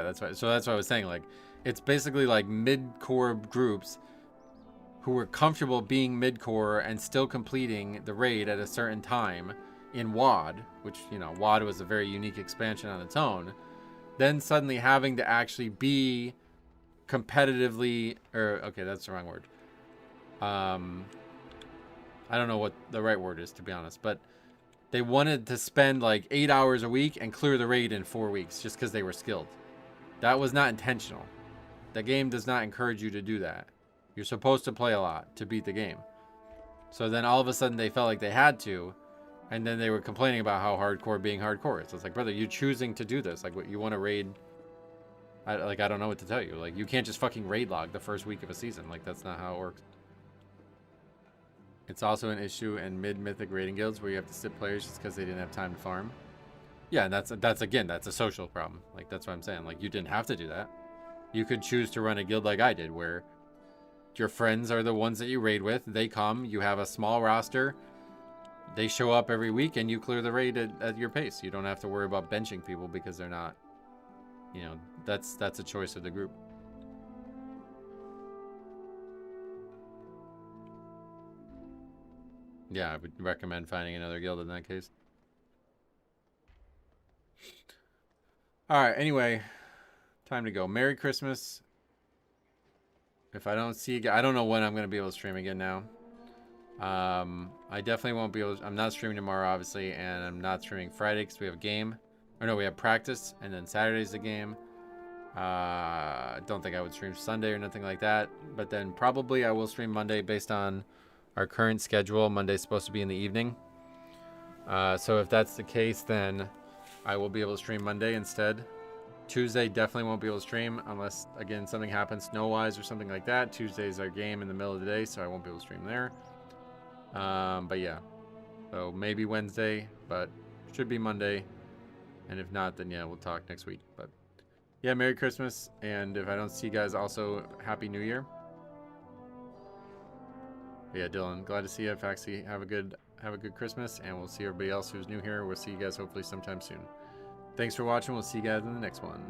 that's right. So that's what I was saying. Like, it's basically like mid-core groups who were comfortable being mid-core and still completing the raid at a certain time in WoD, which, you know, WoD was a very unique expansion on its own, then suddenly having to actually be competitively... okay, that's the wrong word. I don't know what the right word is, to be honest, but they wanted to spend like 8 hours a week and clear the raid in 4 weeks just because they were skilled. That was not intentional. The game does not encourage you to do that. You're supposed to play a lot to beat the game. So then all of a sudden they felt like they had to, and then they were complaining about how hardcore being hardcore is. So it's like, brother, you're choosing to do this. Like, what, you want to raid? I don't know what to tell you. Like, you can't just fucking raid log the first week of a season. Like, that's not how it works. It's also an issue in mid-mythic raiding guilds where you have to sit players just because they didn't have time to farm. Yeah, and that's a social problem. Like, that's what I'm saying. Like, you didn't have to do that. You could choose to run a guild like I did, where your friends are the ones that you raid with. They come, you have a small roster. They show up every week, and you clear the raid at your pace. You don't have to worry about benching people because they're not, you know, that's a choice of the group. Yeah, I would recommend finding another guild in that case. All right. Anyway, time to go. Merry Christmas. If I don't see you, I don't know when I'm going to be able to stream again now. I definitely won't be able to, I'm not streaming tomorrow, obviously, and I'm not streaming Friday because we have a game. Or no, we have practice, and then Saturday's the game. I don't think I would stream Sunday or nothing like that. But then probably I will stream Monday based on our current schedule. Monday's supposed to be in the evening. So if that's the case, then I will be able to stream Monday instead. Tuesday definitely won't be able to stream unless, again, something happens snow-wise or something like that. Tuesday's our game in the middle of the day, so I won't be able to stream there. But yeah, so maybe Wednesday, but should be Monday. And if not, then yeah, we'll talk next week. But yeah, Merry Christmas. And if I don't see you guys, also Happy New Year. But yeah, Dylan, glad to see you. Faxi, have a good Christmas, and we'll see everybody else who's new here. We'll see you guys hopefully sometime soon. Thanks for watching. We'll see you guys in the next one.